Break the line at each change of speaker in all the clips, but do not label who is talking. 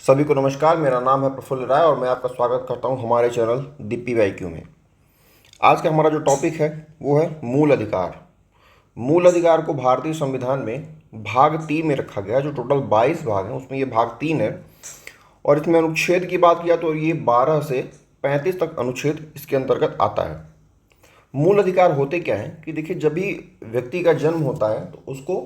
सभी को नमस्कार। मेरा नाम है प्रफुल्ल राय और मैं आपका स्वागत करता हूं हमारे चैनल दीप्ति वाईक्यू में। आज का हमारा जो टॉपिक है वो है मूल अधिकार। मूल अधिकार को भारतीय संविधान में भाग 3 में रखा गया है। जो टोटल 22 भाग हैं उसमें ये भाग 3 है और इसमें अनुच्छेद की बात किया तो ये 12 से 35 तक अनुच्छेद इसके अंतर्गत आता है। मूल अधिकार होते क्या हैं कि देखिए, जब भी व्यक्ति का जन्म होता है तो उसको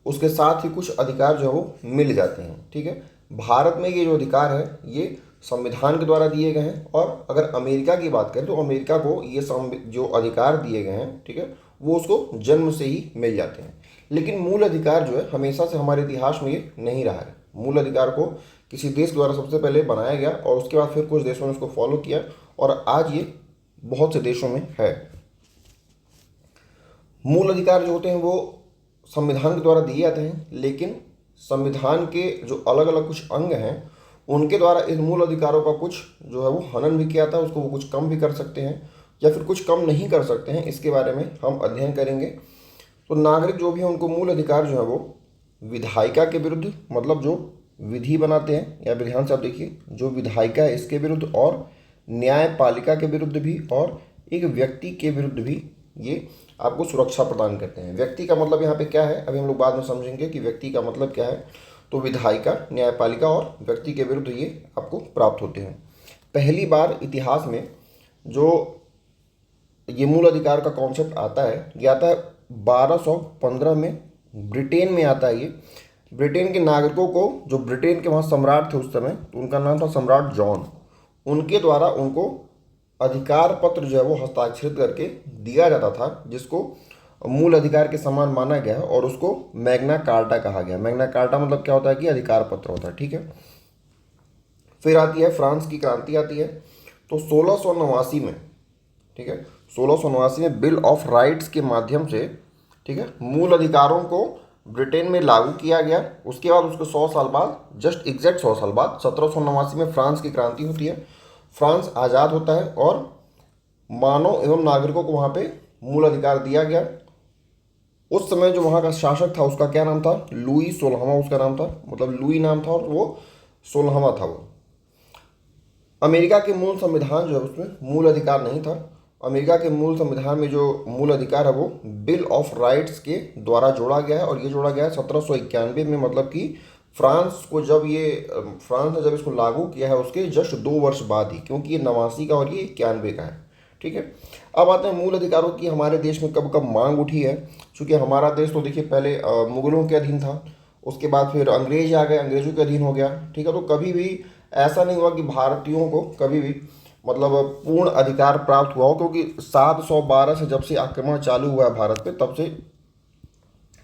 उसके साथ ही कुछ अधिकार जो है वो मिल जाते हैं। ठीक है, भारत में ये जो अधिकार है ये संविधान के द्वारा दिए गए हैं और अगर अमेरिका की बात करें तो अमेरिका को ये जो अधिकार दिए गए हैं, ठीक है, वो उसको जन्म से ही मिल जाते हैं। लेकिन मूल अधिकार जो है हमेशा से हमारे इतिहास में ये नहीं रहा है। मूल अधिकार को किसी देश द्वारा सबसे पहले बनाया गया और उसके बाद फिर कुछ देशों ने उसको फॉलो किया और आज ये बहुत से देशों में है। मूल अधिकार जो होते हैं वो संविधान के द्वारा दिए जाते हैं, लेकिन संविधान के जो अलग अलग कुछ अंग हैं उनके द्वारा इन मूल अधिकारों का कुछ जो है वो हनन भी किया जाता है। उसको वो कुछ कम भी कर सकते हैं या फिर कुछ कम नहीं कर सकते हैं, इसके बारे में हम अध्ययन करेंगे। तो नागरिक जो भी हैं उनको मूल अधिकार जो है वो विधायिका के विरुद्ध, मतलब जो विधि बनाते हैं, या फिर ध्यान से आप देखिए, जो विधायिका है इसके विरुद्ध और न्यायपालिका के विरुद्ध भी और एक व्यक्ति के विरुद्ध भी ये आपको सुरक्षा प्रदान करते हैं। व्यक्ति का मतलब यहाँ पे क्या है, अभी हम लोग बाद में समझेंगे कि व्यक्ति का मतलब क्या है। तो विधायिका, न्यायपालिका और व्यक्ति के विरुद्ध ये आपको प्राप्त होते हैं। पहली बार इतिहास में जो ये मूल अधिकार का कॉन्सेप्ट आता है, ये आता है 1215 में, ब्रिटेन में आता है ये। ब्रिटेन के नागरिकों को, जो ब्रिटेन के वहाँ सम्राट थे उस समय, तो उनका नाम था सम्राट जॉन, उनके द्वारा उनको अधिकार पत्र जो है वो हस्ताक्षरित करके दिया जाता था, जिसको मूल अधिकार के समान माना गया है और उसको मैग्ना कार्टा कहा गया। मैग्ना कार्टा मतलब क्या होता है कि अधिकार पत्र होता है। ठीक है, फिर आती है फ्रांस की क्रांति आती है। तो 1689 में, ठीक है, 1689 में बिल ऑफ राइट्स के माध्यम से, ठीक है, मूल अधिकारों को ब्रिटेन में लागू किया गया। उसके बाद उसको 100 साल बाद, जस्ट एग्जैक्ट 100 साल बाद 1789 में फ्रांस की क्रांति होती है। फ्रांस आज़ाद होता है और मानव एवं नागरिकों को वहाँ पे मूल अधिकार दिया गया। उस समय जो वहाँ का शासक था उसका क्या नाम था, लुई 16वां उसका नाम था, मतलब लुई नाम था और वो 16वां था वो। अमेरिका के मूल संविधान जो है उसमें मूल अधिकार नहीं था। अमेरिका के मूल संविधान में जो मूल अधिकार है वो बिल ऑफ राइट्स के द्वारा जोड़ा गया है और ये जोड़ा गया है 1791 में, मतलब कि फ्रांस ने जब इसको लागू किया है उसके जस्ट 2 वर्ष बाद ही, क्योंकि ये 89 का और ये 91 का है। ठीक है, अब आते हैं मूल अधिकारों की हमारे देश में कब कब मांग उठी है। क्योंकि हमारा देश तो देखिए पहले मुगलों के अधीन था, उसके बाद फिर अंग्रेज आ गए, अंग्रेजों के अधीन हो गया। ठीक है, तो कभी भी ऐसा नहीं हुआ कि भारतीयों को कभी भी मतलब पूर्ण अधिकार प्राप्त हुआ हो, क्योंकि 712 से जब से आक्रमण चालू हुआ है भारत पे, तब से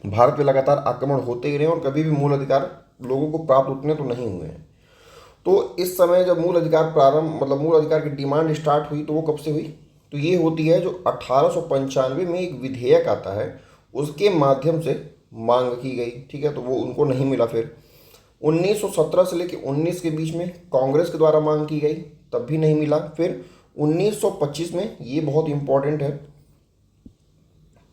भारत पे लगातार आक्रमण होते ही रहे और कभी भी मूल अधिकार लोगों को प्राप्त उतने तो नहीं हुए हैं। तो इस समय जब मूल अधिकार प्रारंभ, मतलब मूल अधिकार की डिमांड स्टार्ट हुई, तो वो कब से हुई, तो ये होती है जो 1895 में एक विधेयक आता है उसके माध्यम से मांग की गई। ठीक है, तो वो उनको नहीं मिला। फिर 1917 से लेकर 19 के बीच में कांग्रेस के द्वारा मांग की गई, तब भी नहीं मिला। फिर 1925 में, ये बहुत इंपॉर्टेंट है,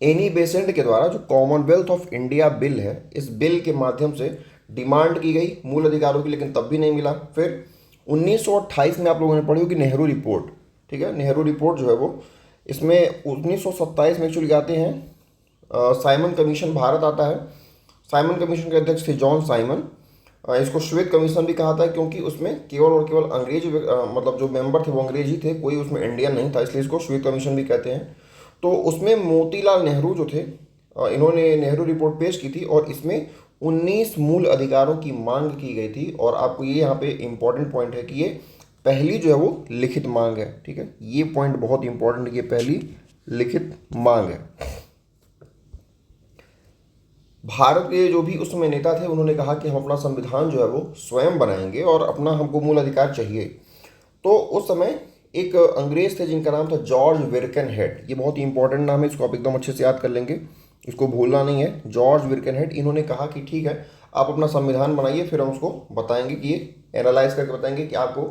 एनी बेसेंट के द्वारा जो कॉमनवेल्थ ऑफ इंडिया बिल है, इस बिल के माध्यम से डिमांड की गई मूल अधिकारों की, लेकिन तब भी नहीं मिला। फिर 1928 में आप लोगों ने पढ़ी होगी नेहरू रिपोर्ट। ठीक है, नेहरू रिपोर्ट जो है वो, इसमें 1927 में एक्चुअली आते हैं साइमन कमीशन भारत आता है। साइमन कमीशन के अध्यक्ष थे जॉन साइमन। इसको श्वेत कमीशन भी कहा था क्योंकि उसमें केवल और केवल अंग्रेज मतलब जो मेंबर थे वो अंग्रेज ही थे, कोई उसमें इंडियन नहीं था, इसलिए इसको श्वेत कमीशन भी कहते हैं। तो उसमें मोतीलाल नेहरू जो थे, इन्होंने नेहरू रिपोर्ट पेश की थी और इसमें 19 मूल अधिकारों की मांग की गई थी। और आपको ये यहाँ पे इंपॉर्टेंट पॉइंट है कि ये पहली जो है वो लिखित मांग है। ठीक है, ये पॉइंट बहुत इंपॉर्टेंट है कि पहली लिखित मांग है। भारत के जो भी उस समय नेता थे उन्होंने कहा कि हम अपना संविधान जो है वो स्वयं बनाएंगे और अपना हमको मूल अधिकार चाहिए। तो उस समय एक अंग्रेज थे जिनका नाम था जॉर्ज विर्कनहेड। ये बहुत ही इंपॉर्टेंट नाम है, इसको आप एकदम अच्छे से याद कर लेंगे, इसको भूलना नहीं है। जॉर्ज विर्कनहेड, इन्होंने कहा कि ठीक है आप अपना संविधान बनाइए, फिर हम उसको बताएंगे कि ये एनालाइज करके बताएंगे कि आपको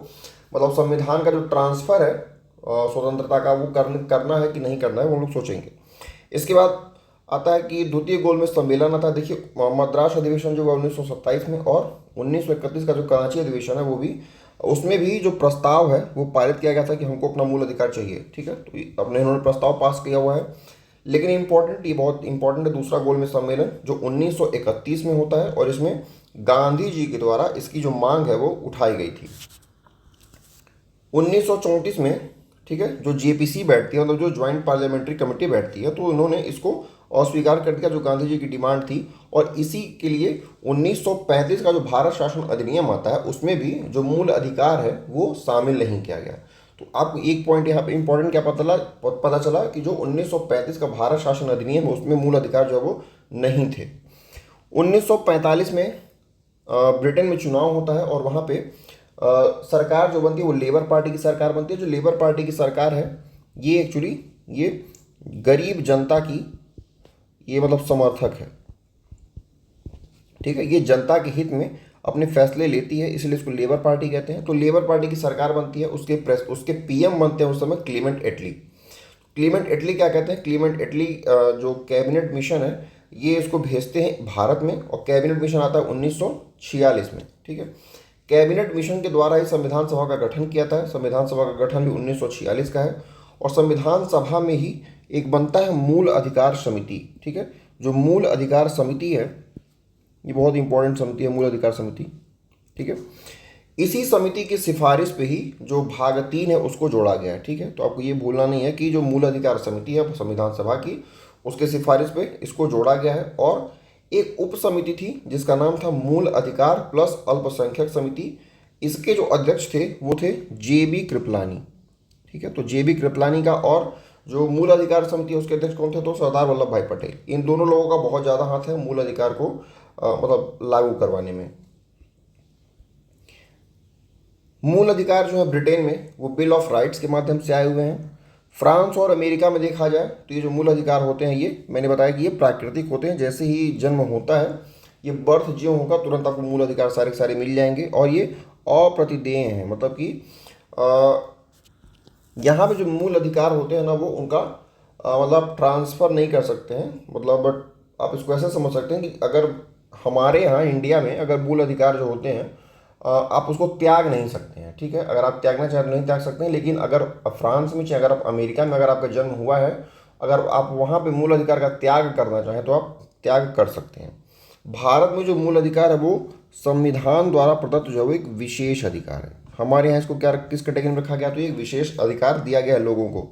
मतलब संविधान का जो ट्रांसफ़र है स्वतंत्रता का, वो करना है कि नहीं करना है, वो हम लोग सोचेंगे। इसके बाद आता है कि द्वितीय गोल में सम्मेलन आता है। देखिए मद्रास अधिवेशन जो हुआ 1927 में, और 1931 का जो कराची अधिवेशन है वो भी, उसमें भी जो प्रस्ताव है वो पारित किया गया था कि हमको अपना मूल अधिकार चाहिए। ठीक है, तो अपने इन्होंने प्रस्ताव पास किया हुआ है। लेकिन इम्पोर्टेंट, ये बहुत इंपॉर्टेंट है, दूसरा गोल में सम्मेलन जो 1931 में होता है, और इसमें गांधी जी के द्वारा इसकी जो मांग है वो उठाई गई थी। 1934 में, ठीक है, जो जेपीसी बैठती है, मतलब जो ज्वाइंट पार्लियामेंट्री कमेटी बैठती है, तो उन्होंने इसको अस्वीकार कर दिया जो गांधी जी की डिमांड थी। और इसी के लिए 1935 का जो भारत शासन अधिनियम आता है उसमें भी जो मूल अधिकार है वो शामिल नहीं किया गया। तो आपको एक पॉइंट यहाँ पे इंपॉर्टेंट क्या पता चला कि जो 1935 का भारत शासन अधिनियम है उसमें मूल अधिकार जो है वो नहीं थे। 1945 में ब्रिटेन में चुनाव होता है, और वहाँ पे सरकार जो बनती है वो लेबर पार्टी की सरकार बनती है। जो लेबर पार्टी की सरकार है ये एक्चुअली ये गरीब जनता की ये मतलब समर्थक है। ठीक है, ये जनता के हित में अपने फैसले लेती है, इसलिए इसको लेबर पार्टी कहते हैं। तो लेबर पार्टी की सरकार बनती है, उसके पीएम बनते हैं उस समय क्लीमेंट एटली। क्लीमेंट एटली क्या कहते हैं, क्लीमेंट एटली जो कैबिनेट मिशन है ये इसको भेजते हैं भारत में, और कैबिनेट मिशन आता है 1946 में। ठीक है, कैबिनेट मिशन के द्वारा ही संविधान सभा का गठन किया था। संविधान सभा का गठन भी 1946 का है, और संविधान सभा में ही एक बनता है मूल अधिकार समिति। ठीक है, जो मूल अधिकार समिति है ये बहुत इंपॉर्टेंट समिति है, मूल अधिकार समिति। ठीक है, इसी समिति की सिफारिश पे ही जो भाग 3 है उसको जोड़ा गया है। ठीक है, तो आपको ये भूलना नहीं है कि जो मूल अधिकार समिति है संविधान सभा की, उसके सिफारिश पे इसको जोड़ा गया है। और एक उप समिति थी जिसका नाम था मूल अधिकार प्लस अल्पसंख्यक समिति। इसके जो अध्यक्ष थे वो थे JB कृपलानी। ठीक है, तो JB कृपलानी का, और जो मूल अधिकार समिति है उसके अध्यक्ष कौन थे, तो सरदार वल्लभ भाई पटेल। इन दोनों लोगों का बहुत ज़्यादा हाथ है मूल अधिकार को मतलब लागू करवाने में। मूल अधिकार जो है ब्रिटेन में वो बिल ऑफ राइट्स के माध्यम से आए हुए हैं। फ्रांस और अमेरिका में देखा जाए तो ये जो मूल अधिकार होते हैं ये मैंने बताया कि ये प्राकृतिक होते हैं। जैसे ही जन्म होता है, ये बर्थ ज्यों होगा तुरंत आपको मूल अधिकार सारे के सारे मिल जाएंगे, और ये अप्रतिदेय हैं। मतलब कि यहाँ पे जो मूल अधिकार होते हैं ना वो उनका मतलब ट्रांसफ़र नहीं कर सकते हैं। मतलब बट आप इसको ऐसे समझ सकते हैं कि अगर हमारे यहाँ इंडिया में अगर मूल अधिकार जो होते हैं आप उसको त्याग नहीं सकते हैं। ठीक है, अगर आप त्यागना चाहें तो नहीं त्याग सकते हैं, लेकिन अगर फ्रांस में चाहे अगर आप अमेरिका में अगर आपका जन्म हुआ है, अगर आप वहाँ पे मूल अधिकार का त्याग करना चाहें तो आप त्याग कर सकते हैं। भारत में जो मूल अधिकार है वो संविधान द्वारा प्रदत्त जो है एक विशेष अधिकार है। हमारे यहाँ इसको क्या किस कैटेगरी में रखा गया, तो एक विशेष अधिकार दिया गया है लोगों को।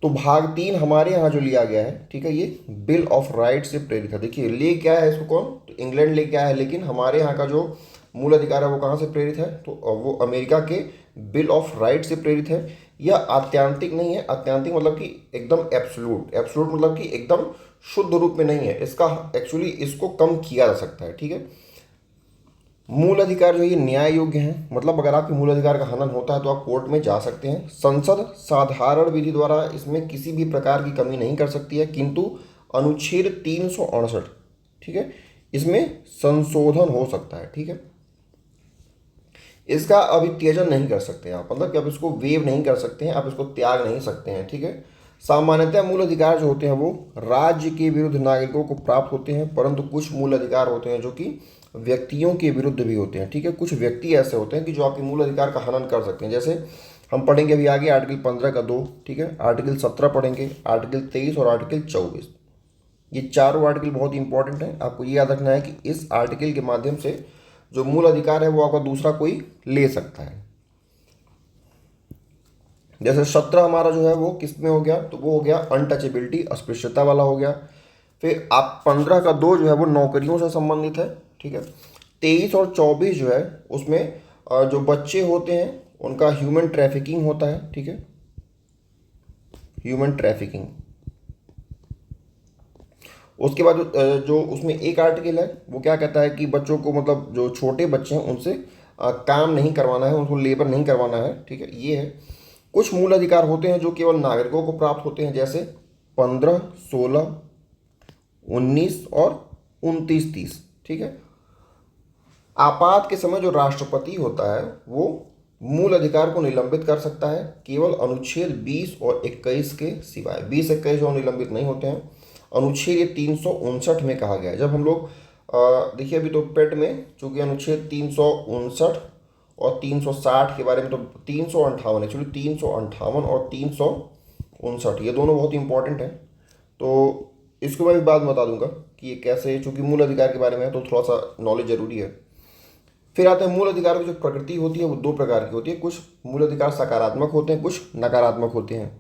तो भाग 3 हमारे यहाँ जो लिया गया है, ठीक है, ये बिल ऑफ राइट से प्रेरित है। देखिए ले क्या है इसको कौन, तो इंग्लैंड ले क्या है, लेकिन हमारे यहाँ का जो मूल अधिकार है वो कहाँ से प्रेरित है, तो वो अमेरिका के बिल ऑफ राइट से प्रेरित है। यह आत्यांतिक नहीं है। आत्यांतिक मतलब कि एकदम एब्सोल्यूट, एब्सोल्यूट मतलब कि एकदम शुद्ध रूप में नहीं है। इसका एक्चुअली इसको कम किया जा सकता है। ठीक है, मूल अधिकार जो ये न्याय योग्य है, मतलब अगर आपके मूल अधिकार का हनन होता है तो आप कोर्ट में जा सकते हैं। संसद साधारण विधि द्वारा इसमें किसी भी प्रकार की कमी नहीं कर सकती है, किंतु अनुच्छेद 368, ठीक है, इसमें संशोधन हो सकता है। ठीक है, इसका अभित्यजन नहीं कर सकते आप, मतलब कि आप इसको वेव नहीं कर सकते हैं, आप इसको त्याग नहीं सकते हैं। ठीक है, सामान्यतः मूल अधिकार जो होते हैं वो राज्य के विरुद्ध नागरिकों को प्राप्त होते हैं, परंतु कुछ मूल अधिकार होते हैं जो कि व्यक्तियों के विरुद्ध भी होते हैं। ठीक है, कुछ व्यक्ति ऐसे होते हैं कि जो आपके मूल अधिकार का हनन कर सकते हैं। जैसे हम पढ़ेंगे अभी आगे आर्टिकल 15 का 2, ठीक है, आर्टिकल 17 पढ़ेंगे, आर्टिकल 23 और आर्टिकल 24। ये चारों आर्टिकल बहुत इंपॉर्टेंट हैं। आपको ये याद रखना है कि इस आर्टिकल के माध्यम से जो मूल अधिकार है वो आपका दूसरा कोई ले सकता है। जैसे 17 हमारा जो है वो किस में हो गया, तो वो हो गया अनटचेबिलिटी, अस्पृश्यता वाला हो गया। फिर आप 15 का 2 जो है वो नौकरियों से संबंधित है। ठीक है, 23 और 24 जो है उसमें जो बच्चे होते हैं उनका ह्यूमन ट्रैफिकिंग होता है। ठीक है, ह्यूमन ट्रैफिकिंग। उसके बाद जो उसमें एक आर्टिकल है वो क्या कहता है कि बच्चों को, मतलब जो छोटे बच्चे हैं उनसे काम नहीं करवाना है, उनको लेबर नहीं करवाना है। ठीक है, ये है। कुछ मूल अधिकार होते हैं जो केवल नागरिकों को प्राप्त होते हैं, जैसे 15, 16, 19 और 29, 30। ठीक है, आपात के समय जो राष्ट्रपति होता है वो मूल अधिकार को निलंबित कर सकता है, केवल अनुच्छेद 20 और 21 के सिवाय। 20, 21 जो निलंबित नहीं होते हैं। अनुच्छेद ये 359 में कहा गया है। जब हम लोग देखिए अभी तो पेट में चूंकि अनुच्छेद 359 और 360 के बारे में, तो 358 एक्चुअली 358 और 359 ये दोनों बहुत इंपॉर्टेंट हैं, तो इसको मैं भी बाद में बता दूंगा कि ये कैसे, चूंकि मूल अधिकार के बारे में है तो थोड़ा सा नॉलेज जरूरी है। फिर आते हैं मूल अधिकार की जो प्रकृति होती है वो दो प्रकार की होती है। कुछ मूल अधिकार सकारात्मक होते हैं, कुछ नकारात्मक होते हैं।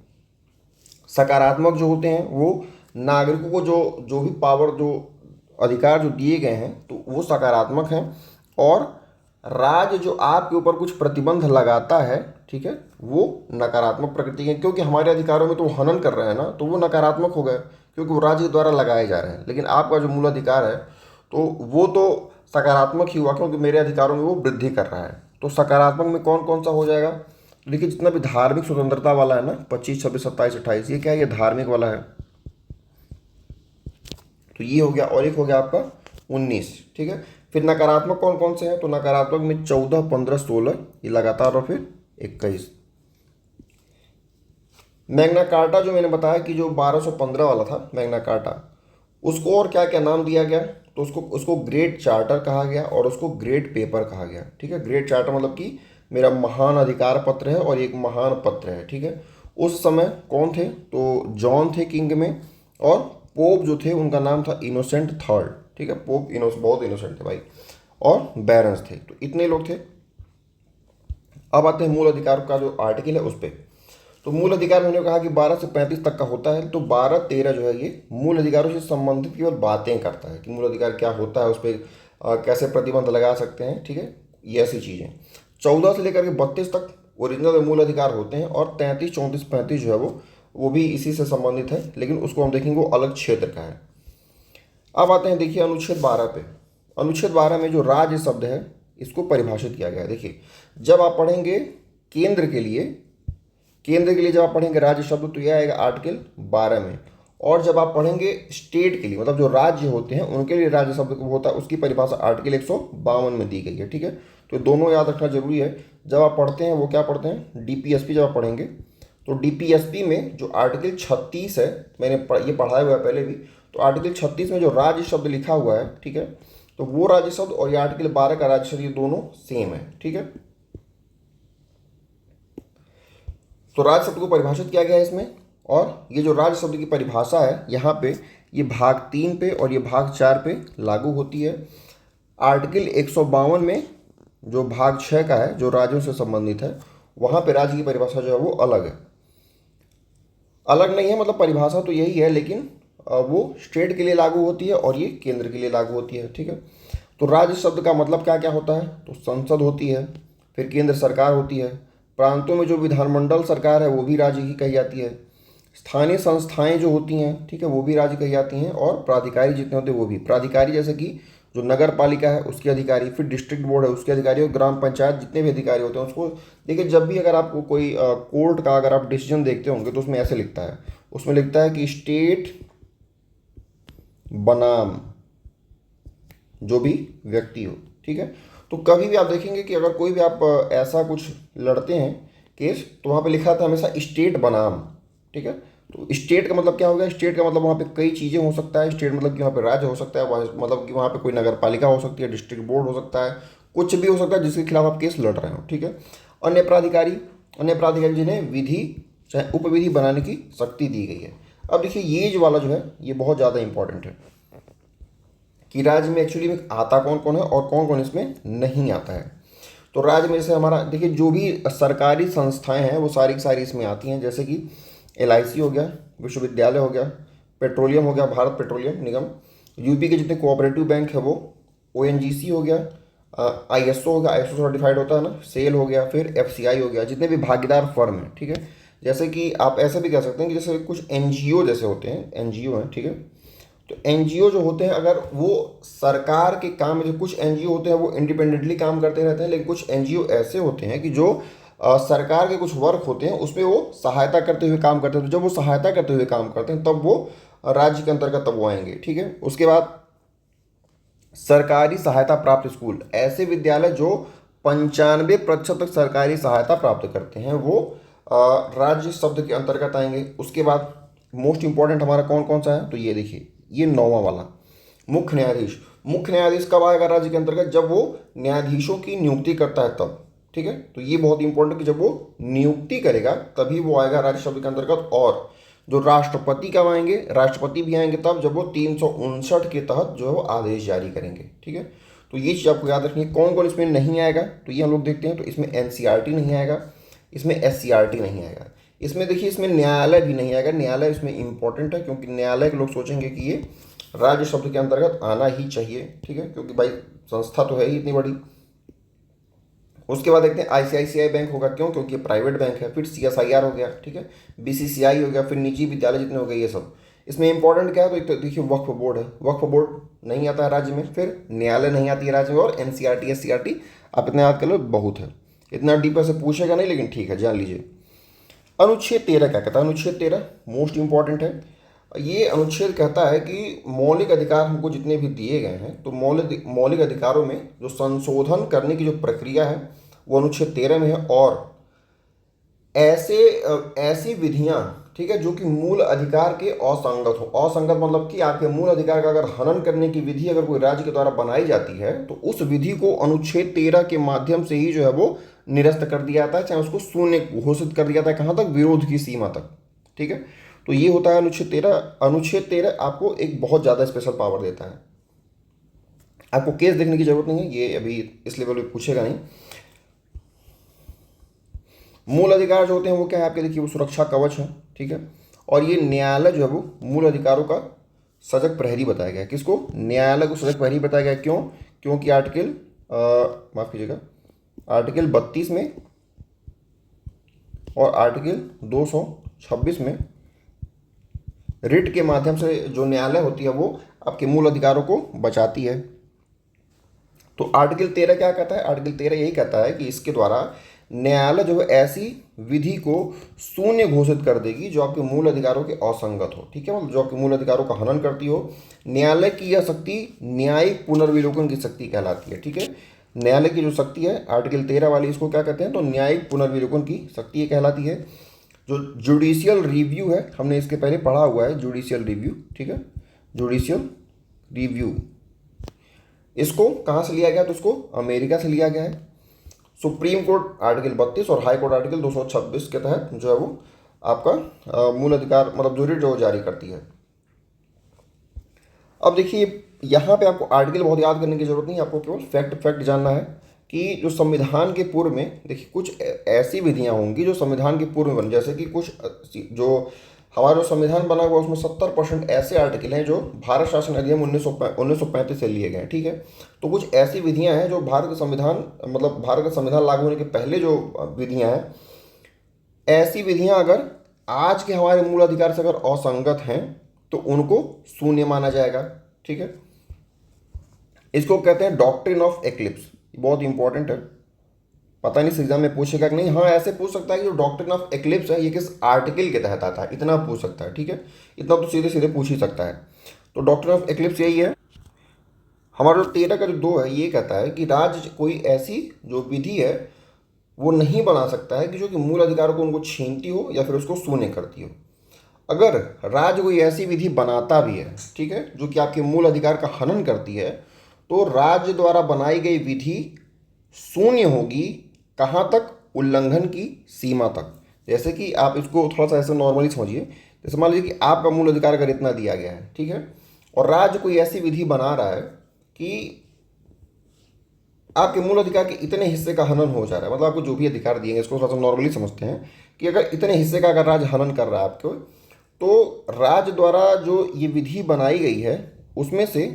सकारात्मक जो होते हैं वो नागरिकों को जो जो भी पावर, जो अधिकार जो दिए गए हैं तो वो सकारात्मक हैं, और राज्य जो आपके ऊपर कुछ प्रतिबंध लगाता है, ठीक है, वो नकारात्मक प्रकृति के, क्योंकि हमारे अधिकारों में तो वो हनन कर रहे हैं ना, तो वो नकारात्मक हो गए क्योंकि वो राज्य द्वारा लगाए जा रहे हैं। लेकिन आपका जो मूल अधिकार है तो वो तो सकारात्मक ही हुआ क्योंकि मेरे अधिकारों में वो वृद्धि कर रहा है। तो सकारात्मक में कौन कौन सा हो जाएगा? देखिए जितना भी धार्मिक स्वतंत्रता वाला है ना, 25, 26, 27, 28, ये क्या है? ये धार्मिक वाला है, तो ये हो गया। और एक हो गया आपका 19, ठीक है। फिर नकारात्मक कौन कौन से हैं? तो नकारात्मक में 14, 15, 16 ये लगातार, और फिर 21। मैग्ना कार्टा जो मैंने बताया कि जो 1215 वाला था मैग्ना कार्टा, उसको और क्या क्या नाम दिया गया? तो उसको उसको ग्रेट चार्टर कहा गया और उसको ग्रेट पेपर कहा गया, ठीक है। ग्रेट चार्टर मतलब कि मेरा महान अधिकार पत्र है और एक महान पत्र है, ठीक है। उस समय कौन थे? तो जॉन थे किंग में, और पोप जो थे उनका नाम था इनोसेंट थर्ड, ठीक है। पोप बहुत इनोसेंट थे भाई, और बैरन्स थे, तो इतने लोग थे। अब आते हैं मूल अधिकार का जो आर्टिकल है उस पर। तो मूल अधिकार मैंने कहा कि 12 से 35 तक का होता है, तो 12, 13 जो है ये मूल अधिकारों से संबंधित केवल बातें करता है कि मूल अधिकार क्या होता है, उस पर कैसे प्रतिबंध लगा सकते हैं, ठीक है, ये ऐसी चीज़ें। 14 से लेकर के 32 तक ओरिजिनल मूल अधिकार होते हैं, और 33, 34, 35 जो है वो भी इसी से संबंधित है, लेकिन उसको हम देखेंगे वो अलग क्षेत्र का है। अब आते हैं देखिए अनुच्छेद 12 पे। अनुच्छेद 12 में जो राज्य शब्द है इसको परिभाषित किया गया है। देखिए जब आप पढ़ेंगे केंद्र के लिए जब आप पढ़ेंगे राज्य शब्द तो यह आएगा आर्टिकल 12 में, और जब आप पढ़ेंगे स्टेट के लिए, मतलब जो राज्य होते हैं उनके लिए राज्य शब्द होता है, उसकी परिभाषा आर्टिकल 152 में दी गई है, ठीक है। तो दोनों याद रखना जरूरी है। जब आप पढ़ते हैं वो क्या पढ़ते हैं? डीपीएसपी जब आप पढ़ेंगे तो डीपीएसपी में जो आर्टिकल 36 है, मैंने ये पढ़ाया हुआ है पहले भी, तो आर्टिकल 36 में जो राज्य शब्द लिखा हुआ है, ठीक है, तो वो राज्य शब्द और ये आर्टिकल 12 का राज्य शब्द ये दोनों सेम है, ठीक है। तो राज्य शब्द को परिभाषित किया गया है इसमें, और ये जो राज्य शब्द की परिभाषा है यहाँ पे ये भाग 3 पे और ये भाग 4 पे लागू होती है। आर्टिकल 152 में जो भाग 6 का है, जो राज्यों से संबंधित है, वहाँ पे राज्य की परिभाषा जो है वो अलग है। अलग नहीं है, मतलब परिभाषा तो यही है, लेकिन वो स्टेट के लिए लागू होती है और ये केंद्र के लिए लागू होती है, ठीक है। तो राज्य शब्द का मतलब क्या क्या होता है? तो संसद होती है, फिर केंद्र सरकार होती है, प्रांतों में जो विधानमंडल सरकार है वो भी राज्य की कही जाती है, स्थानीय संस्थाएं जो होती हैं, ठीक है, वो भी राज्य कही जाती हैं, और प्राधिकारी जितने होते हैं वो भी। प्राधिकारी जैसे कि जो नगर पालिका है उसके अधिकारी, फिर डिस्ट्रिक्ट बोर्ड है उसके अधिकारी, और ग्राम पंचायत जितने भी अधिकारी होते हैं उसको। देखिए जब भी अगर आपको कोई कोर्ट का अगर आप डिसीजन देखते होंगे तो उसमें ऐसे लिखता है, उसमें लिखता है कि स्टेट बनाम जो भी व्यक्ति हो, ठीक है। तो कभी भी आप देखेंगे कि अगर कोई भी आप ऐसा कुछ लड़ते हैं केस, तो वहाँ पे लिखा था हमेशा स्टेट बनाम, ठीक है। तो स्टेट का मतलब क्या हो गया? स्टेट का मतलब वहाँ पे कई चीज़ें हो सकता है। स्टेट मतलब कि वहाँ पे राज्य हो सकता है, मतलब कि वहाँ पे कोई नगर पालिका हो सकती है, डिस्ट्रिक्ट बोर्ड हो सकता है, कुछ भी हो सकता है जिसके खिलाफ आप केस लड़ रहे हो, ठीक है। अन्य प्राधिकारी जिन्हें विधि चाहे उपविधि बनाने की शक्ति दी गई है। अब देखिए ये जो वाला जो है ये बहुत ज़्यादा इंपॉर्टेंट है कि राज्य में एक्चुअली में आता कौन कौन है और कौन कौन इसमें नहीं आता है। तो राज्य में जैसे हमारा देखिए जो भी सरकारी संस्थाएं हैं वो सारी की सारी इसमें आती हैं, जैसे कि LIC हो गया, विश्वविद्यालय हो गया, पेट्रोलियम हो गया, भारत पेट्रोलियम निगम, यूपी के जितने कोऑपरेटिव बैंक है वो, ONGC हो गया, ISO हो गया, ISO सर्टिफाइड होता है ना, सेल हो गया, फिर FCI हो गया, जितने भी भागीदार फर्म है, ठीक है। जैसे कि आप ऐसा भी कह सकते हैं कि जैसे कुछ NGO जैसे होते हैं, NGO हैं, ठीक है। तो NGO जो होते हैं अगर वो सरकार के काम में, जो कुछ NGO होते हैं वो इंडिपेंडेंटली काम करते रहते हैं, लेकिन कुछ NGO ऐसे होते हैं कि जो सरकार के कुछ वर्क होते हैं उसमें वो सहायता करते हुए काम करते हैं। तो जब वो सहायता करते हुए काम करते हैं तब वो राज्य के अंतर्गत तब वो आएंगे, ठीक है। उसके बाद सरकारी सहायता प्राप्त स्कूल, ऐसे विद्यालय जो 95% तक सरकारी सहायता प्राप्त करते हैं वो राज्य शब्द के अंतर्गत आएंगे। उसके बाद मोस्ट इंपॉर्टेंट हमारा कौन कौन सा है, तो ये देखिए, ये 9वां वाला मुख्य न्यायाधीश। मुख्य न्यायाधीश कब आएगा राज्य के अंतर्गत, जब वो न्यायाधीशों की नियुक्ति करता है तब, ठीक है। तो ये बहुत इंपॉर्टेंट कि जब वो नियुक्ति करेगा तभी वो आएगा राज्य शब्द के अंतर्गत। और जो राष्ट्रपति कब आएंगे, राष्ट्रपति भी आएंगे तब जब वो 359 के तहत जो है वो आदेश जारी करेंगे, ठीक है। तो ये चीज़ आपको याद रखनी है। कौन कौन इसमें नहीं आएगा, तो ये हम लोग देखते हैं। तो इसमें एनसीईआरटी नहीं आएगा, इसमें एससीईआरटी नहीं आएगा, इसमें देखिए इसमें न्यायालय भी नहीं आएगा। न्यायालय इसमें इंपॉर्टेंट है क्योंकि न्यायालय के लोग सोचेंगे कि ये राज्य शब्द के अंतर्गत आना ही चाहिए, ठीक है, क्योंकि भाई संस्था तो है ही इतनी बड़ी। उसके बाद देखते हैं आईसीआईसीआई बैंक होगा, क्यों, क्योंकि ये प्राइवेट बैंक है। फिर सीएसआईआर हो गया, ठीक है, बीसीसीआई हो गया, फिर निजी विद्यालय जितने हो गए ये सब। इसमें इंपॉर्टेंट क्या है, तो एक तो देखिए वक्फ बोर्ड है, वक्फ बोर्ड नहीं आता है राज्य में। फिर न्यायालय नहीं आती है राज्य में, और एनसीईआरटी एससीईआरटी आप इतना याद कर लो, बहुत है। इतना डीपर से पूछेगा नहीं, लेकिन ठीक है जान लीजिए। अनुच्छेद 13 क्या कहता है, अनुच्छेद 13 मोस्ट इंपॉर्टेंट है। ये अनुच्छेद कहता है कि मौलिक अधिकार हमको जितने भी दिए गए हैं, तो मौलिक अधिकारों में जो संशोधन करने की जो प्रक्रिया है वो अनुच्छेद 13 में है। और ऐसी विधियां, ठीक है, जो कि मूल अधिकार के असंगत हो। असंगत मतलब कि आपके मूल अधिकार का अगर हनन करने की विधि अगर कोई राज्य के द्वारा बनाई जाती है तो उस विधि को अनुच्छेद 13 के माध्यम से ही जो है वो निरस्त कर दिया जाता है, चाहे उसको शून्य घोषित कर दिया जाता है। कहाँ तक, विरोध की सीमा तक, ठीक है। तो ये होता है अनुच्छेद 13। अनुच्छेद 13 आपको एक बहुत ज़्यादा स्पेशल पावर देता है। आपको केस देखने की जरूरत नहीं है, ये अभी इस लेवल पे पूछेगा नहीं। मूल अधिकार जो होते हैं वो क्या है आपके, देखिए वो सुरक्षा कवच है, ठीक है। और ये न्यायालय जो है वो मूल अधिकारों का सजग प्रहरी बताया गया है। किसको, न्यायालय को सजग प्रहरी बताया गया। क्यों, क्योंकि आर्टिकल माफ कीजिएगा, आर्टिकल 32 में और आर्टिकल 226 में रिट के माध्यम से जो न्यायालय होती है वो आपके मूल अधिकारों को बचाती है। तो आर्टिकल 13 क्या कहता है, आर्टिकल 13 यही कहता है कि इसके द्वारा न्यायालय जो है ऐसी विधि को शून्य घोषित कर देगी जो आपके मूल अधिकारों के असंगत हो, ठीक है, मतलब जो आपके मूल अधिकारों का हनन करती हो। न्यायालय की यह शक्ति न्यायिक पुनर्विलोकन की शक्ति कहलाती है, ठीक है। न्यायालय की जो शक्ति है आर्टिकल 13 वाली, इसको क्या कहते हैं, तो न्यायिक पुनर्विलोकन की शक्ति ये कहलाती है। जो जुडिशियल रिव्यू है, हमने इसके पहले पढ़ा हुआ है जुडिशियल रिव्यू, ठीक है, जुडिशियल रिव्यू इसको कहाँ से लिया गया, तो इसको अमेरिका से लिया गया है। सुप्रीम कोर्ट आर्टिकल 32 और हाई कोर्ट आर्टिकल 226 के तहत जो है वो आपका मूल अधिकार मतलब जो रिट जो जारी करती है। अब देखिए यहाँ पे आपको आर्टिकल बहुत याद करने की जरूरत नहीं, आपको केवल फैक्ट जानना है कि जो संविधान के पूर्व में देखिए कुछ ऐसी विधियाँ होंगी जो संविधान के पूर्व में बनी, जैसे कि कुछ जो हमारा जो संविधान बना हुआ उसमें 70% ऐसे आर्टिकल हैं जो भारत शासन अधिनियम 1935 से लिए गए हैं, ठीक है। तो कुछ ऐसी विधियां हैं जो भारत का संविधान मतलब भारत का संविधान लागू होने के पहले जो विधियां हैं, ऐसी विधियां अगर आज के हमारे मूल अधिकार से अगर असंगत हैं तो उनको शून्य माना जाएगा, ठीक है। इसको कहते हैं डॉक्ट्रिन ऑफ एक्लिप्स, बहुत इंपॉर्टेंट है, पता नहीं इस एग्जाम में पूछेगा कि नहीं। हाँ ऐसे पूछ सकता है कि जो डॉक्ट्रिन ऑफ एक्लिप्स है ये किस आर्टिकल के तहत आता है, इतना पूछ सकता है, ठीक है, इतना तो सीधे सीधे पूछ ही सकता है। तो डॉक्ट्रिन ऑफ एक्लिप्स यही है। हमारा जो 13 का जो 2 है ये कहता है कि राज्य कोई ऐसी जो विधि है वो नहीं बना सकता है कि जो कि मूल अधिकारों को उनको छीनती हो या फिर उसको शून्य करती हो। अगर राज्य कोई ऐसी विधि बनाता भी है, ठीक है, जो कि आपके मूल अधिकार का हनन करती है, तो राज्य द्वारा बनाई गई विधि शून्य होगी। कहाँ तक, उल्लंघन की सीमा तक। जैसे कि आप इसको थोड़ा सा ऐसे नॉर्मली समझिए, जैसे मान लीजिए कि आपका मूल अधिकार अगर इतना दिया गया है, ठीक है, और राज्य कोई ऐसी विधि बना रहा है कि आपके मूल अधिकार के इतने हिस्से का हनन हो जा रहा है, मतलब आपको जो भी अधिकार दिए हैं इसको थोड़ा सा नॉर्मली समझते हैं कि अगर इतने हिस्से का अगर राज्य हनन कर रहा है आपको, तो राज्य द्वारा जो ये विधि बनाई गई है उसमें से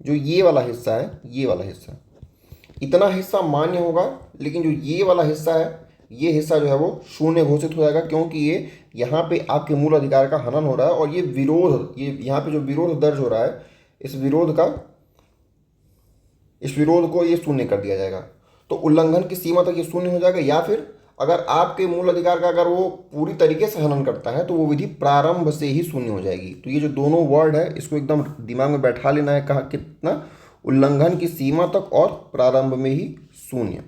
जो ये वाला हिस्सा है, ये वाला हिस्सा, इतना हिस्सा मान्य होगा, लेकिन जो ये वाला हिस्सा है ये हिस्सा जो है वो शून्य घोषित हो जाएगा, क्योंकि ये यहाँ पे आपके मूल अधिकार का हनन हो रहा है। और ये विरोध, ये यहाँ पे जो विरोध दर्ज हो रहा है, इस विरोध को ये शून्य कर दिया जाएगा। तो उल्लंघन की सीमा तक ये शून्य हो जाएगा, या फिर अगर आपके मूल अधिकार का अगर वो पूरी तरीके से हनन करता है तो वो विधि प्रारंभ से ही शून्य हो जाएगी। तो ये जो दोनों वर्ड है इसको एकदम दिमाग में बैठा लेना है, कहा कितना, उल्लंघन की सीमा तक और प्रारंभ में ही शून्य।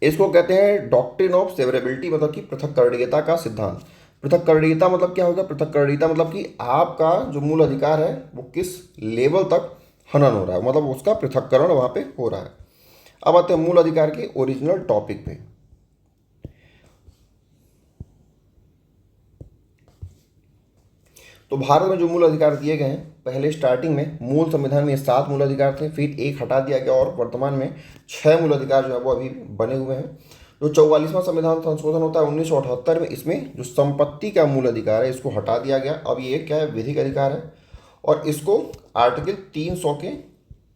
इसको कहते हैं डॉक्ट्रिन ऑफ सेवरेबिलिटी, मतलब कि पृथक्करणीयता का सिद्धांत। पृथक्करणीयता मतलब क्या होगा? पृथक्करणीयता मतलब कि आपका जो मूल अधिकार है वो किस लेवल तक हनन हो रहा है, मतलब उसका पृथक्करण वहाँ पे हो रहा है। अब आते हैं मूल अधिकार के ओरिजिनल टॉपिक पे। तो भारत में जो मूल अधिकार दिए गए हैं, पहले स्टार्टिंग में मूल संविधान में 7 मूल अधिकार थे, फिर एक हटा दिया गया और वर्तमान में 6 मूल अधिकार जो है वो अभी बने हुए हैं। जो 44वां संविधान संशोधन होता है 1978 में, इसमें जो संपत्ति का मूल अधिकार है इसको हटा दिया गया। अब ये क्या है? विधिक अधिकार है, और इसको आर्टिकल 300 के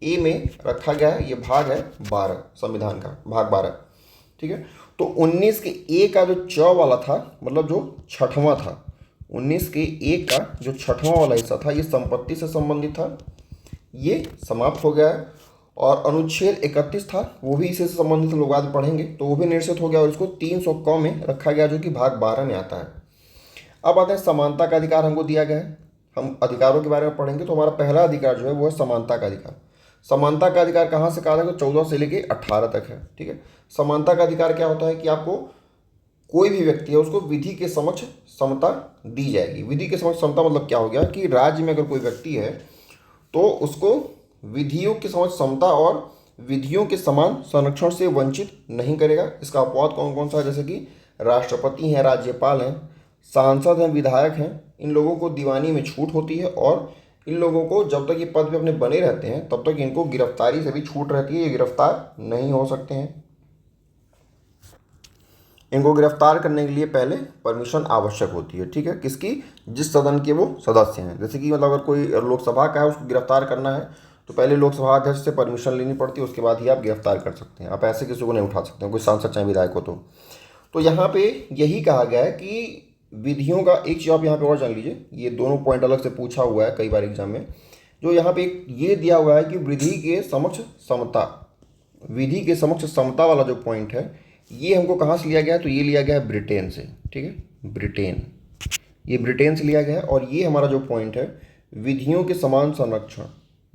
ए में रखा गया है। ये भाग है 12 संविधान का, भाग 12। ठीक है। तो 19 के ए का जो च वाला था, मतलब जो छठवां था, 19 के एक का जो छठवां वाला हिस्सा था, ये संपत्ति से संबंधित था, ये समाप्त हो गया है। और अनुच्छेद 31 था, वो भी इसी से संबंधित, लोग आज पढ़ेंगे, तो वो भी निरसित हो गया और इसको 300 क में रखा गया, जो कि भाग 12 में आता है। अब आते हैं समानता का अधिकार हमको दिया गया है। हम अधिकारों के बारे में पढ़ेंगे, तो हमारा पहला अधिकार जो है वो है समानता का अधिकार। समानता का अधिकार कहाँ से कहा था? 14 से लेके 18 तक है। ठीक है। समानता का अधिकार क्या होता है कि आपको कोई भी व्यक्ति है उसको विधि के समक्ष समता दी जाएगी। विधि के समक्ष समता मतलब क्या हो गया कि राज्य में अगर कोई व्यक्ति है तो उसको विधियों के समक्ष समता और विधियों के समान संरक्षण से वंचित नहीं करेगा। इसका अपवाद कौन कौन सा है? जैसे कि राष्ट्रपति हैं, राज्यपाल हैं, सांसद हैं, विधायक हैं, इन लोगों को दीवानी में छूट होती है, और इन लोगों को जब तक ये पद पे अपने बने रहते हैं तब तक इनको गिरफ्तारी से भी छूट रहती है, ये गिरफ्तार नहीं हो सकते हैं। इनको गिरफ्तार करने के लिए पहले परमिशन आवश्यक होती है। ठीक है। किसकी? जिस सदन के वो सदस्य हैं। जैसे कि मतलब अगर कोई लोकसभा का है, उसको गिरफ्तार करना है तो पहले लोकसभा अध्यक्ष से परमिशन लेनी पड़ती है, उसके बाद ही आप गिरफ्तार कर सकते हैं। आप ऐसे किसी को नहीं उठा सकते हैं, कोई सांसद चाहे विधायक हो तो यहाँ पे यही कहा गया है कि विधियों का एक चीज़ आप यहाँ पे और जान लीजिए, ये दोनों पॉइंट अलग से पूछा हुआ है कई बार एग्जाम में। जो यहाँ पे ये दिया हुआ है कि विधि के समक्ष समता, विधि के समक्ष समता वाला जो पॉइंट है, ये हमको कहाँ से लिया गया है? तो ये लिया गया है ब्रिटेन से। ठीक है। ब्रिटेन, ये ब्रिटेन से लिया गया है। और ये हमारा जो पॉइंट है विधियों के समान संरक्षण,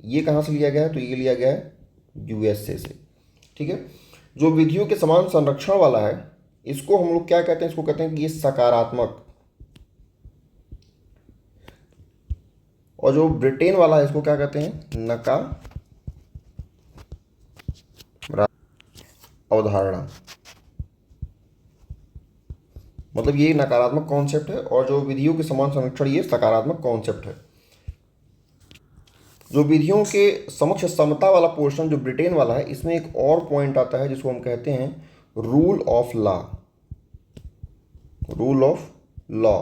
ये कहाँ से लिया गया है? तो ये लिया गया है यूएसए से। ठीक है। जो विधियों के समान संरक्षण वाला है, इसको हम लोग क्या कहते हैं? इसको कहते हैं कि ये सकारात्मक। और जो ब्रिटेन वाला है इसको क्या कहते हैं? नकारात्मक अवधारणा। मतलब ये नकारात्मक कॉन्सेप्ट है, और जो विधियों के समान संरक्षण ये सकारात्मक कॉन्सेप्ट है। जो विधियों के समक्ष समता वाला पोर्शन जो ब्रिटेन वाला है, इसमें एक और पॉइंट आता है जिसको हम कहते हैं rule of law. Rule of law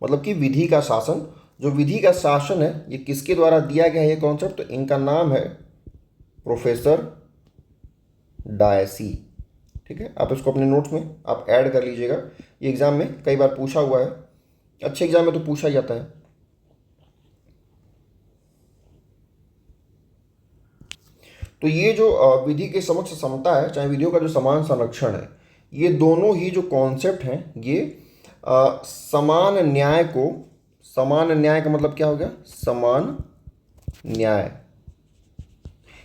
मतलब कि विधि का शासन। जो विधि का शासन है ये किसके द्वारा दिया गया है ये कॉन्सेप्ट? तो इनका नाम है प्रोफेसर डायसी। ठीक है। आप इसको अपने नोट्स में आप ऐड कर लीजिएगा, ये एग्जाम में कई बार पूछा हुआ है, अच्छे एग्जाम में तो पूछा ही जाता है। तो ये जो विधि के समक्ष समता है, चाहे विधियों का जो समान संरक्षण है, ये दोनों ही जो कॉन्सेप्ट हैं ये समान न्याय को, समान न्याय का मतलब क्या हो गया? समान न्याय,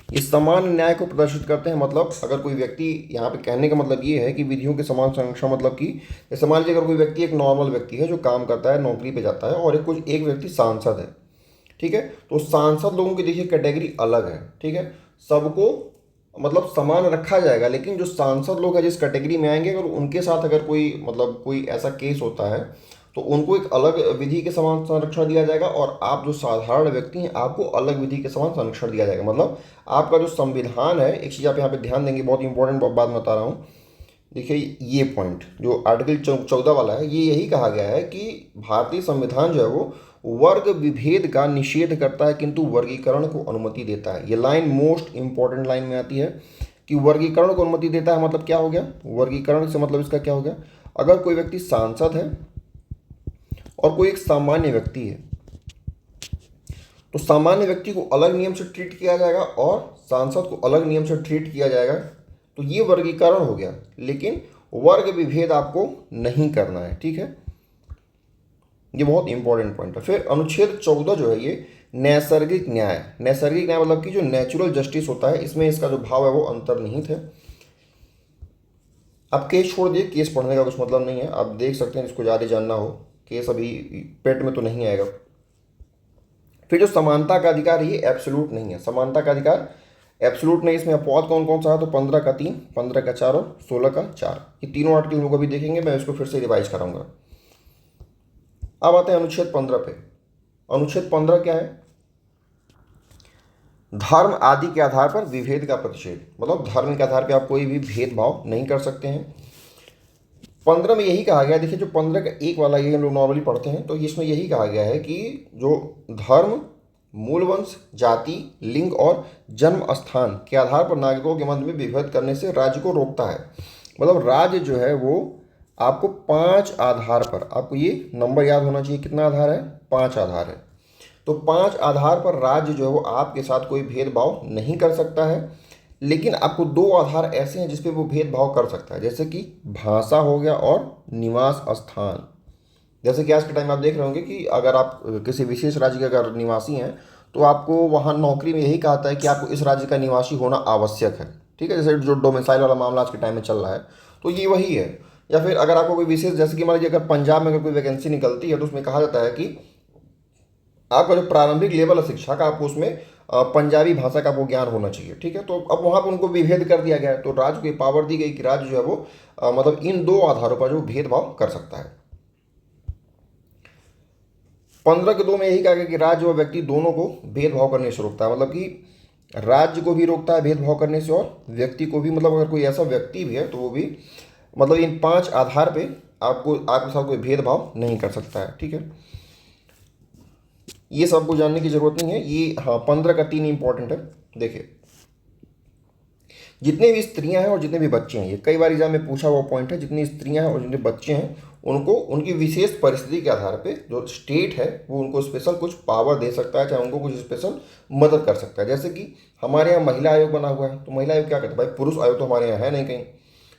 ये समान न्याय को प्रदर्शित करते हैं। मतलब अगर कोई व्यक्ति, यहाँ पे कहने का मतलब ये है कि विधियों के समान संरक्षण मतलब कि जैसे मान लीजिए अगर कोई व्यक्ति एक नॉर्मल व्यक्ति है जो काम करता है, नौकरी पे जाता है, और एक व्यक्ति सांसद है। ठीक है। तो सांसद लोगों की देखिए कैटेगरी अलग है। ठीक है। सबको मतलब समान रखा जाएगा, लेकिन जो सांसद लोग हैं जिस कैटेगरी में आएंगे, अगर उनके साथ अगर कोई मतलब कोई ऐसा केस होता है तो उनको एक अलग विधि के समान संरक्षण दिया जाएगा, और आप जो साधारण व्यक्ति हैं आपको अलग विधि के समान संरक्षण दिया जाएगा। मतलब आपका जो संविधान है, एक चीज़ आप यहाँ पे ध्यान देंगे, बहुत इंपॉर्टेंट बात बता रहा हूँ। देखिए ये पॉइंट जो आर्टिकल 14 वाला है, ये यही कहा गया है कि भारतीय संविधान जो है वो वर्ग विभेद का निषेध करता है किंतु वर्गीकरण को अनुमति देता है। ये लाइन मोस्ट इंपॉर्टेंट लाइन में आती है कि वर्गीकरण को अनुमति देता है। मतलब क्या हो गया? वर्गीकरण से मतलब इसका क्या हो गया? अगर कोई व्यक्ति सांसद है और कोई एक सामान्य व्यक्ति है, तो सामान्य व्यक्ति को अलग नियम से ट्रीट किया जाएगा और सांसद को अलग नियम से ट्रीट किया जाएगा, तो ये वर्गीकरण हो गया। लेकिन वर्ग विभेद आपको नहीं करना है। ठीक है। ये बहुत इंपॉर्टेंट पॉइंट है। फिर अनुच्छेद 14 जो है ये नैसर्गिक न्याय, नैसर्गिक न्याय मतलब कि जो नेचुरल जस्टिस होता है, इसमें इसका जो भाव है वो अंतर्निहित है। अब केस छोड़ दिए, केस पढ़ने का कुछ मतलब नहीं है, आप देख सकते हैं जिसको ज़्यादा जानना हो केस अभी पेट में तो नहीं आएगा। फिर जो समानता का अधिकार, ये एब्सोल्यूट नहीं है। समानता का अधिकार एब्सोल्यूट नहीं, इसमें अपवाद कौन कौन सा है, तो 15 का 3, 15 का 4 और 16 का 4, ये तीनों आर्टिकल हम लोग अभी देखेंगे। मैं इसको फिर से रिवाइज कराऊंगा। अब आते हैं अनुच्छेद 15 पे। अनुच्छेद 15 क्या है, धर्म आदि के आधार पर विभेद का प्रतिषेध, मतलब धर्म के आधार पर आप कोई भी भेदभाव नहीं कर सकते हैं। 15 में यही कहा गया है, देखिए जो 15 का 1 वाला ये हम लोग नॉर्मली पढ़ते हैं, तो इसमें यही कहा गया है कि जो धर्म, मूल वंश, जाति, लिंग और जन्म स्थान के आधार पर नागरिकों के मध्य में विभेद करने से राज्य को रोकता है। मतलब राज्य जो है वो आपको 5 आधार पर, आपको ये नंबर याद होना चाहिए, कितना आधार है, 5 आधार है। तो 5 आधार पर राज्य जो है वो आपके साथ कोई भेदभाव नहीं कर सकता है। लेकिन आपको 2 आधार ऐसे हैं जिस पे वो भेदभाव कर सकता है, जैसे कि भाषा हो गया और निवास स्थान। जैसे कि आज के टाइम में आप देख रहे होंगे कि अगर आप किसी विशेष राज्य के अगर निवासी हैं तो आपको वहाँ नौकरी में यही कहता है कि आपको इस राज्य का निवासी होना आवश्यक है। ठीक है, जैसे जो डोमिसाइल वाला मामला आज के टाइम में चल रहा है, तो ये वही है। या फिर अगर आपको कोई विशेष, जैसे कि मान लीजिए अगर पंजाब में अगर कोई वैकेंसी निकलती है तो उसमें कहा जाता है कि आपका जो प्रारंभिक लेवल है शिक्षा का, आपको उसमें पंजाबी भाषा का वो ज्ञान होना चाहिए। ठीक है, तो अब वहाँ पर उनको विभेद कर दिया गया है, तो राज्य को ये पावर दी गई कि राज्य जो है वो मतलब इन 2 आधारों पर जो भेदभाव कर सकता है। 15 के 2 में यही कहा गया कि राज्य व व्यक्ति दोनों को भेदभाव करने से रोकता है। मतलब कि राज्य को भी रोकता है भेदभाव करने से और व्यक्ति को भी, मतलब अगर कोई ऐसा व्यक्ति भी है तो वो भी मतलब इन 5 आधार पे आपके साथ कोई भेदभाव नहीं कर सकता है। ठीक है, ये सबको जानने की जरूरत नहीं है। ये हाँ 15 का 3 इंपॉर्टेंट है। देखिए जितने भी स्त्रियां हैं और जितने भी बच्चे हैं, ये कई बार एग्जाम में पूछा हुआ पॉइंट है, जितनी स्त्रियां हैं और जितने बच्चे हैं उनको उनकी विशेष परिस्थिति के आधार पे जो स्टेट है वो उनको स्पेशल कुछ पावर दे सकता है, चाहे उनको कुछ स्पेशल मदद कर सकता है। जैसे कि हमारे यहाँ महिला आयोग बना हुआ है, तो महिला आयोग क्या करता है, भाई पुरुष आयोग तो हमारे यहाँ है नहीं कहीं,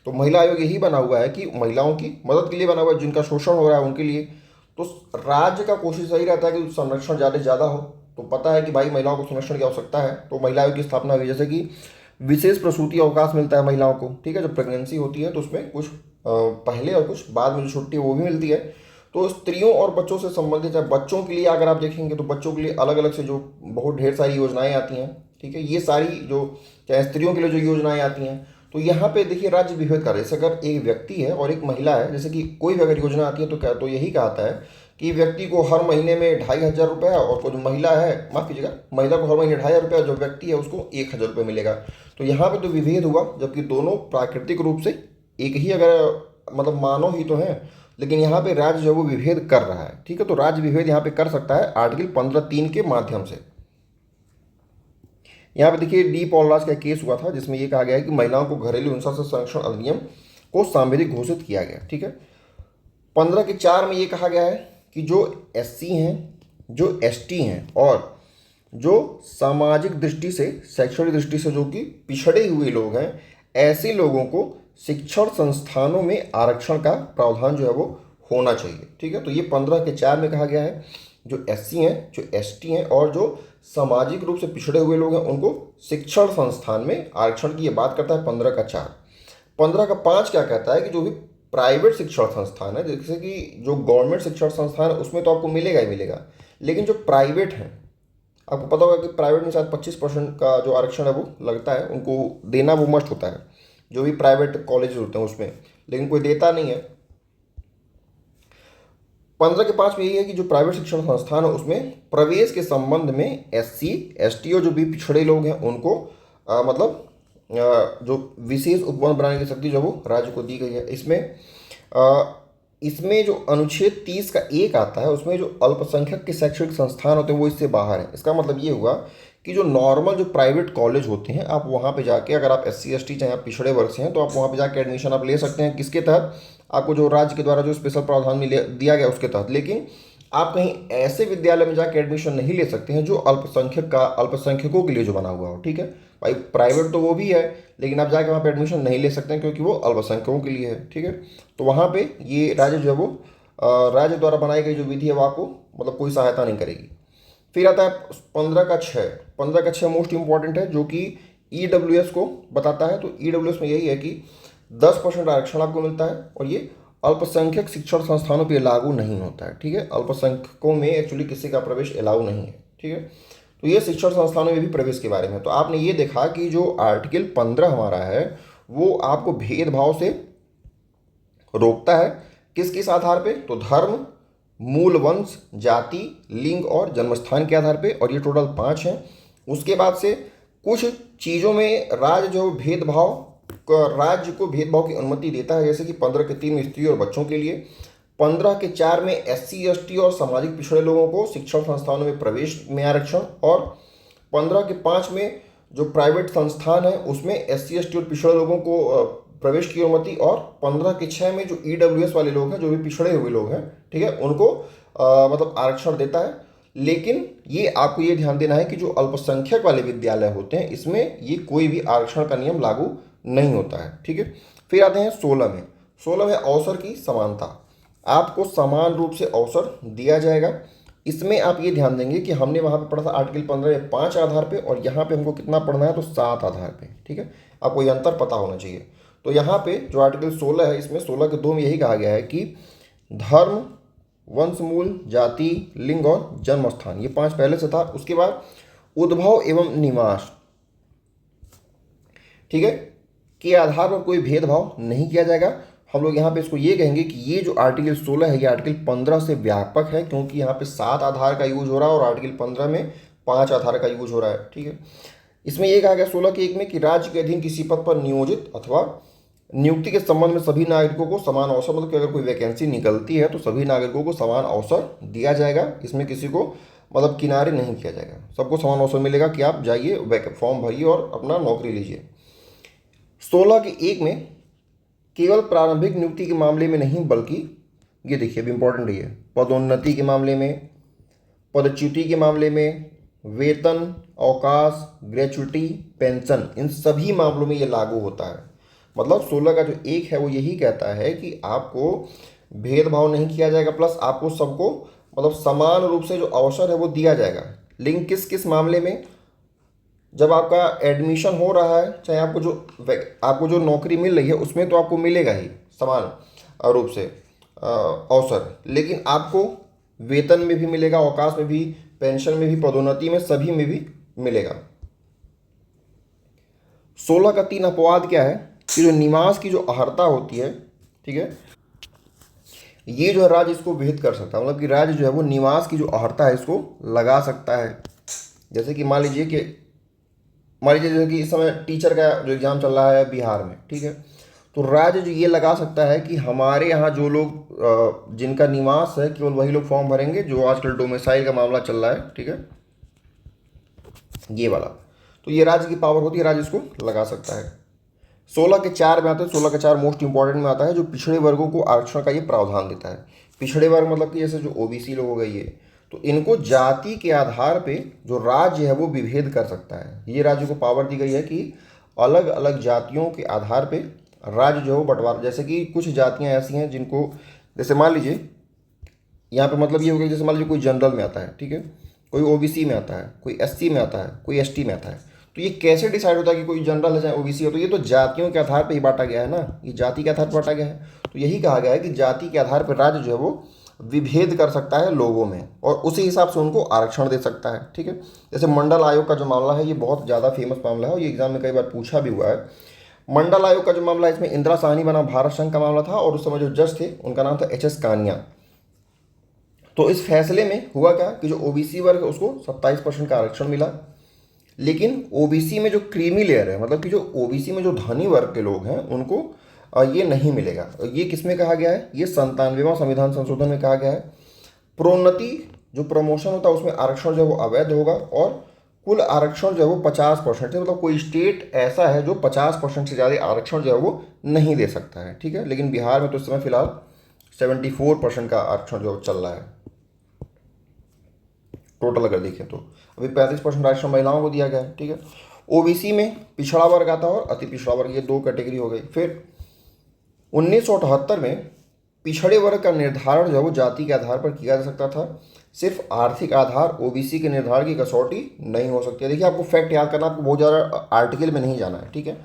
तो महिला आयोग यही बना हुआ है कि महिलाओं की मदद के लिए बना हुआ है, जिनका शोषण हो रहा है उनके लिए। तो राज्य का कोशिश यही रहता है कि संरक्षण ज़्यादा से ज़्यादा हो। तो पता है कि भाई महिलाओं को संरक्षण की आवश्यकता है, तो महिला आयोग की स्थापना हुई। जैसे कि विशेष प्रसूति अवकाश मिलता है महिलाओं को। ठीक है, जब प्रेगनेंसी होती है तो उसमें कुछ पहले और कुछ बाद में जो छुट्टी है वो भी मिलती है। तो स्त्रियों और बच्चों से संबंधित, चाहे बच्चों के लिए अगर आप देखेंगे तो बच्चों के लिए अलग अलग से जो बहुत ढेर सारी योजनाएं आती हैं। ठीक है, ये सारी जो चाहे स्त्रियों के लिए जो योजनाएं आती हैं, तो यहाँ पे देखिए राज्य विभेद कर रहे हैं। जैसे अगर एक व्यक्ति है और एक महिला है, जैसे कि कोई भी अगर योजना आती है तो क्या, तो यही कहता है कि व्यक्ति को हर महीने में 2500 रुपया, और जो महिला है, माफ़ कीजिएगा, महिला को हर महीने 2500 रुपया, जो व्यक्ति है उसको 1000 रुपये मिलेगा। तो यहाँ पे तो विभेद हुआ, जबकि दोनों प्राकृतिक रूप से एक ही अगर मतलब मानव ही तो हैं, लेकिन यहाँ पे राज्य जो वो विभेद कर रहा है। ठीक है, तो राज्य विभेद यहाँ पे कर सकता है आर्टिकल 15(3) के माध्यम से। यहाँ पे देखिए डी पॉलराज का केस हुआ था जिसमें ये कहा गया है कि महिलाओं को घरेलू हिंसा से संरक्षण अधिनियम को सांविधिक घोषित किया गया। ठीक है, 15 के 4 में ये कहा गया है कि जो SC हैं, जो ST हैं और जो सामाजिक दृष्टि से, शैक्षणिक दृष्टि से जो कि पिछड़े हुए लोग हैं, ऐसे लोगों को शिक्षण संस्थानों में आरक्षण का प्रावधान जो है वो होना चाहिए। ठीक है, तो ये 15 के 4 में कहा गया है जो SC हैं, जो ST हैं और जो सामाजिक रूप से पिछड़े हुए लोग हैं उनको शिक्षण संस्थान में आरक्षण की ये बात करता है 15 का 4। 15 का 5 क्या कहता है कि जो भी प्राइवेट शिक्षण संस्थान है, जैसे कि जो गवर्नमेंट शिक्षण संस्थान है उसमें तो आपको मिलेगा ही मिलेगा, लेकिन जो प्राइवेट हैं, आपको पता होगा कि प्राइवेट में शायद 25% का जो आरक्षण है वो लगता है, उनको देना वो मस्ट होता है, जो भी प्राइवेट कॉलेज होते हैं उसमें, लेकिन कोई देता नहीं है। 15 के 5 में यही है कि जो प्राइवेट शिक्षण संस्थान है उसमें प्रवेश के संबंध में SC ST और जो भी पिछड़े लोग हैं उनको मतलब जो विशेष उपवन बनाने की शक्ति जो वो राज्य को दी गई है। इसमें जो अनुच्छेद 30 का 1 आता है उसमें जो अल्पसंख्यक के शैक्षणिक संस्थान होते हैं वो इससे बाहर हैं। इसका मतलब ये हुआ कि जो नॉर्मल जो प्राइवेट कॉलेज होते हैं, आप वहाँ पे जाके, अगर आप SC ST चाहे आप पिछड़े वर्ग से हैं, तो आप वहाँ पे जाके एडमिशन आप ले सकते हैं। किसके तहत? आपको जो राज्य के द्वारा जो स्पेशल प्रावधान दिया गया उसके तहत। लेकिन आप कहीं ऐसे विद्यालय में जाके एडमिशन नहीं ले सकते हैं जो अल्पसंख्यकों के लिए जो बना हुआ हो। ठीक है भाई, प्राइवेट तो वो भी है, लेकिन आप जाके वहाँ पे एडमिशन नहीं ले सकते हैं क्योंकि वो अल्पसंख्यकों के लिए है। ठीक है, तो वहाँ पे ये राज्य जो है वो राज्य द्वारा बनाई गई जो विधि है वो आपको मतलब कोई सहायता नहीं करेगी। फिर आता है 15 का 6। 15 का 6 मोस्ट इंपॉर्टेंट है, जो कि EWS को बताता है। तो EWS में यही है कि 10% आरक्षण आपको मिलता है और ये अल्पसंख्यक शिक्षण संस्थानों पर लागू नहीं होता है, ठीक है। अल्पसंख्यकों में एक्चुअली किसी का प्रवेश अलाउ नहीं है, ठीक है। तो ये शिक्षण संस्थानों में भी प्रवेश के बारे में। तो आपने ये देखा कि जो आर्टिकल 15 हमारा है वो आपको भेदभाव से रोकता है। किस किस आधार पे? तो धर्म, मूल वंश, जाति, लिंग और जन्मस्थान के आधार पे, और ये टोटल 5 हैं। उसके बाद से कुछ चीज़ों में राज्य जो राज्य को भेदभाव की अनुमति देता है, जैसे कि 15 के 3 में स्त्री और बच्चों के लिए, 15 के 4 में SC ST और सामाजिक पिछड़े लोगों को शिक्षण संस्थानों में प्रवेश में आरक्षण, और 15 के 5 में जो प्राइवेट संस्थान है उसमें SC ST और पिछड़े लोगों को प्रवेश की अनुमति, और 15 के 6 में जो EWS वाले लोग हैं, जो भी पिछड़े हुए लोग हैं, ठीक है, उनको मतलब आरक्षण देता है। लेकिन ये आपको ये ध्यान देना है कि जो अल्पसंख्यक वाले विद्यालय होते हैं इसमें ये कोई भी आरक्षण का नियम लागू नहीं होता है, ठीक है। फिर आते हैं 16 में। 16 में अवसर की समानता। आपको समान रूप से अवसर दिया जाएगा। इसमें आप ये ध्यान देंगे कि हमने वहाँ पे पढ़ा था आर्टिकल 15 में 5 आधार पे, और यहाँ पे हमको कितना पढ़ना है? तो 7 आधार पे, ठीक है। आपको ये अंतर पता होना चाहिए। तो यहाँ पे जो आर्टिकल 16 है इसमें 16 के 2 में यही कहा गया है कि धर्म, वंशमूल, जाति, लिंग और जन्म स्थान, ये 5 पहले से था। उसके बाद उद्भव एवं निवास, ठीक है, के आधार पर कोई भेदभाव नहीं किया जाएगा। हम लोग यहाँ पे इसको ये कहेंगे कि ये जो आर्टिकल 16 है ये आर्टिकल 15 से व्यापक है, क्योंकि यहाँ पे 7 आधार का यूज हो रहा है और आर्टिकल 15 में 5 आधार का यूज हो रहा है, ठीक है। इसमें यह कहा गया 16 के 1 में कि राज्य के अधीन किसी पद पर नियोजित अथवा नियुक्ति के संबंध में सभी नागरिकों को समान अवसर, मतलब कि अगर कोई वैकेंसी निकलती है तो सभी नागरिकों को समान अवसर दिया जाएगा। इसमें किसी को मतलब किनारे नहीं किया जाएगा, सबको समान अवसर मिलेगा कि आप जाइए फॉर्म भरिए और अपना नौकरी लीजिए। 16 के 1 में केवल प्रारंभिक नियुक्ति के मामले में नहीं, बल्कि ये देखिए अभी इंपॉर्टेंट है, पदोन्नति के मामले में, पदच्युति के मामले में, वेतन, अवकाश, ग्रेच्युटी, पेंशन, इन सभी मामलों में ये लागू होता है। मतलब 16 का जो 1 है वो यही कहता है कि आपको भेदभाव नहीं किया जाएगा, प्लस आपको सबको मतलब समान रूप से जो अवसर है वो दिया जाएगा। लेकिन किस किस मामले में? जब आपका एडमिशन हो रहा है, चाहे आपको जो नौकरी मिल रही है उसमें तो आपको मिलेगा ही समान रूप से अवसर, लेकिन आपको वेतन में भी मिलेगा, अवकाश में भी, पेंशन में भी, पदोन्नति में, सभी में भी मिलेगा। 16 का 3 अपवाद क्या है कि जो निवास की जो अहर्ता होती है, ठीक है, ये जो है राज्य इसको विहित कर सकता है। मतलब कि राज्य जो है वो निवास की जो अहर्ता है इसको लगा सकता है। जैसे कि मान लीजिए जैसे कि इस समय टीचर का जो एग्ज़ाम चल रहा है बिहार में, ठीक है, तो राज्य जो ये लगा सकता है कि हमारे यहाँ जो लोग जिनका निवास है केवल वही लोग फॉर्म भरेंगे, जो आजकल डोमिसाइल का मामला चल रहा है, ठीक है, ये वाला। तो ये राज्य की पावर होती है, राज्य इसको लगा सकता है। 16 के 4 में आता है, 16 के 4 मोस्ट इंपॉर्टेंट में आता है, जो पिछड़े वर्गों को आरक्षण का ये प्रावधान देता है। पिछड़े वर्ग मतलब कि जैसे जो OBC लोग हो गए ये, तो इनको जाति के आधार पे जो राज्य है वो विभेद कर सकता है। ये राज्य को पावर दी गई है कि अलग अलग जातियों के आधार पे राज्य जो है वो बंटवारा, जैसे कि कुछ जातियां ऐसी हैं जिनको, जैसे मान लीजिए यहाँ पे मतलब ये हो गया, जैसे मान लीजिए कोई जनरल में आता है, ठीक है, कोई OBC में आता है, कोई SC में आता है, कोई ST में आता है, तो ये कैसे डिसाइड होता है कि कोई जनरल है चाहे OBC हो? तो ये तो जातियों के आधार पर ही बांटा गया है ना, ये जाति के आधार पर बांटा गया है। तो यही कहा गया है कि जाति के आधार पर राज्य जो है वो विभेद कर सकता है लोगों में, और उसी हिसाब से उनको आरक्षण दे सकता है, ठीक है। जैसे मंडल आयोग का जो मामला है ये बहुत ज़्यादा फेमस मामला है और ये एग्जाम में कई बार पूछा भी हुआ है। मंडल आयोग का जो मामला है इसमें इंदिरा साहनी बना भारत संघ का मामला था, और उस समय जो जज थे उनका नाम था HS कानिया। तो इस फैसले में हुआ क्या कि जो OBC वर्ग है उसको 27% का आरक्षण मिला, लेकिन OBC में जो क्रीमी लेयर है, मतलब कि जो OBC में जो धनी वर्ग के लोग हैं उनको ये नहीं मिलेगा। ये किस में कहा गया है? ये 97वां संविधान संशोधन में कहा गया है। प्रोन्नति जो प्रमोशन होता है उसमें आरक्षण जो है वो अवैध होगा, और कुल आरक्षण जो है वो 50% है। मतलब कोई स्टेट ऐसा है जो 50% से ज़्यादा आरक्षण जो है वो नहीं दे सकता है, ठीक है। लेकिन बिहार में तो इस समय फिलहाल 74% का आरक्षण जो चल रहा है टोटल अगर देखें तो। अभी 35% आरक्षण महिलाओं को दिया गया है, ठीक है। OBC में पिछड़ा वर्ग आता है और अति पिछड़ा वर्ग, ये 2 कैटेगरी हो गई। फिर 1978 में पिछड़े वर्ग का निर्धारण जो है वो जाति के आधार पर किया जा सकता था, सिर्फ आर्थिक आधार OBC के निर्धारण की कसौटी नहीं हो सकती है। देखिए आपको फैक्ट याद करना, आपको बहुत ज़्यादा आर्टिकल में नहीं जाना है, ठीक है।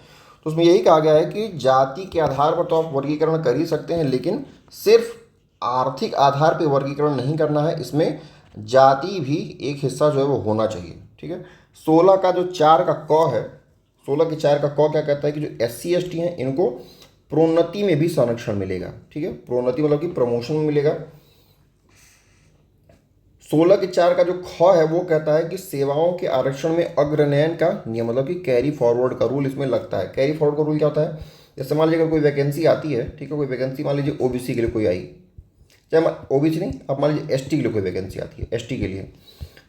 तो उसमें यही कहा गया है कि जाति के आधार पर तो आप वर्गीकरण कर ही सकते हैं, लेकिन सिर्फ आर्थिक आधार पर वर्गीकरण नहीं करना है, इसमें जाति भी एक हिस्सा जो है वो होना चाहिए। ठीक है। 16 का जो 4 का क है, 16 के 4 का क क्या कहता है कि जो SC ST हैं इनको प्रोन्नति में भी संरक्षण मिलेगा। ठीक है, प्रोन्नति मतलब कि प्रमोशन में मिलेगा। 16 के 4 का जो ख है वो कहता है कि सेवाओं के आरक्षण में अग्रनयन का नियम, मतलब कि कैरी फॉरवर्ड का रूल इसमें लगता है। कैरी फॉरवर्ड का रूल क्या होता है? जैसे मान लीजिए अगर कोई वैकेंसी आती है, ठीक है, कोई वैकेंसी मान लीजिए OBC के लिए कोई आई, चाहे OBC नहीं, आप मान लीजिए ST के लिए कोई वैकेंसी आती है, ST के लिए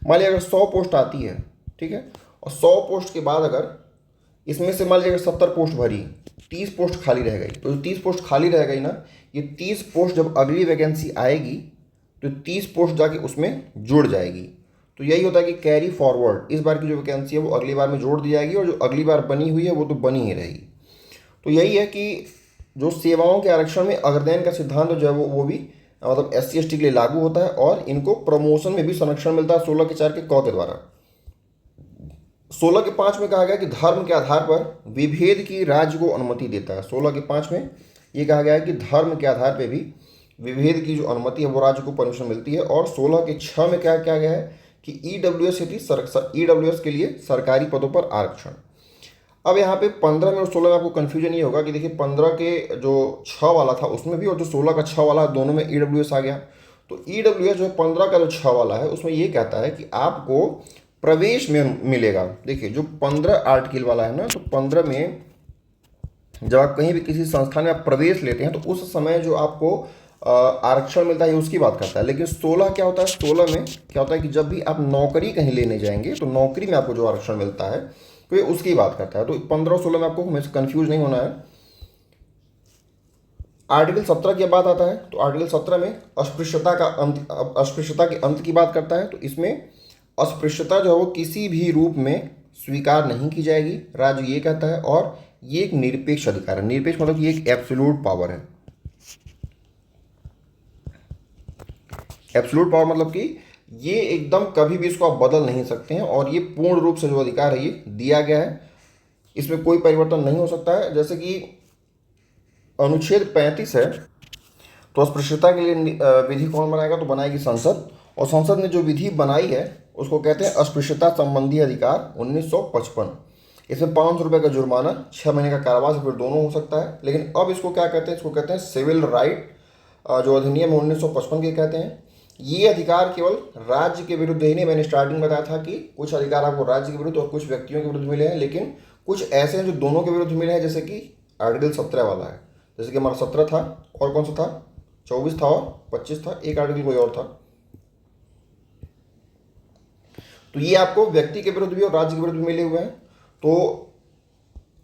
मान लीजिए अगर 100 पोस्ट आती है, ठीक है, और 100 पोस्ट के बाद अगर इसमें से मान लीजिए अगर 70 पोस्ट भरी, 30 पोस्ट खाली रह गई, तो जो 30 पोस्ट खाली रह गई ना, ये 30 पोस्ट जब अगली वैकेंसी आएगी तो 30 पोस्ट जाके उसमें जुड़ जाएगी। तो यही होता है कि कैरी फॉरवर्ड, इस बार की जो वैकेंसी है वो अगली बार में जोड़ दी जाएगी, और जो अगली बार बनी हुई है वो तो बनी ही रहेगी। तो यही है कि जो सेवाओं के आरक्षण में अग्रनयन का सिद्धांत जो है वो भी मतलब SC ST के लिए लागू होता है, और इनको प्रमोशन में भी संरक्षण मिलता है 16 के 4 के क के द्वारा। 16 के 5 में कहा गया कि धर्म के आधार पर विभेद की राज्य को अनुमति देता है। 16 के 5 में ये कहा गया है कि धर्म के आधार पर भी विभेद की जो अनुमति है वो राज्य को परमिशन मिलती है। और 16 के 6 में क्या क्या गया है कि EWS के लिए सरकारी पदों पर आरक्षण। अब यहाँ पे 15 में और 16 में आपको कन्फ्यूजन ये होगा कि देखिए 15 के जो 6 वाला था उसमें भी, और जो 16 का 6 वाला है, दोनों में EWS आ गया। तो EWS जो 15 का जो 6 वाला है उसमें ये कहता है कि आपको प्रवेश में मिलेगा। देखिए जो 15 आर्टिकल वाला है ना, तो 15 में जब आप कहीं भी किसी संस्थान में आप प्रवेश लेते हैं तो उस समय जो आपको आरक्षण मिलता है उसकी बात करता है। लेकिन 16 क्या होता है? 16 में क्या होता है कि जब भी आप नौकरी कहीं लेने जाएंगे तो नौकरी में आपको जो आरक्षण मिलता है तो ये उसकी बात करता है। तो 15 और 16 में आपको हमेशा कंफ्यूज नहीं होना है। आर्टिकल 17 की बात आता है, तो आर्टिकल 17 में अस्पृश्यता के अंत की बात करता है। तो इसमें अस्पृश्यता जो है वो किसी भी रूप में स्वीकार नहीं की जाएगी, राज्य ये कहता है। और ये एक निरपेक्ष अधिकार है। निरपेक्ष मतलब ये एक एब्सोल्यूट पावर है। एब्सोल्यूट पावर मतलब कि ये एकदम कभी भी इसको आप बदल नहीं सकते हैं, और ये पूर्ण रूप से जो अधिकार है ये दिया गया है, इसमें कोई परिवर्तन नहीं हो सकता है। जैसे कि अनुच्छेद 35 है, तो अस्पृश्यता के लिए विधि कौन बनाएगा? तो बनाएगी संसद। और संसद ने जो विधि बनाई है उसको कहते हैं अस्पृश्यता संबंधी अधिकार 1955। इसमें 500 रुपये का जुर्माना, 6 महीने का कारावास, फिर दोनों हो सकता है। लेकिन अब इसको क्या कहते हैं? इसको कहते हैं सिविल राइट, जो अधिनियम 1955 के कहते हैं। ये अधिकार केवल राज्य के विरुद्ध ही नहीं, मैंने स्टार्टिंग में बताया था कि कुछ अधिकार आपको राज्य के विरुद्ध और कुछ व्यक्तियों के विरुद्ध मिले हैं, लेकिन कुछ ऐसे हैं जो दोनों के विरुद्ध मिले हैं, जैसे कि आर्टिकल 17 वाला है। जैसे कि हमारा 17 था, और कौन सा था? 24 था और 25 था, एक आर्टिकल कोई और था। तो ये आपको व्यक्ति के विरुद्ध भी और राज्य के विरुद्ध भी मिले हुए हैं। तो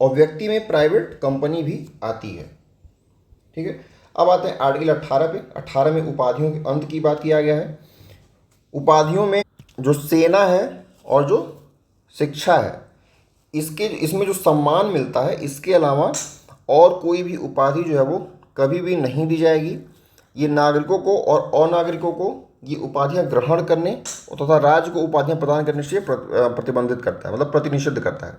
और व्यक्ति में प्राइवेट कंपनी भी आती है। ठीक है। अब आते हैं आर्टिकल 18 पे। 18 में उपाधियों के अंत की बात किया गया है। उपाधियों में जो सेना है और जो शिक्षा है, इसमें जो सम्मान मिलता है, इसके अलावा और कोई भी उपाधि जो है वो कभी भी नहीं दी जाएगी। ये नागरिकों को और अनागरिकों को ये उपाधियां ग्रहण करने तथा राज्य को उपाधियां प्रदान करने से प्रतिबंधित करता है, मतलब प्रतिनिषिद्ध करता है।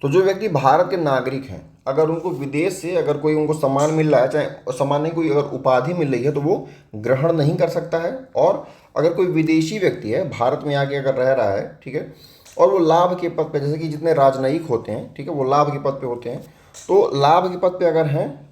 तो जो व्यक्ति भारत के नागरिक हैं, अगर उनको विदेश से अगर कोई उनको सम्मान मिल रहा है, चाहे सम्मान नहीं, कोई अगर उपाधि मिल रही है, तो वो ग्रहण नहीं कर सकता है। और अगर कोई विदेशी व्यक्ति है भारत में आके अगर रह रहा है, ठीक है, और वो लाभ के पद पे, जैसे कि जितने राजनयिक होते हैं, ठीक है, वो लाभ के पद पे होते हैं, तो लाभ के पद पे अगर हैं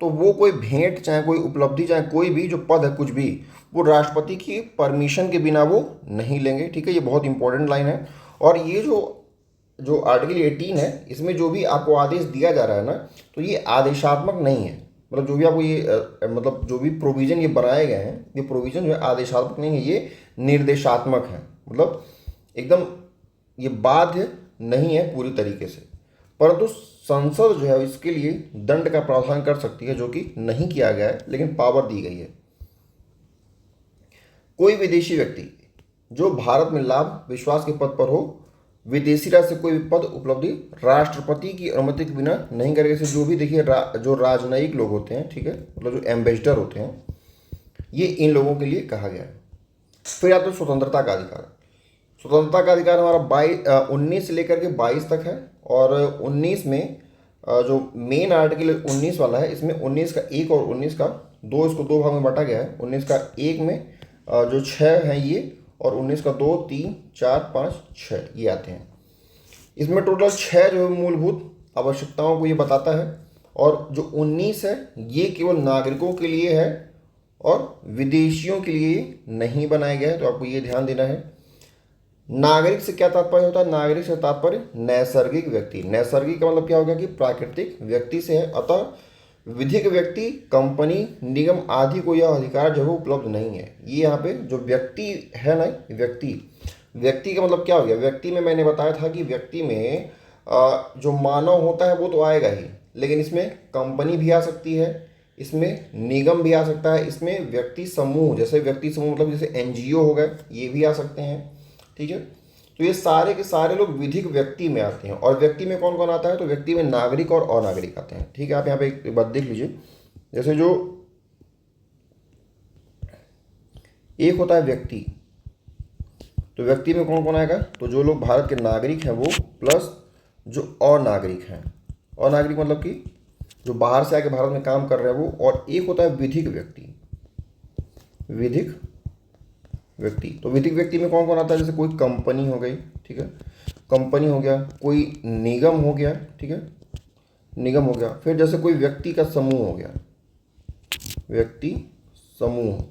तो वो कोई भेंट, चाहे कोई उपलब्धि, चाहे कोई भी जो पद है, कुछ भी, वो राष्ट्रपति की परमिशन के बिना वो नहीं लेंगे। ठीक है, ये बहुत इंपॉर्टेंट लाइन है। और ये जो आर्टिकल 18 है, इसमें जो भी आपको आदेश दिया जा रहा है ना, तो ये आदेशात्मक नहीं है। मतलब जो भी आपको ये मतलब जो भी प्रोविज़न ये बनाए गए हैं, ये प्रोविज़न जो है आदेशात्मक नहीं है, ये निर्देशात्मक है। मतलब एकदम ये बाध्य नहीं है पूरी तरीके से, परंतु संसद जो है इसके लिए दंड का प्रावधान कर सकती है, जो कि नहीं किया गया है, लेकिन पावर दी गई है। कोई विदेशी व्यक्ति जो भारत में लाभ विश्वास के पद पर हो, विदेशी राज्य से कोई भी पद उपलब्धि राष्ट्रपति की अनुमति के बिना नहीं करेगा। जैसे जो भी देखिए जो राजनयिक लोग होते हैं, ठीक है, मतलब जो एम्बेसडर होते हैं, ये इन लोगों के लिए कहा गया है। फिर आता है स्वतंत्रता का अधिकार। स्वतंत्रता का अधिकार हमारा 19 से लेकर के 22 तक है। और 19 में जो मेन आर्टिकल 19 वाला है, इसमें 19 का 1 और 19 का 2, इसको दो भाग में बांटा गया है। 19 का 1 में जो 6 हैं ये, और 19 का 2, 3, 4, 5, 6 ये आते हैं। इसमें टोटल 6 जो है मूलभूत आवश्यकताओं को ये बताता है, और जो 19 है ये केवल नागरिकों के लिए है और विदेशियों के लिए नहीं बनाया गया है, तो आपको ये ध्यान देना है। नागरिक से क्या तात्पर्य होता है? नागरिक से तात्पर्य नैसर्गिक व्यक्ति। नैसर्गिक का मतलब क्या होगा कि प्राकृतिक व्यक्ति से है, अतः विधिक व्यक्ति, कंपनी, निगम आदि को यह अधिकार जो है वो उपलब्ध नहीं है। ये यहाँ पे जो व्यक्ति है ना, व्यक्ति का मतलब क्या हो गया? व्यक्ति में मैंने बताया था कि व्यक्ति में जो मानव होता है वो तो आएगा ही, लेकिन इसमें कंपनी भी आ सकती है, इसमें निगम भी आ सकता है, इसमें व्यक्ति समूह, जैसे व्यक्ति समूह मतलब जैसे एनजीओ हो गए, ये भी आ सकते हैं। ठीक है, तो ये सारे के सारे लोग विधिक व्यक्ति में आते हैं। और व्यक्ति में कौन कौन आता है? तो व्यक्ति में नागरिक और अनागरिक आते हैं। ठीक है, आप यहाँ पे एक बात देख लीजिए, जैसे जो एक होता है व्यक्ति, तो व्यक्ति में कौन कौन आएगा? तो जो लोग भारत के नागरिक हैं वो, प्लस जो अनागरिक हैं। अनागरिक मतलब कि जो बाहर से आके भारत में काम कर रहे हैं वो। और एक होता है विधिक व्यक्ति, विधिक व्यक्ति। तो विधिक व्यक्ति में कौन कौन आता है? जैसे कोई कंपनी हो गई, ठीक है, कंपनी हो गया, कोई निगम हो गया, ठीक है, निगम हो गया, फिर जैसे कोई व्यक्ति का समूह हो गया, व्यक्ति समूह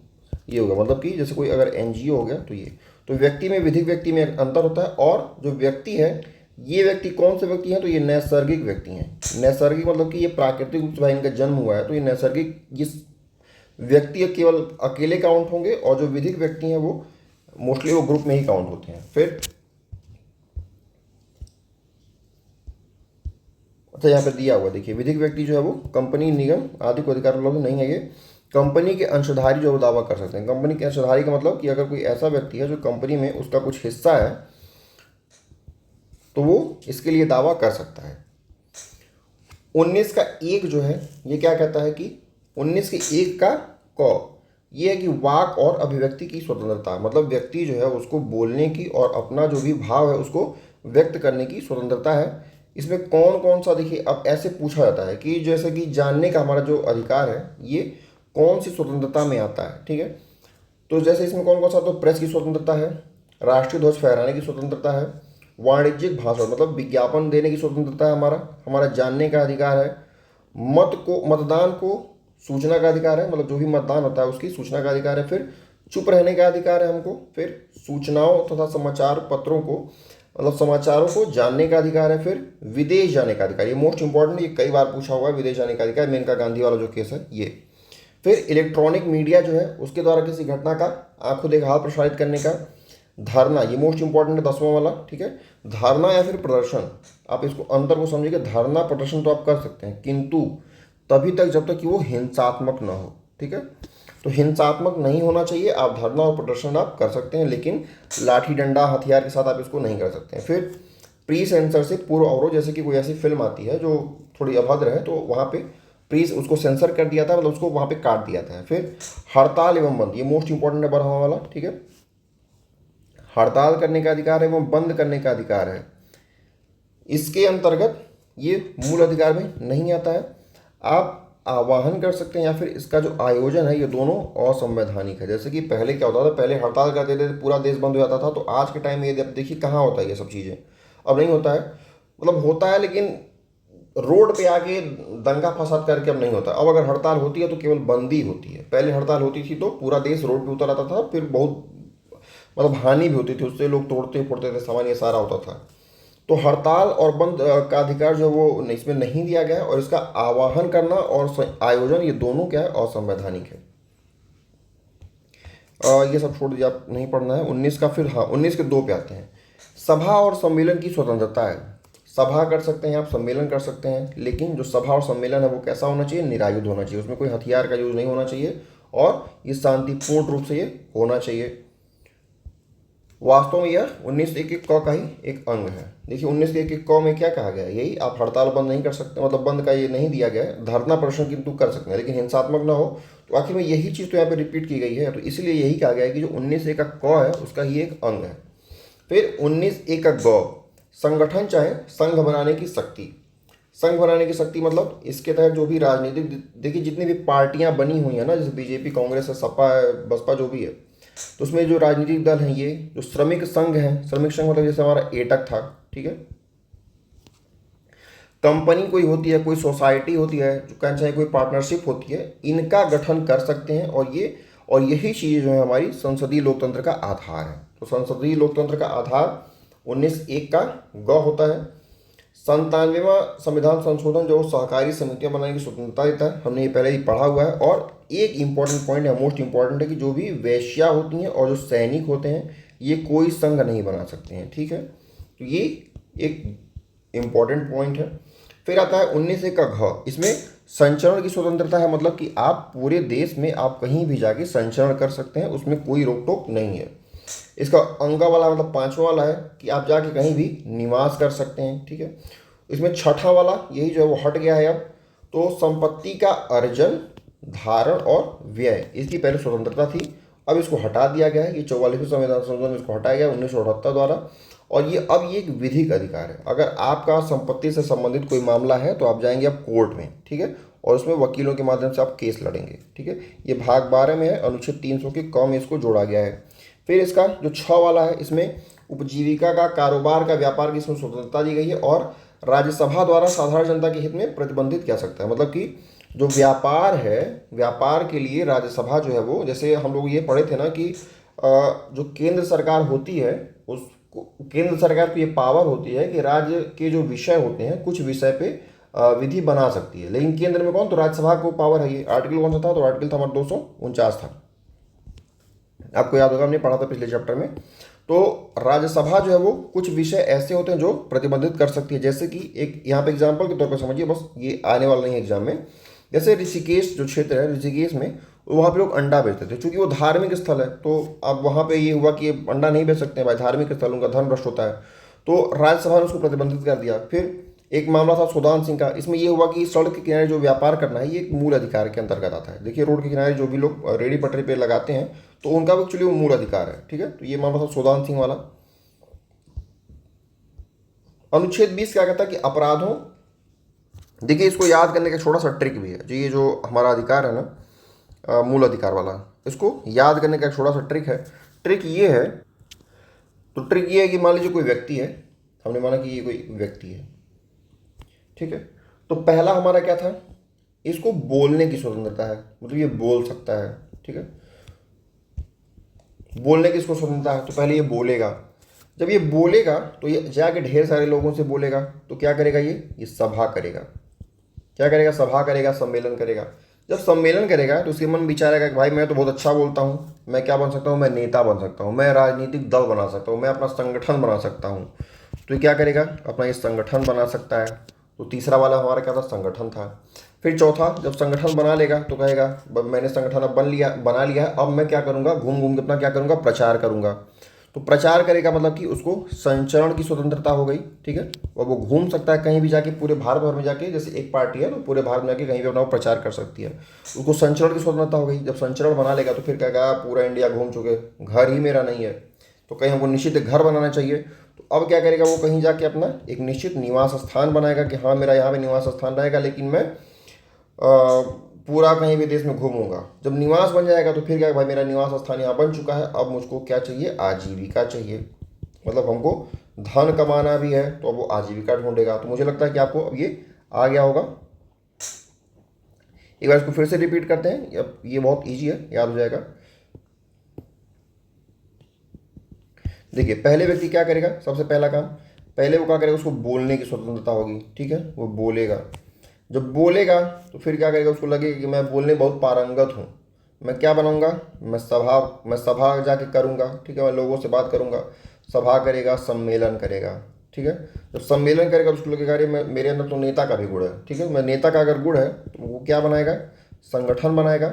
ये होगा, मतलब कि जैसे कोई अगर एनजीओ हो गया तो ये। तो व्यक्ति में विधिक व्यक्ति में अंतर होता है। और जो व्यक्ति है, ये व्यक्ति कौन से व्यक्ति हैं? तो ये नैसर्गिक व्यक्ति हैं। नैसर्गिक मतलब कि ये प्राकृतिक रूप से भाई इनका जन्म हुआ है, तो ये नैसर्गिक जिस व्यक्ति केवल अकेले काउंट होंगे, और जो विधिक व्यक्ति हैं वो मोस्टली वो ग्रुप में ही काउंट होते हैं। फिर अच्छा, यहाँ पे दिया हुआ देखिए, विधिक व्यक्ति जो है वो कंपनी, निगम आदि को अधिकार उपलब्ध नहीं है। ये कंपनी के अंशधारी जो दावा कर सकते हैं। कंपनी के अंशधारी का मतलब कि अगर कोई ऐसा व्यक्ति है जो कंपनी में उसका कुछ हिस्सा है तो वो इसके लिए दावा कर सकता है। 19 का 1 जो है ये क्या कहता है कि 19 के 1 का क ये है कि वाक और अभिव्यक्ति की स्वतंत्रता, मतलब व्यक्ति जो है उसको बोलने की और अपना जो भी भाव है उसको व्यक्त करने की स्वतंत्रता है। इसमें कौन कौन सा, देखिए अब ऐसे पूछा जाता है कि जैसे कि जानने का हमारा जो अधिकार है ये कौन सी स्वतंत्रता में आता है। ठीक है, तो जैसे इसमें कौन कौन सा, तो प्रेस की स्वतंत्रता है, राष्ट्रीय ध्वज फहराने की स्वतंत्रता है, वाणिज्यिक भाषण मतलब विज्ञापन देने की स्वतंत्रता है, हमारा जानने का अधिकार है, मतदान को सूचना का अधिकार है, मतलब जो भी मतदान होता है उसकी सूचना का अधिकार है, फिर चुप रहने का अधिकार है हमको, फिर सूचनाओं तथा समाचार पत्रों को मतलब समाचारों को जानने का अधिकार है, फिर विदेश जाने का अधिकार, ये मोस्ट इंपॉर्टेंट, ये कई बार पूछा हुआ है, विदेश जाने का अधिकार, मेनका गांधी वाला जो केस है ये। फिर इलेक्ट्रॉनिक मीडिया जो है उसके द्वारा किसी घटना का आंखों देखा हाल प्रसारित करने का, धरना, ये मोस्ट इंपॉर्टेंट है 10वां वाला। ठीक है, धरना या फिर प्रदर्शन, आप इसको अंतर को समझिएगा, धरना प्रदर्शन तो आप कर सकते हैं किंतु तभी तक जब तक कि वो हिंसात्मक ना हो। ठीक है, तो हिंसात्मक नहीं होना चाहिए। आप धरना और प्रदर्शन आप कर सकते हैं, लेकिन लाठी डंडा हथियार के साथ आप इसको नहीं कर सकते हैं। फिर प्री सेंसरशिप, पूर्व अवरोध, जैसे कि कोई ऐसी फिल्म आती है जो थोड़ी अभद्र है तो वहाँ पे प्री उसको सेंसर कर दिया था, मतलब उसको वहाँ पे काट दिया था। फिर हड़ताल एवं बंद, ये मोस्ट इंपॉर्टेंट है 12वां वाला। ठीक है, हड़ताल करने का अधिकार एवं बंद करने का अधिकार है, इसके अंतर्गत ये मूल अधिकार में नहीं आता है। आप आह्वान कर सकते हैं या फिर इसका जो आयोजन है ये दोनों असंवैधानिक है। जैसे कि पहले क्या होता था, पहले हड़ताल करते थे पूरा देश बंद हो जाता था, तो आज के टाइम में ये देखिए कहाँ होता है ये सब चीज़ें, अब नहीं होता है, मतलब होता है लेकिन रोड पे आके दंगा फसाद करके अब नहीं होता। अब अगर हड़ताल होती है तो केवल बंदी होती है, पहले हड़ताल होती थी तो पूरा देश रोड पे उतर आता था, फिर बहुत मतलब हानि भी होती थी, उससे लोग तोड़ते फोड़ते थे सामान, ये सारा होता था। तो हड़ताल और बंद का अधिकार जो वो इसमें नहीं दिया गया है, और इसका आह्वान करना और आयोजन ये दोनों क्या है, असंवैधानिक है। ये सब छोड़ दिया, आप नहीं पढ़ना है 19 का। फिर हाँ 19 के 2 पे आते हैं, सभा और सम्मेलन की स्वतंत्रता है। सभा कर सकते हैं आप, सम्मेलन कर सकते हैं, लेकिन जो सभा और सम्मेलन है वो कैसा होना चाहिए, निरायुध होना चाहिए, उसमें कोई हथियार का यूज नहीं होना चाहिए, और ये शांतिपूर्ण रूप से ये होना चाहिए। वास्तव में यह 19 के 1 क का ही एक अंग है। देखिए 19 के 1 क में क्या कहा गया है, यही आप हड़ताल बंद नहीं कर सकते, मतलब बंद का ये नहीं दिया गया है, धरना प्रदर्शन किंतु कर सकते हैं लेकिन हिंसात्मक ना हो। तो आखिर में यही चीज़ तो यहाँ पे रिपीट की गई है, तो इसलिए यही कहा गया है कि जो 19 का क है उसका ही एक अंग है। फिर 19 का ग, संगठन चाहे संघ बनाने की शक्ति। संघ बनाने की शक्ति मतलब इसके तहत जो भी राजनीतिक, देखिए जितनी भी पार्टियां बनी हुई हैं ना, जैसे बीजेपी, कांग्रेस है, सपा है, बसपा जो भी है, तो उसमें जो राजनीतिक दल हैं, ये जो श्रमिक संघ है, श्रमिक संघ मतलब जैसे हमारा एटक था, ठीक है, कंपनी कोई होती है, कोई सोसाइटी होती है, जो कहना चाहे कोई पार्टनरशिप होती है, इनका गठन कर सकते हैं। और यही चीज़ जो है हमारी संसदीय लोकतंत्र का आधार है। तो संसदीय लोकतंत्र का आधार 19(1) का ग होता है। 97वां संविधान संशोधन जो सहकारी समितियां बनाने की स्वतंत्रता देता है, हमने ये पहले ही पढ़ा हुआ है। और एक इंपॉर्टेंट पॉइंट है, मोस्ट इंपॉर्टेंट है, कि जो भी वेश्या होती हैं और जो सैनिक होते हैं, ये कोई संघ नहीं बना सकते हैं, ठीक है। तो ये एक इंपॉर्टेंट पॉइंट है। फिर आता है 19(1) का घ, इसमें संचरण की स्वतंत्रता है, मतलब कि आप पूरे देश में आप कहीं भी जाके संचरण कर सकते हैं, उसमें कोई रोक टोक नहीं है। इसका अंगा वाला मतलब 5वां वाला है कि आप जाके कहीं भी निवास कर सकते हैं, ठीक है। इसमें 6ठा वाला यही जो है वो हट गया है अब। तो संपत्ति का अर्जन, धारण और व्यय, इसकी पहले स्वतंत्रता थी, अब इसको हटा दिया गया है। ये 44वें संविधान संशोधन में इसको हटाया गया 1978 द्वारा। और ये अब ये एक विधिक अधिकार है। अगर आपका संपत्ति से संबंधित कोई मामला है तो आप जाएंगे अब कोर्ट में, ठीक है, और उसमें वकीलों के माध्यम से आप केस लड़ेंगे, ठीक है। ये भाग 12 में है, अनुच्छेद 300 के क में इसको जोड़ा गया है। फिर इसका जो 6 वाला है, इसमें उपजीविका का, कारोबार का, व्यापार की इसमें स्वतंत्रता दी गई है। और राज्यसभा द्वारा साधारण जनता के हित में प्रतिबंधित किया सकता है, मतलब कि जो व्यापार है, व्यापार के लिए राज्यसभा जो है वो, जैसे हम लोग ये पढ़े थे ना कि जो केंद्र सरकार होती है, उस केंद्र सरकार को ये पावर होती है कि राज्य के जो विषय होते हैं, कुछ विषय पे विधि बना सकती है। लेकिन केंद्र में कौन, तो राज्यसभा को पावर है। ये आर्टिकल कौन सा था, तो आर्टिकल था हमारा 249 था, आपको याद होगा, हमने पढ़ा था पिछले चैप्टर में। तो राज्यसभा जो है वो कुछ विषय ऐसे होते हैं जो प्रतिबंधित कर सकती है। जैसे कि एक यहाँ पे एग्जाम्पल के तौर पर समझिए, बस ये आने वाला नहीं है एग्जाम में। जैसे ऋषिकेश जो क्षेत्र है, ऋषिकेश में वहाँ पे लोग अंडा बेचते थे, क्योंकि वो धार्मिक स्थल है। तो अब वहाँ पे ये हुआ कि ये अंडा नहीं बेच सकते हैं भाई, धार्मिक स्थल, उनका धर्म भ्रष्ट होता है। तो राज्यसभा ने उसको प्रतिबंधित कर दिया। फिर एक मामला था सुदान सिंह का, इसमें ये हुआ कि सड़क के किनारे जो व्यापार करना है, ये एक मूल अधिकार के अंतर्गत आता है। देखिए रोड के किनारे जो भी लोग रेडी पटरी पे लगाते हैं, तो उनका भी एक्चुअली वो मूल अधिकार है, ठीक है। तो ये मामला था सुदान सिंह वाला। अनुच्छेद 20 क्या कहता है कि अपराधों, देखिए इसको याद करने का छोटा सा ट्रिक भी है, जो ये जो हमारा अधिकार है ना, मूल अधिकार वाला, इसको याद करने का एक छोटा सा ट्रिक है। ट्रिक ये है, तो ट्रिक ये है कि मान लीजिए कोई व्यक्ति है, हमने माना कि ये कोई व्यक्ति है, ठीक है। तो पहला हमारा क्या था, इसको बोलने की स्वतंत्रता है, मतलब ये बोल सकता है, ठीक है, बोलने की इसको स्वतंत्रता है। तो पहले ये बोलेगा, जब ये बोलेगा तो ये जाके ढेर सारे लोगों से बोलेगा। तो क्या करेगा, ये सभा करेगा। क्या करेगा, सभा करेगा, सम्मेलन करेगा। जब सम्मेलन करेगा तो उसके मन में विचार आएगा कि भाई मैं तो बहुत अच्छा बोलता हूँ, मैं क्या बन सकता हूँ, मैं नेता बन सकता हूँ, मैं राजनीतिक दल बना सकता हूँ, मैं अपना संगठन बना सकता हूँ। तो ये क्या करेगा, अपना ये संगठन बना सकता है। तो तीसरा वाला हमारा क्या था, संगठन था। फिर चौथा, जब संगठन बना लेगा तो कहेगा मैंने संगठन अब बना लिया है, अब मैं क्या करूँगा, घूम घूम के अपना क्या करूँगा, प्रचार करूँगा। तो प्रचार करेगा मतलब कि उसको संचरण की स्वतंत्रता हो गई, ठीक है। और वो घूम सकता है कहीं भी जाके, पूरे भारत भर में जाके, जैसे एक पार्टी है तो पूरे भारत में जाके कहीं भी अपना वो प्रचार कर सकती है, उसको संचरण की स्वतंत्रता हो गई। जब संचरण बना लेगा तो फिर कहेगा पूरा इंडिया घूम चुके, घर ही मेरा नहीं है, तो कहीं हमको निश्चित घर बनाना चाहिए। तो अब क्या करेगा, वो कहीं जाके अपना एक निश्चित निवास स्थान बनाएगा कि हाँ मेरा यहाँ पे निवास स्थान रहेगा, लेकिन मैं पूरा कहीं भी देश में घूमूंगा। जब निवास बन जाएगा तो फिर क्या, भाई मेरा निवास स्थान यहाँ बन चुका है, अब मुझको क्या चाहिए, आजीविका चाहिए, मतलब हमको धन कमाना भी है, तो अब वो आजीविका ढूंढेगा। तो मुझे लगता है कि आपको अब ये आ गया होगा। एक बार इसको फिर से रिपीट करते हैं, अब ये बहुत ईजी है, याद हो जाएगा। देखिए पहले व्यक्ति क्या करेगा, सबसे पहला काम, पहले वो क्या करेगा, उसको बोलने की स्वतंत्रता होगी, ठीक है, वो बोलेगा। जब बोलेगा तो फिर क्या करेगा, उसको लगेगा कि मैं बोलने बहुत पारंगत हूँ, मैं क्या बनाऊंगा, मैं सभा जाके करूँगा, ठीक है, मैं लोगों से बात करूँगा। सभा करेगा, सम्मेलन करेगा, ठीक है। जब सम्मेलन करेगा तो उसको लगेगा अरे मैं, मेरे अंदर तो नेता का भी गुण है, ठीक है, मैं नेता का अगर गुण है तो वो क्या बनाएगा, संगठन बनाएगा,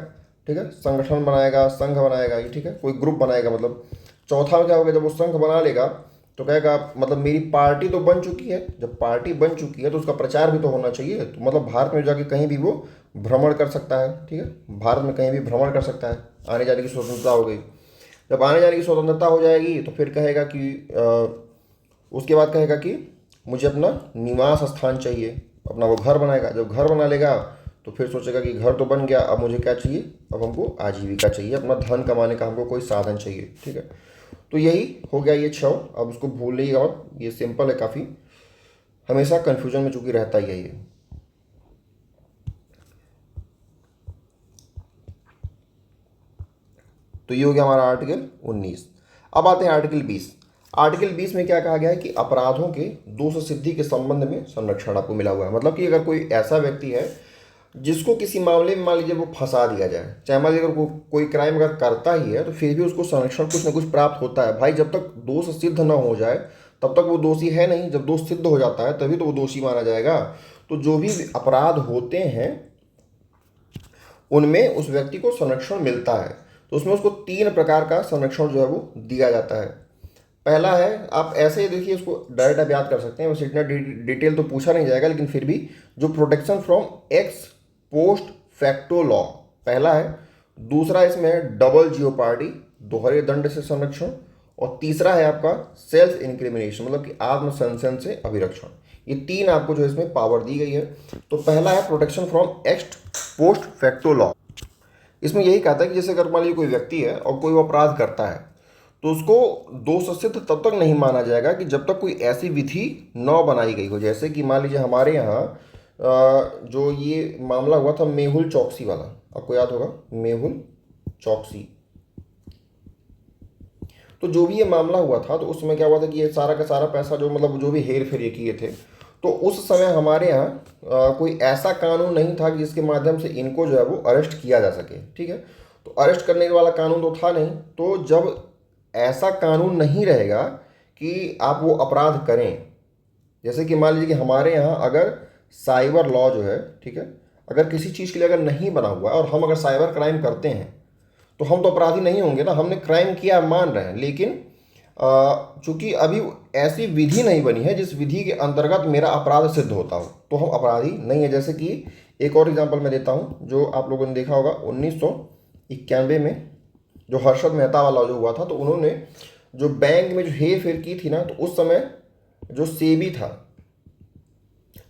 ठीक है, संगठन बनाएगा, संघ बनाएगा, ये ठीक है, कोई ग्रुप बनाएगा। मतलब चौथा में क्या होगा, जब वो संघ बना लेगा तो कहेगा मतलब मेरी पार्टी तो बन चुकी है, जब पार्टी बन चुकी है तो उसका प्रचार भी तो होना चाहिए। तो मतलब भारत में जाके कहीं भी वो भ्रमण कर सकता है, ठीक है, भारत में कहीं भी भ्रमण कर सकता है, आने जाने की स्वतंत्रता हो गई। जब आने जाने की स्वतंत्रता हो जाएगी तो फिर कहेगा कि उसके बाद कहेगा कि मुझे अपना निवास स्थान चाहिए, अपना वो घर बनाएगा। जब घर बना लेगा तो फिर सोचेगा कि घर तो बन गया, अब मुझे क्या चाहिए, अब हमको आजीविका चाहिए, अपना धन कमाने का हमको कोई साधन चाहिए। ठीक है, तो यही हो गया ये 6। अब उसको भूल ही, और ये सिंपल है काफ़ी, हमेशा कन्फ्यूजन में चूंकि रहता ही है ये। तो ये हो गया हमारा आर्टिकल 19। अब आते हैं आर्टिकल 20। आर्टिकल 20 में क्या कहा गया है कि अपराधों के दोष सिद्धि के संबंध में संरक्षण आपको मिला हुआ है। मतलब कि अगर कोई ऐसा व्यक्ति है जिसको किसी मामले में मान लीजिए वो फंसा दिया जाए, चाहे मान लीजिए अगर कोई क्राइम अगर करता ही है तो फिर भी उसको संरक्षण कुछ ना कुछ प्राप्त होता है। भाई जब तक दोष सिद्ध न हो जाए तब तक वो दोषी है नहीं, जब दोष सिद्ध हो जाता है तभी तो वो दोषी माना जाएगा। तो जो भी अपराध होते हैं उनमें उस व्यक्ति को संरक्षण मिलता है। तो उसमें उसको 3 प्रकार का संरक्षण जो है वो दिया जाता है। पहला है, आप ऐसे ही देखिए, इसको डायरेक्ट आप याद कर सकते हैं, वैसे इतना डिटेल तो पूछा नहीं जाएगा, लेकिन फिर भी जो protection from x post facto law पहला है। दूसरा इसमें है डबल जियोपार्डी, दोहरे दंड से संरक्षण। और तीसरा है आपका सेल्फ इंक्रिमिनेशन, मतलब कि आत्मसंसन से अभिरक्षण। ये 3 आपको जो इसमें पावर दी गई है। तो पहला है protection from x post facto law. इसमें यही कहता है कि जैसे अगर मान लीजिए कोई व्यक्ति है और कोई अपराध करता है तो उसको दोष सिद्ध तब तक नहीं माना जाएगा कि जब तक कोई ऐसी विधि न बनाई गई हो। जैसे कि मान लीजिए हमारे यहाँ जो ये मामला हुआ था मेहुल चौकसी वाला, आपको याद होगा मेहुल चौकसी। तो जो भी ये मामला हुआ था तो उस समय क्या हुआ था कि ये सारा का सारा पैसा जो मतलब जो भी हेर फेर ये किए थे, तो उस समय हमारे यहाँ कोई ऐसा कानून नहीं था कि जिसके माध्यम से इनको जो है वो अरेस्ट किया जा सके। ठीक है, तो अरेस्ट करने वाला कानून तो था नहीं। तो जब ऐसा कानून नहीं रहेगा कि आप वो अपराध करें, जैसे कि मान लीजिए कि हमारे यहाँ अगर साइबर लॉ जो है, ठीक है, अगर किसी चीज़ के लिए अगर नहीं बना हुआ है और हम अगर साइबर क्राइम करते हैं तो हम तो अपराधी नहीं होंगे ना, हमने क्राइम किया मान रहे हैं। लेकिन चूंकि अभी ऐसी विधि नहीं बनी है जिस विधि के अंतर्गत मेरा अपराध सिद्ध होता हो, तो हम अपराधी नहीं है। जैसे कि एक और एग्जांपल मैं देता हूं, जो आप लोगों ने देखा होगा 1991 में जो हर्षद मेहता वाला जो हुआ था, तो उन्होंने जो बैंक में जो हेर फेर की थी ना, तो उस समय जो सेबी था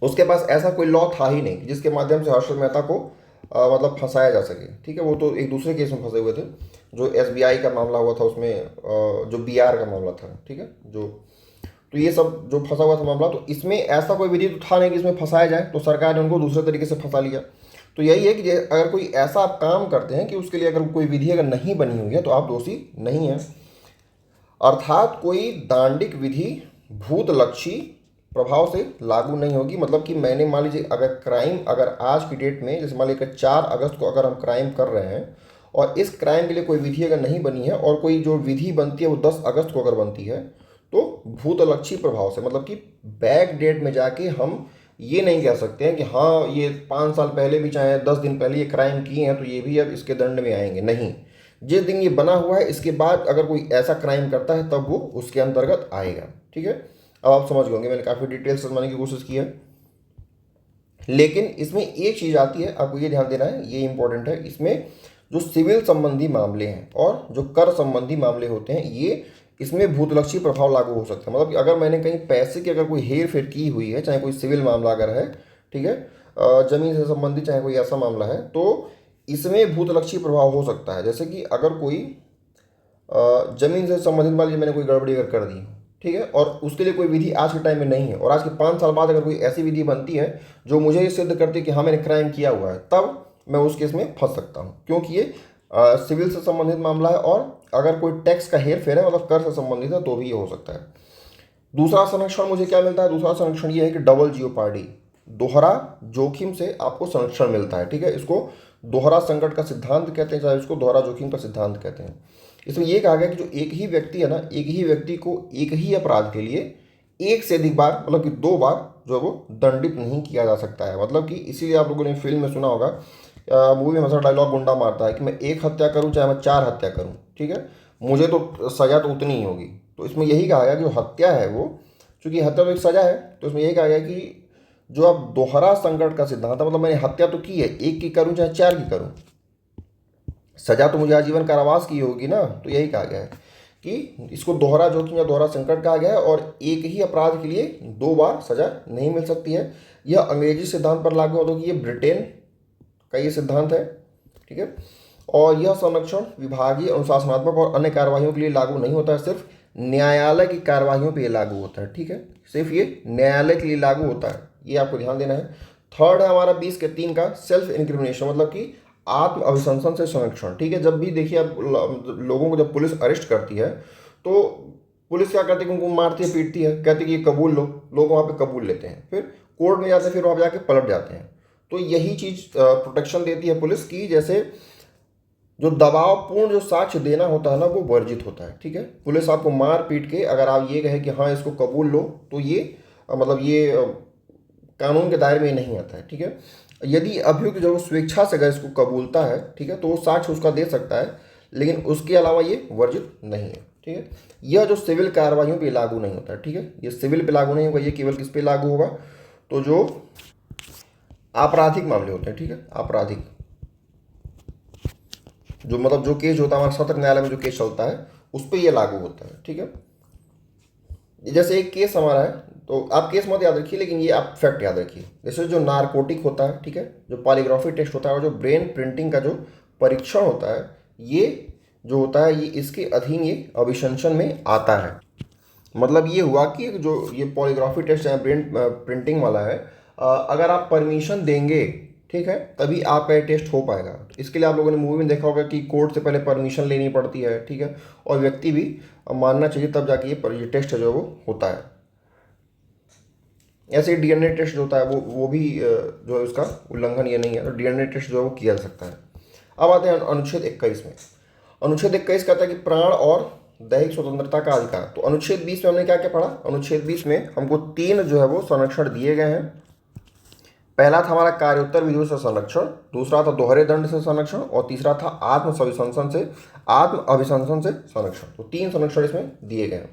उसके पास ऐसा कोई लॉ था ही नहीं जिसके माध्यम से हर्षद मेहता को मतलब फंसाया जा सके। ठीक है, वो तो एक दूसरे केस में फंसे हुए थे, जो एसबीआई का मामला हुआ था उसमें, जो बीआर का मामला था। ठीक है, जो तो ये सब जो फंसा हुआ था मामला, तो इसमें ऐसा कोई विधि तो था नहीं कि इसमें फंसाया जाए, तो सरकार ने उनको दूसरे तरीके से फंसा लिया। तो यही है कि अगर कोई ऐसा आप काम करते हैं कि उसके लिए अगर कोई विधि अगर नहीं बनी हुई है तो आप दोषी नहीं हैं। अर्थात कोई दांडिक विधि भूतलक्षी प्रभाव से लागू नहीं होगी। मतलब कि मैंने मान लीजिए अगर क्राइम अगर आज की डेट में जैसे मान लीजिए 4 अगस्त को अगर हम क्राइम कर रहे हैं और इस क्राइम के लिए कोई विधि अगर नहीं बनी है और कोई जो विधि बनती है वो 10 अगस्त को अगर बनती है, तो भूतलक्षी प्रभाव से मतलब कि बैक डेट में जाके हम ये नहीं कह सकते हैं कि हाँ ये 5 साल पहले भी चाहे 10 दिन पहले ये क्राइम किए हैं तो ये भी अब इसके दंड में आएंगे। नहीं, जिस दिन ये बना हुआ है इसके बाद अगर कोई ऐसा क्राइम करता है तब वो उसके अंतर्गत आएगा। ठीक है, अब आप समझ गए, मैंने काफ़ी डिटेल से समझने की कोशिश की है। लेकिन इसमें एक चीज़ आती है, आपको ये ध्यान देना है, ये इंपॉर्टेंट है। इसमें जो सिविल संबंधी मामले हैं और जो कर संबंधी मामले होते हैं, ये इसमें भूतलक्षी प्रभाव लागू हो सकता है। मतलब कि अगर मैंने कहीं पैसे की अगर कोई हेर फेर की हुई है, चाहे कोई सिविल मामला अगर है, ठीक है, जमीन से संबंधित चाहे कोई ऐसा मामला है, तो इसमें भूतलक्षी प्रभाव हो सकता है। जैसे कि अगर कोई जमीन से संबंधित मान लीजिए मैंने कोई गड़बड़ी अगर कर दी, ठीक है, और उसके लिए कोई विधि आज के टाइम में नहीं है, और आज के 5 साल बाद अगर कोई ऐसी विधि बनती है जो मुझे ये सिद्ध करती है कि हाँ मैंने क्राइम किया हुआ है, तब मैं उस केस में फंस सकता हूँ, क्योंकि ये सिविल से संबंधित मामला है। और अगर कोई टैक्स का हेर फेर है मतलब कर से संबंधित है तो भी ये हो सकता है। दूसरा संरक्षण मुझे क्या मिलता है? दूसरा संरक्षण ये है कि डबल जियोपार्डी, दोहरा जोखिम से आपको संरक्षण मिलता है। ठीक है, इसको दोहरा संकट का सिद्धांत कहते हैं, चाहे इसको दोहरा जोखिम का सिद्धांत कहते हैं। इसमें यह कहा गया कि जो एक ही व्यक्ति है ना, एक ही व्यक्ति को एक ही अपराध के लिए एक से अधिक बार मतलब कि 2 बार जो है वो दंडित नहीं किया जा सकता है। मतलब कि इसीलिए आप लोगों ने फिल्म में सुना होगा, मूवी में हमेशा डायलॉग गुंडा मारता है कि मैं 1 हत्या करूं चाहे मैं 4 हत्या करूं, ठीक है, मुझे तो सज़ा तो उतनी ही होगी। तो इसमें यही कहा गया कि जो हत्या है वो, चूँकि हत्या तो एक सज़ा है, तो इसमें यही कहा गया कि जो आप दोहरा संकट का सिद्धांत है, मतलब मैंने हत्या तो की है, 1 की करूं चाहे 4 की करूं, सज़ा तो मुझे आजीवन कारावास की होगी ना। तो यही कहा गया है कि इसको दोहरा जोखिम या दोहरा संकट कहा गया है और एक ही अपराध के लिए 2 बार सजा नहीं मिल सकती है। यह अंग्रेजी सिद्धांत पर लागू होता है कि ये ब्रिटेन का ये सिद्धांत है, ठीक है। और यह संरक्षण विभागीय, अनुशासनात्मक और अन्य कार्रवाइयों के लिए लागू नहीं होता है, सिर्फ न्यायालय की कार्रवाइयों पर यह लागू होता है, ठीक है। सिर्फ ये न्यायालय के लिए लागू होता है, ये आपको ध्यान देना है। थर्ड है हमारा 20 के 3 का सेल्फ इंक्रिमिनेशन, मतलब कि आत्म अभिशंसन से संरक्षण, ठीक है। जब भी देखिए आप लोगों को जब पुलिस अरेस्ट करती है तो पुलिस क्या करती है, उनको मारती है, पीटती है, कहती है कि ये कबूल लो, लोग वहाँ पे कबूल लेते हैं, फिर कोर्ट में जाते हैं, फिर वहाँ जाके पलट जाते हैं। तो यही चीज़ प्रोटेक्शन देती है पुलिस की, जैसे जो दबावपूर्ण जो साक्ष्य देना होता है ना वो वर्जित होता है, ठीक है। पुलिस आपको मार पीट के अगर आप ये कहे कि हाँ इसको कबूल लो, तो ये मतलब ये कानून के दायरे में नहीं आता है, ठीक है। यदि अभियुक्त जो स्वेच्छा से अगर इसको कबूलता है, ठीक है, तो वो साक्ष्य उसका दे सकता है, लेकिन उसके अलावा ये वर्जित नहीं है, ठीक है। यह जो सिविल कार्रवाइयों पे लागू नहीं होता है, ठीक है, ये सिविल पे लागू नहीं होगा, ये केवल किस पे लागू होगा, तो जो आपराधिक मामले होते हैं, ठीक है, आपराधिक जो मतलब जो केस होता है हमारे सत्र न्यायालय में जो केस चलता है उस पर यह लागू होता है, ठीक है। जैसे एक केस हमारा है, तो आप केस मत याद रखिए, लेकिन ये आप फैक्ट याद रखिए। जैसे जो नारकोटिक होता है, ठीक है, जो पॉलीग्राफी टेस्ट होता है और जो ब्रेन प्रिंटिंग का जो परीक्षण होता है, ये जो होता है ये इसके अधीन ये अभिशंसन में आता है। मतलब ये हुआ कि जो ये पॉलीग्राफी टेस्ट है ब्रेन प्रिंटिंग वाला है, अगर आप परमिशन देंगे, ठीक है, तभी आपका ये टेस्ट हो पाएगा। इसके लिए आप लोगों ने मूवी में देखा होगा कि कोर्ट से पहले परमिशन लेनी पड़ती है, ठीक है, और व्यक्ति भी मानना चाहिए, तब जाके ये टेस्ट जो है वो होता है। ऐसे डीएनए टेस्ट जो होता है वो भी जो है उसका उल्लंघन ये नहीं है, तो डीएनए टेस्ट जो है वो किया जा सकता है। अब आते हैं अनुच्छेद 21 में। अनुच्छेद 21 कहता है कि प्राण और दैहिक स्वतंत्रता का अधिकार। तो अनुच्छेद 20 में हमने क्या क्या पढ़ा, अनुच्छेद 20 में हमको 3 जो है वो संरक्षण दिए गए हैं। पहला था हमारा कार्योत्तर विधियों से संरक्षण, दूसरा था दोहरे दंड से संरक्षण, और तीसरा था आत्म अभिशंसन से संरक्षण। तो 3 संरक्षण इसमें दिए गए हैं।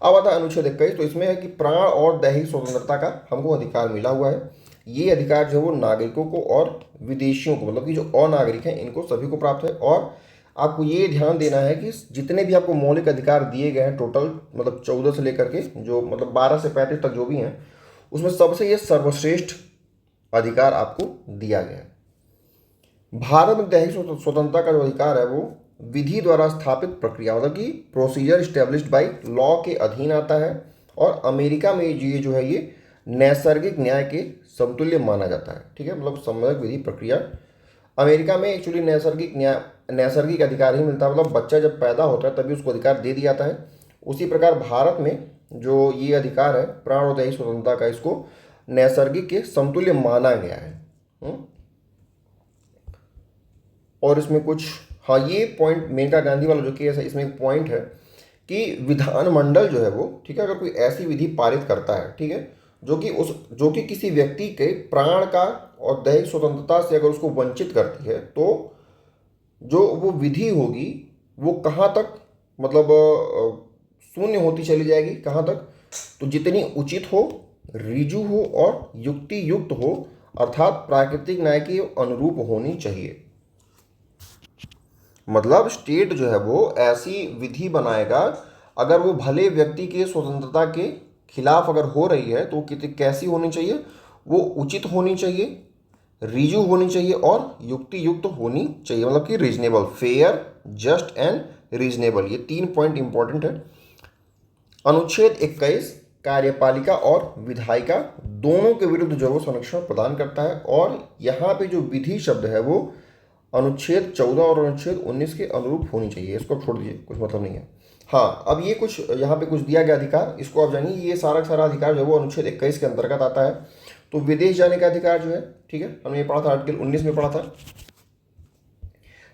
अब आता है अनुच्छेद 21, तो इसमें है कि प्राण और दैहिक स्वतंत्रता का हमको अधिकार मिला हुआ है। ये अधिकार जो है वो नागरिकों को और विदेशियों को, मतलब कि जो अनागरिक हैं, इनको सभी को प्राप्त है। और आपको ये ध्यान देना है कि जितने भी आपको मौलिक अधिकार दिए गए हैं टोटल, मतलब 14 से लेकर के जो मतलब 12 से 35 तक जो भी हैं, उसमें सबसे ये सर्वश्रेष्ठ अधिकार आपको दिया गया है। भारत में दैहिक स्वतंत्रता का जो अधिकार है वो विधि द्वारा स्थापित प्रक्रिया, मतलब कि प्रोसीजर स्टेब्लिश्ड बाय लॉ के अधीन आता है। और अमेरिका में ये जो है ये नैसर्गिक न्याय के समतुल्य माना जाता है, ठीक है, मतलब सम्यक विधि प्रक्रिया। अमेरिका में एक्चुअली नैसर्गिक अधिकार ही मिलता है, मतलब बच्चा जब पैदा होता है तभी उसको अधिकार दे दिया जाता है। उसी प्रकार भारत में जो ये अधिकार है प्राण और दैहिक स्वतंत्रता का, इसको नैसर्गिक के समतुल्य माना गया है। और इसमें कुछ, हाँ, ये पॉइंट मेनका गांधी वाला जो केस है, इसमें एक पॉइंट है कि विधानमंडल जो है वो, ठीक है, अगर कोई ऐसी विधि पारित करता है, ठीक है, जो कि किसी व्यक्ति के प्राण का और दैहिक स्वतंत्रता से अगर उसको वंचित करती है, तो जो वो विधि होगी वो कहाँ तक मतलब शून्य होती चली जाएगी, कहाँ तक, तो जितनी उचित हो, ऋजु हो और युक्ति युक्त हो, अर्थात प्राकृतिक न्याय के अनुरूप होनी चाहिए। मतलब स्टेट जो है वो ऐसी विधि बनाएगा, अगर वो भले व्यक्ति के स्वतंत्रता के खिलाफ अगर हो रही है तो कितनी कैसी होनी चाहिए, वो उचित होनी चाहिए, ऋजु होनी चाहिए और युक्ति युक्त होनी चाहिए, मतलब कि reasonable, fair, just and reasonable. ये 3 पॉइंट इंपॉर्टेंट है। अनुच्छेद 21 कार्यपालिका और विधायिका दोनों के विरुद्ध जो वो संरक्षण प्रदान करता है। और यहाँ पे जो विधि शब्द है वो अनुच्छेद 14 और अनुच्छेद 19 के अनुरूप होनी चाहिए, इसको छोड़ दीजिए, कुछ मतलब नहीं है। हाँ, अब ये कुछ यहाँ पे कुछ दिया गया अधिकार, इसको आप जानिए, ये सारा का सारा अधिकार जो है वो अनुच्छेद 21 के अंतर्गत आता है। तो विदेश जाने का अधिकार जो है, ठीक है, हमने ये पढ़ा था, आर्टिकल 19 में पढ़ा था।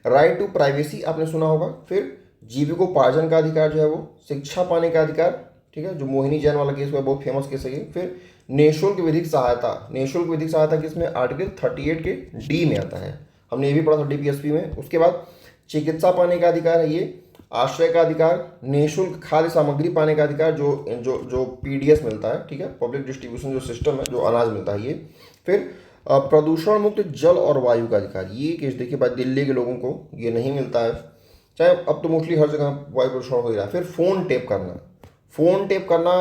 राइट टू प्राइवेसी आपने सुना होगा। फिर जीविकोपार्जन का अधिकार जो है वो, शिक्षा पाने का अधिकार, ठीक है, जो मोहिनी जैन वाला केस हुआ बहुत फेमस केस है ये। फिर निःशुल्क विधिक सहायता, निःशुल्क विधिक सहायता किसमें, आर्टिकल 38 के डी में आता है, हमने ये भी पढ़ा था डीपीएसपी में। उसके बाद चिकित्सा पाने का अधिकार है ये, आश्रय का अधिकार, निःशुल्क खाद्य सामग्री पाने का अधिकार, जो जो जो पीडीएस मिलता है, ठीक है, पब्लिक डिस्ट्रीब्यूशन जो सिस्टम है, जो अनाज मिलता है ये। फिर प्रदूषण मुक्त जल और वायु का अधिकार, ये केस देखिए भाई दिल्ली के लोगों को ये नहीं मिलता है। चाहे अब तो मोस्टली हर जगह वायु प्रदूषण हो ही रहा है। फिर फ़ोन टेप करना, फ़ोन टेप करना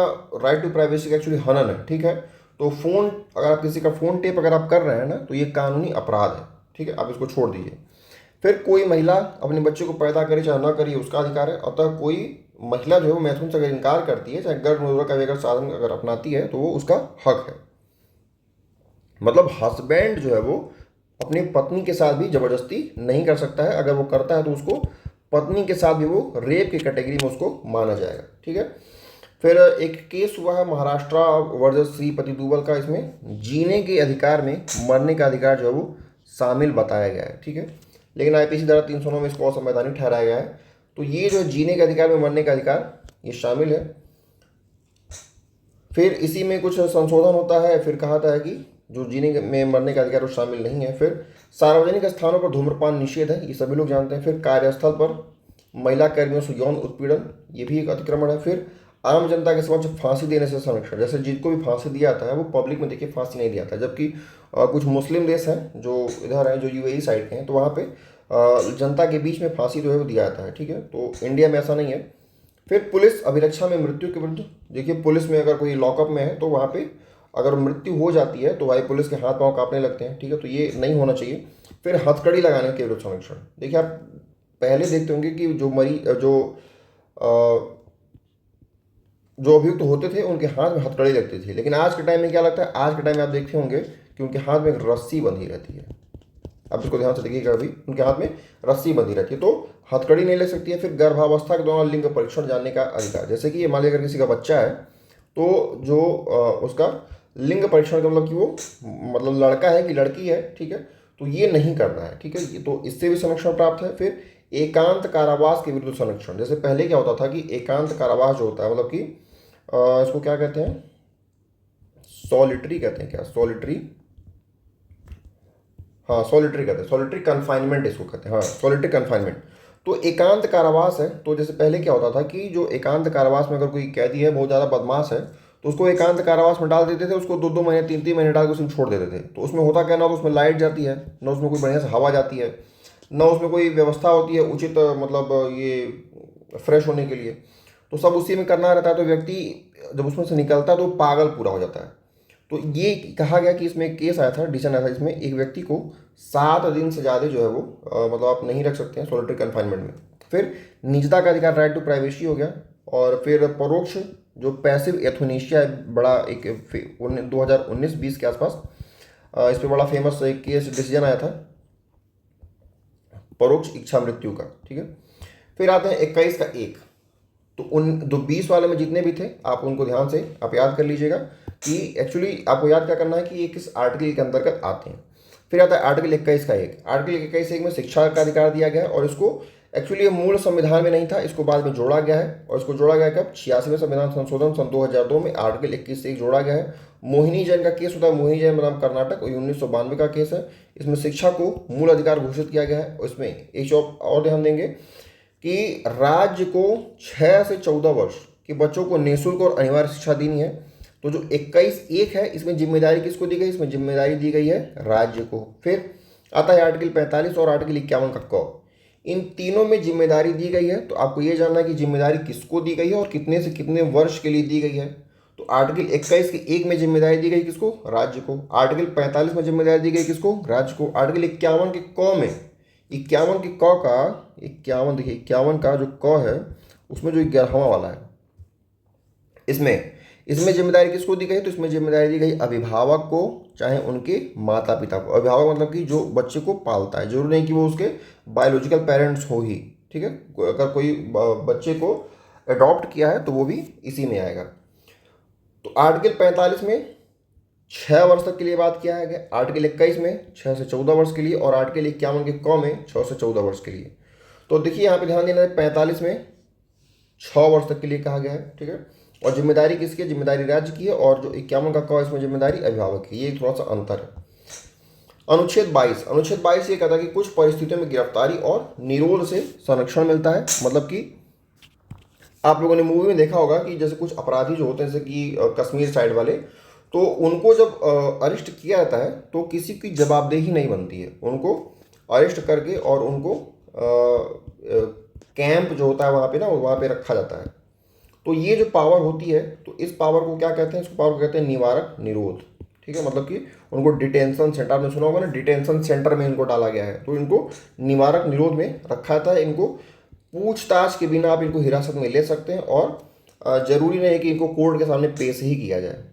राइट टू प्राइवेसी का एक्चुअली हनन है, ठीक है। तो फ़ोन, अगर आप किसी का फ़ोन टेप अगर आप कर रहे हैं ना, तो ये कानूनी अपराध है, ठीक है, आप इसको छोड़ दीजिए। फिर कोई महिला अपने बच्चे को पैदा करे चाहे ना करिए, उसका अधिकार है। अतः कोई महिला जो है वो मैथुन से अगर इनकार करती है, चाहे गर्भ निरोधक का भी अगर साधन अगर अपनाती है, तो वो उसका हक है। मतलब हस्बैंड जो है वो अपनी पत्नी के साथ भी जबरदस्ती नहीं कर सकता है। अगर वो करता है तो उसको पत्नी के साथ भी वो रेप की कैटेगरी में उसको माना जाएगा, ठीक है। फिर एक केस हुआ है महाराष्ट्र वर्सेस श्रीपति दुबल का। इसमें जीने के अधिकार में मरने का अधिकार जो है वो शामिल बताया गया है, ठीक है। लेकिन आईपीसी धारा 309 में इसको असंवैधानिक ठहराया गया है। तो ये जो जीने के अधिकार में मरने का अधिकार ये शामिल है। फिर इसी में कुछ संशोधन होता है। फिर कहा था है कि जो जीने में मरने का अधिकार वो शामिल नहीं है। फिर सार्वजनिक स्थानों पर धूम्रपान निषेध है, ये सभी लोग जानते हैं। फिर कार्यस्थल पर महिला कर्मियों से यौन उत्पीड़न, ये भी एक अतिक्रमण है। फिर आम जनता के समक्ष फांसी देने से संरक्षण, जैसे जिसको भी फांसी दिया जाता है वो पब्लिक में देखिए फांसी नहीं दिया था। जबकि कुछ मुस्लिम देश हैं जो इधर हैं, जो यूएई साइड के हैं, तो वहाँ पे जनता के बीच में फांसी जो है वो दिया जाता है, ठीक है। तो इंडिया में ऐसा नहीं है। फिर पुलिस अभिरक्षा में मृत्यु के विरुद्ध, देखिए पुलिस में अगर कोई लॉकअप में है तो वहाँ पे अगर मृत्यु हो जाती है तो भाई पुलिस के हाथ पांव कांपने लगते हैं, ठीक है। तो ये नहीं होना चाहिए। फिर हथकड़ी लगाने के विरुद्ध संरक्षण, देखिए आप पहले देखते होंगे कि जो अभियुक्त होते थे उनके हाथ में हथकड़ी लगती थी। लेकिन आज के टाइम में क्या लगता है, आज के टाइम में आप देखते होंगे कि उनके हाथ में एक रस्सी बंधी रहती है। आप इसको ध्यान से देखिएगा, अभी उनके हाथ में रस्सी बंधी रहती है, तो हथकड़ी नहीं लग सकती है। फिर गर्भावस्था के दौरान लिंग परीक्षण जानने का अधिकार, जैसे कि ये मान लीजिए अगर किसी का बच्चा है तो जो उसका लिंग परीक्षण का मतलब कि वो मतलब लड़का है कि लड़की है, ठीक है, तो ये नहीं करना है, ठीक है। तो इससे भी संरक्षण प्राप्त है। फिर एकांत कारावास के विरुद्ध संरक्षण, जैसे पहले क्या होता था कि एकांत कारावास जो होता है मतलब कि इसको क्या कहते हैं, सॉलिटरी कहते हैं क्या, सॉलिटरी, हाँ सॉलिटरी कहते हैं, सॉलिटरी कन्फाइनमेंट इसको कहते हैं, हाँ सॉलिटरी कन्फाइनमेंट। तो एकांत कारावास है। तो जैसे पहले क्या होता था कि जो एकांत कारावास में अगर कोई कैदी है बहुत ज़्यादा बदमाश है तो उसको एकांत कारावास में डाल देते थे, उसको 2-2 महीने 3-3 महीने डाल के उसमें छोड़ देते थे। तो उसमें होता क्या, ना तो उसमें लाइट जाती है, ना उसमें कोई बढ़िया से हवा जाती है, ना उसमें कोई व्यवस्था होती है उचित, मतलब ये फ्रेश होने के लिए। तो सब उसी में करना रहता है। तो व्यक्ति जब उसमें से निकलता है तो पागल पूरा हो जाता है। तो ये कहा गया कि इसमें एक केस आया था, डिसीजन आया था, इसमें एक व्यक्ति को 7 दिन से ज़्यादा जो है वो मतलब आप नहीं रख सकते हैं सॉलिटरी कन्फाइनमेंट में। फिर निजता का अधिकार, राइट टू प्राइवेसी हो गया। और फिर परोक्ष जो पैसिव एथोनेशिया, बड़ा एक 2019-20 के आसपास इस पर बड़ा फेमस एक केस डिसीजन आया था परोक्ष इच्छा मृत्यु का, ठीक है। फिर आते हैं 21 का 1। तो उन 20 वाले में जितने भी थे आप उनको ध्यान से आप याद कर लीजिएगा कि एक्चुअली आपको याद क्या करना है कि ये किस आर्टिकल के अंतर्गत आते हैं। फिर आता है आर्टिकल 21 का 1। आर्टिकल 21 में शिक्षा का अधिकार दिया गया है और इसको एक्चुअली ये मूल संविधान में नहीं था, इसको बाद में जोड़ा गया है। और इसको जोड़ा गया कब, 86वें संविधान संशोधन सन 2002 में आर्टिकल 21 जोड़ा गया है। मोहिनी जैन का केस होता है, मोहिनी जैन बनाम कर्नाटक, और 1992 का केस है। इसमें शिक्षा को मूल अधिकार घोषित किया गया है। और इसमें एक जॉब और ध्यान देंगे कि राज्य को 6 से 14 वर्ष के बच्चों को निःशुल्क और अनिवार्य शिक्षा देनी है। तो जो 21-1 है इसमें जिम्मेदारी किसको दी गई, इसमें जिम्मेदारी दी गई है राज्य को। फिर आता है आर्टिकल 45 और आर्टिकल 51 का क। इन तीनों में जिम्मेदारी दी गई है। तो आपको ये जानना है कि जिम्मेदारी किसको दी गई है और कितने से कितने वर्ष के लिए दी गई है। तो आर्टिकल 21 के 1 में जिम्मेदारी दी गई किसको, राज्य को। आर्टिकल 45 में जिम्मेदारी दी गई किसको, राज्य को। आर्टिकल 51 के क में, 51 के क का 51, देखिए 51 का जो क है उसमें जो 11वां वाला है, इसमें जिम्मेदारी किसको दी गई, तो इसमें जिम्मेदारी दी गई अभिभावक को, चाहे उनके माता पिता को। अभिभावक मतलब कि जो बच्चे को पालता है, जरूरी नहीं कि वो उसके बायोलॉजिकल पेरेंट्स हो ही, ठीक है। अगर कोई बच्चे को अडॉप्ट किया है तो वो भी इसी में आएगा। तो आर्टिकल 45 में 6 वर्ष तक के लिए बात किया है, आर्टिकल 21 में 6 से 14 वर्ष के लिए, और आर्टिकल 51 के क में 6 से 14 वर्ष के लिए। तो देखिए यहाँ पे ध्यान देना है, 45 में 6 वर्ष तक के लिए कहा गया है, ठीक है। और जिम्मेदारी किसकी है, जिम्मेदारी राज्य की है। और जो 51 का क इसमें जिम्मेदारी अभिभावक की, ये थोड़ा सा अंतर है। अनुच्छेद 22 ये कहता है कि कुछ परिस्थितियों में गिरफ्तारी और निरोध से संरक्षण मिलता है। मतलब कि आप लोगों ने मूवी में देखा होगा कि जैसे कुछ अपराधी जो होते हैं, जैसे कि कश्मीर साइड वाले, तो उनको जब अरेस्ट किया जाता है तो किसी की जवाबदेही नहीं बनती है। उनको अरेस्ट करके और उनको कैंप जो होता है वहाँ पे ना, वहाँ पे रखा जाता है। तो ये जो पावर होती है, तो इस पावर को क्या कहते हैं? इसको पावर को कहते हैं निवारक निरोध। ठीक है, मतलब कि उनको डिटेंशन सेंटर, आपने सुना होगा ना, डिटेंशन सेंटर में इनको डाला गया है, तो इनको निवारक निरोध में रखा था। इनको पूछताछ के बिना आप इनको हिरासत में ले सकते हैं, और जरूरी नहीं है कि इनको कोर्ट के सामने पेश ही किया जाए।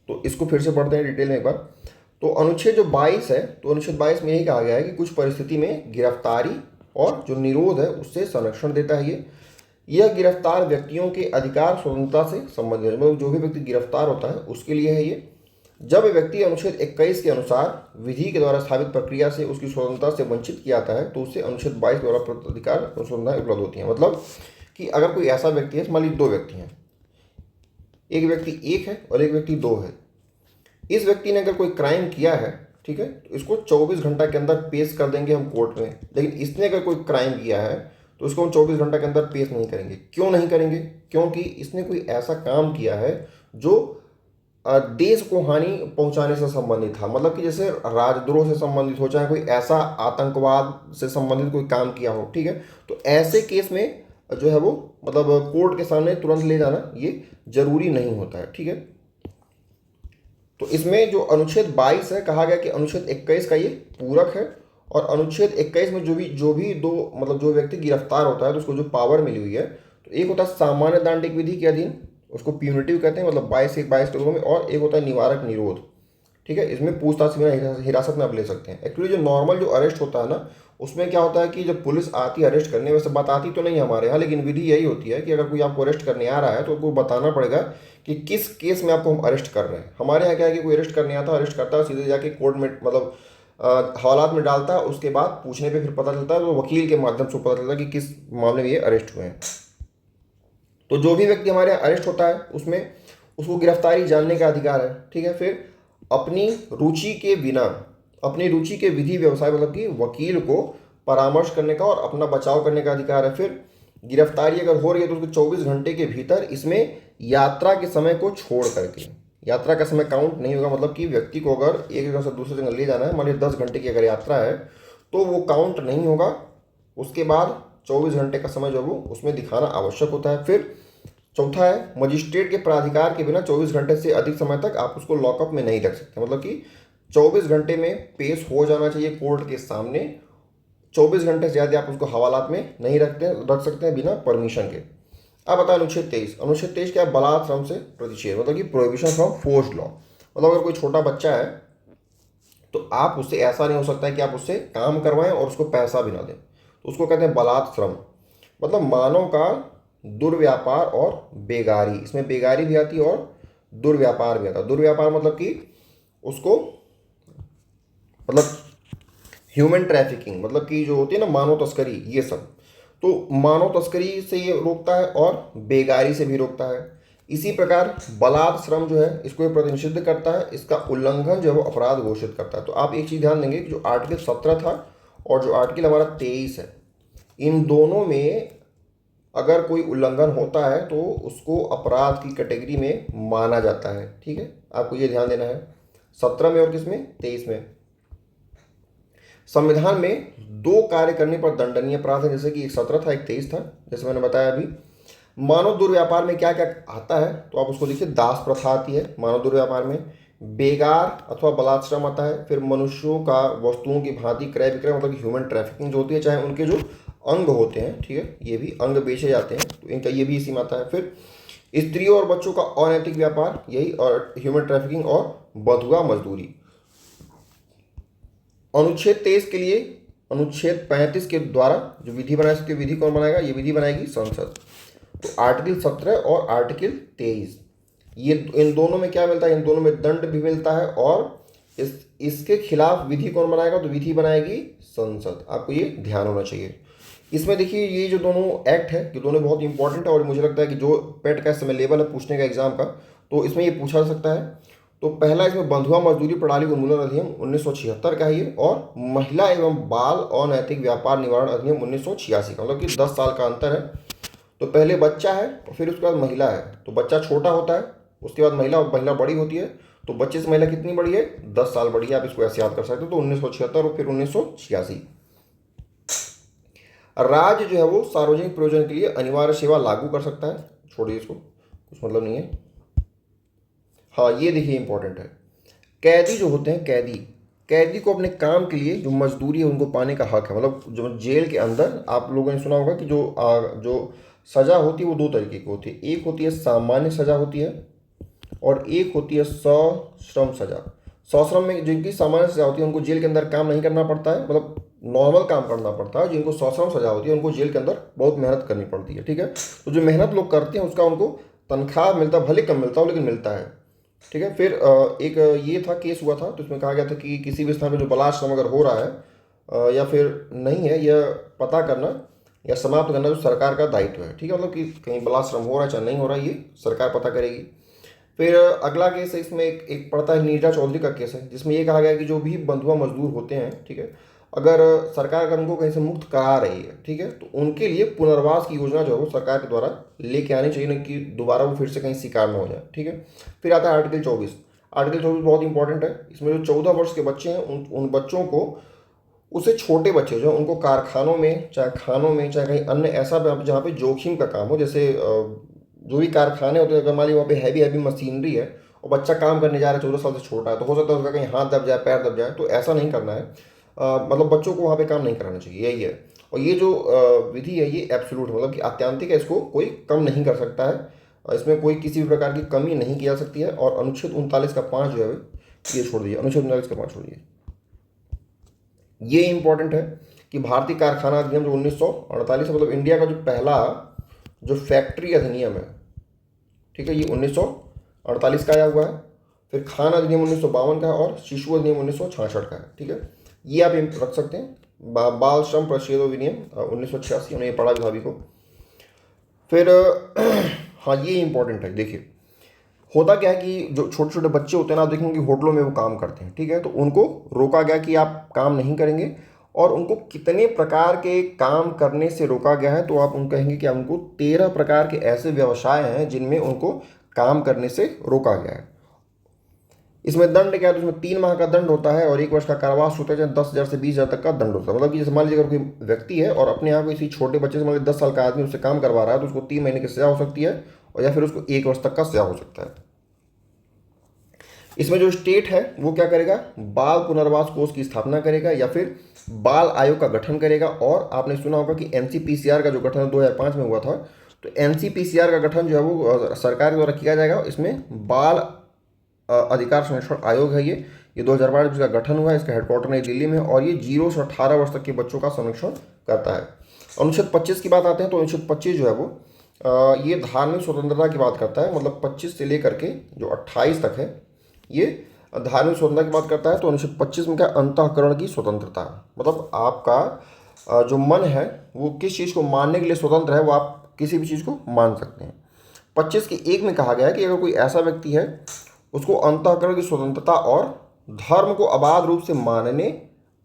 तो इसको फिर से पढ़ते हैं डिटेल में एक बार। तो अनुच्छेद जो 22 है, तो अनुच्छेद 22 में यही कहा गया है कि कुछ परिस्थिति में गिरफ्तारी और जो निरोध है उससे संरक्षण देता है। यह गिरफ्तार व्यक्तियों के अधिकार स्वतंत्रता से संबंधित है, मतलब जो भी व्यक्ति गिरफ्तार होता है उसके लिए है ये। जब व्यक्ति अनुच्छेद 21 के अनुसार विधि के द्वारा स्थापित प्रक्रिया से उसकी स्वतंत्रता से वंचित किया जाता है, तो उससे अनुच्छेद 22 द्वारा प्रदत्त अधिकार स्वतंत्रता उपलब्ध होती है। मतलब कि अगर कोई ऐसा व्यक्ति है, मान लीजिए दो व्यक्ति हैं, एक व्यक्ति 1 है और एक व्यक्ति 2 है। इस व्यक्ति ने अगर कोई क्राइम किया है, ठीक है, तो इसको 24 घंटा के अंदर पेश कर देंगे हम कोर्ट में। लेकिन इसने अगर कोई क्राइम किया है तो उसको हम 24 घंटा के अंदर पेश नहीं करेंगे। क्यों नहीं करेंगे? क्योंकि इसने कोई ऐसा काम किया है जो देश को हानि पहुंचाने से संबंधित था, मतलब कि जैसे राजद्रोह से संबंधित हो, चाहे कोई ऐसा आतंकवाद से संबंधित कोई काम किया हो। ठीक है, तो ऐसे केस में जो है वो मतलब कोर्ट के सामने तुरंत ले जाना ये जरूरी नहीं होता है। ठीक है, तो इसमें जो अनुच्छेद 22 है, कहा गया कि अनुच्छेद 21 का ये पूरक है। और अनुच्छेद 21 में जो भी दो मतलब जो व्यक्ति गिरफ्तार होता है तो उसको जो पावर मिली हुई है, तो एक होता है सामान्य दंडिक विधि के अधीन, उसको प्यूनिटिव कहते हैं, मतलब 22 के रूप में, और एक होता है निवारक निरोध। ठीक है, इसमें पूछताछ में हिरासत में आप ले सकते हैं। एक्चुअली जो नॉर्मल जो अरेस्ट होता है ना, उसमें क्या होता है कि जब पुलिस आती है अरेस्ट करने, वैसे बात आती तो नहीं हमारे यहाँ, लेकिन विधि यही होती है कि अगर कोई आपको अरेस्ट करने आ रहा है तो आपको बताना पड़ेगा कि किस केस में आपको हम अरेस्ट कर रहे हैं। हमारे यहाँ क्या है कि कोई अरेस्ट करने आता है, अरेस्ट करता है, सीधे जाके कोर्ट में मतलब हवालात में डालता है, उसके बाद पूछने पे फिर पता चलता है, तो वकील के माध्यम से पता चलता है कि किस मामले में ये अरेस्ट हुए हैं। तो जो भी व्यक्ति हमारे यहाँ अरेस्ट होता है उसमें उसको गिरफ्तारी जानने का अधिकार है। ठीक है, फिर अपनी रुचि के बिना, अपनी रुचि के विधि व्यवसाय मतलब कि वकील को परामर्श करने का और अपना बचाव करने का अधिकार है। फिर गिरफ्तारी अगर हो रही है तो उसको 24 घंटे के भीतर, इसमें यात्रा के समय को छोड़ करके, यात्रा का समय काउंट नहीं होगा, मतलब कि व्यक्ति को अगर एक जगह से दूसरी जगह ले जाना है, मान लीजिए 10 घंटे की अगर यात्रा है तो वो काउंट नहीं होगा। उसके बाद 24 घंटे का समय जो वो उसमें दिखाना आवश्यक होता है। फिर चौथा है, मजिस्ट्रेट के प्राधिकार के बिना 24 घंटे से अधिक समय तक आप उसको लॉकअप में नहीं रख सकते, मतलब कि 24 घंटे में पेश हो जाना चाहिए कोर्ट के सामने। 24 घंटे से ज़्यादा आप उसको हवालात में नहीं रख सकते हैं बिना परमिशन के। अब बताएं अनुच्छेद 23। अनुच्छेद 23 क्या है? बलात्श्रम से प्रतिषेध, मतलब कि प्रोहिबिशन फ्रॉम फोर्स्ड लॉ। मतलब अगर कोई छोटा बच्चा है तो आप उससे ऐसा नहीं हो सकता है कि आप उससे काम करवाएं और उसको पैसा भी ना दें, तो उसको कहते हैं बलात्श्रम। मतलब मानव का दुर्व्यापार और बेगारी, इसमें बेगारी भी आती है और दुर्व्यापार भी आता है। दुर्व्यापार मतलब कि उसको मतलब ह्यूमन ट्रैफिकिंग, मतलब कि जो होती है ना मानव तस्करी, ये सब, तो मानव तस्करी से ये रोकता है और बेगारी से भी रोकता है। इसी प्रकार बलात्श्रम जो है इसको ये प्रतिनिषिद्ध करता है, इसका उल्लंघन जो है वो अपराध घोषित करता है। तो आप एक चीज़ ध्यान देंगे कि जो आर्टिकल 17 था और जो आर्टिकल हमारा 23 है, इन दोनों में अगर कोई उल्लंघन होता है तो उसको अपराध की कैटेगरी में माना जाता है। ठीक है, आपको ये ध्यान देना है। 17 में और किसमें? 23 में। संविधान में 2 कार्य करने पर दंडनीय अपराध है, जैसे कि एक 17 था, एक 23 था, जैसे मैंने बताया अभी। मानव दुर्व्यापार में क्या क्या आता है, तो आप उसको देखिए, दास प्रथा आती है मानव दुर्व्यापार में, बेगार अथवा बलात्श्रम आता है, फिर मनुष्यों का वस्तुओं की भांति क्रय विक्रय, मतलब ह्यूमन ट्रैफिकिंग जो होती है, चाहे उनके जो अंग होते हैं, ठीक है, ये भी अंग बेचे जाते हैं, तो इनका ये भी इसी में आता है। फिर स्त्रियों और बच्चों का अनैतिक व्यापार, यही, और ह्यूमन ट्रैफिकिंग और बंधुआ मजदूरी। अनुच्छेद 23 के लिए अनुच्छेद 35 के द्वारा जो विधि बना सकती है, विधि कौन बनाएगा? ये विधि बनाएगी संसद। तो आर्टिकल 17 और आर्टिकल 23, ये इन दोनों में क्या मिलता है? इन दोनों में दंड भी मिलता है, और इसके खिलाफ विधि कौन बनाएगा? तो विधि बनाएगी संसद। आपको ये ध्यान होना चाहिए। इसमें देखिए ये जो दोनों एक्ट है, ये दोनों बहुत इंपॉर्टेंट है, और मुझे लगता है कि जो पेट का समय लेवल है पूछने का एग्जाम का, तो इसमें ये पूछा जा सकता है। तो पहला इसमें बंधुआ मजदूरी प्रणाली उन्मूलन अधिनियम 1976 का है ये, और महिला एवं बाल अनैतिक व्यापार निवारण अधिनियम 1986 का, मतलब कि 10 साल का अंतर है। तो पहले बच्चा है और फिर उसके बाद महिला है, तो बच्चा छोटा होता है, उसके बाद महिला बड़ी होती है, तो बच्चे से महिला कितनी बड़ी है? 10 साल बड़ी है। आप इसको ऐसे याद कर सकते हो। तो 1976 और फिर 1986। राज्य जो है वो सार्वजनिक प्रयोजन के लिए अनिवार्य सेवा लागू कर सकता है। छोड़िए इसको, कुछ मतलब नहीं है। हाँ ये देखिए इंपॉर्टेंट है। कैदी जो होते हैं, कैदी कैदी को अपने काम के लिए जो मजदूरी है उनको पाने का हक है। मतलब जो जेल के अंदर आप लोगों ने सुना होगा कि जो सज़ा होती है वो दो तरीके की होती है। एक होती है सामान्य सज़ा होती है और एक होती है सश्रम सज़ा। सश्रम में जिनकी सामान्य सज़ा होती है उनको जेल के अंदर काम नहीं करना पड़ता है, मतलब नॉर्मल काम करना पड़ता है। जिनको सश्रम सज़ा होती है उनको जेल के अंदर बहुत मेहनत करनी पड़ती है। ठीक है, तो जो मेहनत लोग करते हैं उसका उनको तनख्वाह मिलता है, भले कम मिलता हो लेकिन मिलता है। ठीक है, फिर एक ये था, केस हुआ था, तो इसमें कहा गया था कि किसी भी स्थान पर जो बलाश्रम अगर हो रहा है या फिर नहीं है, यह पता करना या समाप्त करना जो सरकार का दायित्व है। ठीक है, मतलब कि कहीं बलाश्रम हो रहा है चाहे नहीं हो रहा है, ये सरकार पता करेगी। फिर अगला केस है, इसमें एक पड़ता है नीरजा चौधरी का केस है, जिसमें ये कहा गया है कि जो भी बंधुआ मजदूर होते हैं, ठीक है, अगर सरकार अगर उनको कहीं से मुक्त करा रही है, ठीक है, तो उनके लिए पुनर्वास की योजना जो है वो सरकार के द्वारा लेके आनी चाहिए, नहीं कि दोबारा वो फिर से कहीं शिकार न हो जाए। ठीक है, फिर आता है आर्टिकल 24। आर्टिकल 24 बहुत इंपॉर्टेंट है। इसमें जो 14 वर्ष के बच्चे हैं उन बच्चों को, उससे छोटे बच्चे जो हैं उनको कारखानों में चाहे खानों में चाहे कहीं अन्य ऐसा जहाँ पे जोखिम का काम हो, जैसे जो भी कारखाने होते हैं, अगर मान ली वहाँ पे हैवी हैवी मशीनरी है और बच्चा काम करने जा रहा है, 14 साल से छोटा है, तो हो सकता है उसका कहीं हाथ दब जाए, पैर दब जाए, तो ऐसा नहीं करना है। मतलब बच्चों को वहाँ पे काम नहीं कराना चाहिए, यही है। और ये जो विधि है ये एब्सोल्यूट मतलब कि आत्यांतिक है, इसको कोई कम नहीं कर सकता है, इसमें कोई किसी भी प्रकार की कमी नहीं की जा सकती है। और अनुच्छेद 39 का 5 जो है ये छोड़ दीजिए, अनुच्छेद 39 का 5 छोड़िए। ये इंपॉर्टेंट है कि भारतीय कारखाना अधिनियम जो 1948 मतलब इंडिया का जो पहला जो फैक्ट्री अधिनियम है, ठीक है, ये 1948 का आया हुआ है। फिर खान अधिनियम 1952 का है और शिशु अधिनियम 1966 का है। ठीक है, ये आप रख सकते हैं। बाल श्रम प्रतिषेध अधिनियम 1986, उन्हें पढ़ा भी था अभी को। फिर हाँ ये इंपॉर्टेंट है। देखिए होता क्या है कि जो छोटे छोटे बच्चे होते हैं ना, आप देखेंगे कि होटलों में वो काम करते हैं, ठीक है, तो उनको रोका गया कि आप काम नहीं करेंगे। और उनको कितने प्रकार के काम करने से रोका गया है, तो आप उनको कहेंगे कि उनको 13 प्रकार के ऐसे व्यवसाय हैं जिनमें उनको काम करने से रोका गया है। इसमें दंड क्या है, तो इसमें 3 माह का दंड होता है और 1 वर्ष का कारावास होता है, जहाँ 10,000 से 20,000 तक का दंड होता है। मतलब कि जैसे मान लीजिए अगर कोई व्यक्ति है और अपने यहाँ किसी छोटे बच्चे से, मतलब 10 साल का आदमी उससे काम करवा रहा है, तो उसको 3 महीने की सजा हो सकती है और या फिर उसको 1 वर्ष तक का सजा हो सकता है। इसमें जो स्टेट है वो क्या करेगा, बाल पुनर्वास कोष की स्थापना करेगा या फिर बाल आयोग का गठन करेगा। और आपने सुना होगा कि एनसीपीसीआर का जो गठन 2005 में हुआ था, तो एनसीपीसीआर का गठन जो है वो सरकार द्वारा किया जाएगा। इसमें बाल अधिकार संरक्षण आयोग है, ये 2005 में इसका गठन हुआ है। इसका हेडक्वार्टर नई दिल्ली में है और ये 0 से 18 वर्ष तक के बच्चों का संरक्षण करता है। अनुच्छेद 25 की बात आते हैं, तो अनुच्छेद 25 जो है वो ये धार्मिक स्वतंत्रता की बात करता है। मतलब 25 से लेकर के जो 28 तक है ये धार्मिक स्वतंत्रता की बात करता है। तो अनुच्छेद 25 में क्या, अंतःकरण की स्वतंत्रता, मतलब आपका जो मन है वो किस चीज़ को मानने के लिए स्वतंत्र है, वो आप किसी भी चीज़ को मान सकते हैं। 25 के 1 में कहा गया है कि अगर कोई ऐसा व्यक्ति है उसको अंतःकरण की स्वतंत्रता और धर्म को अबाध रूप से मानने,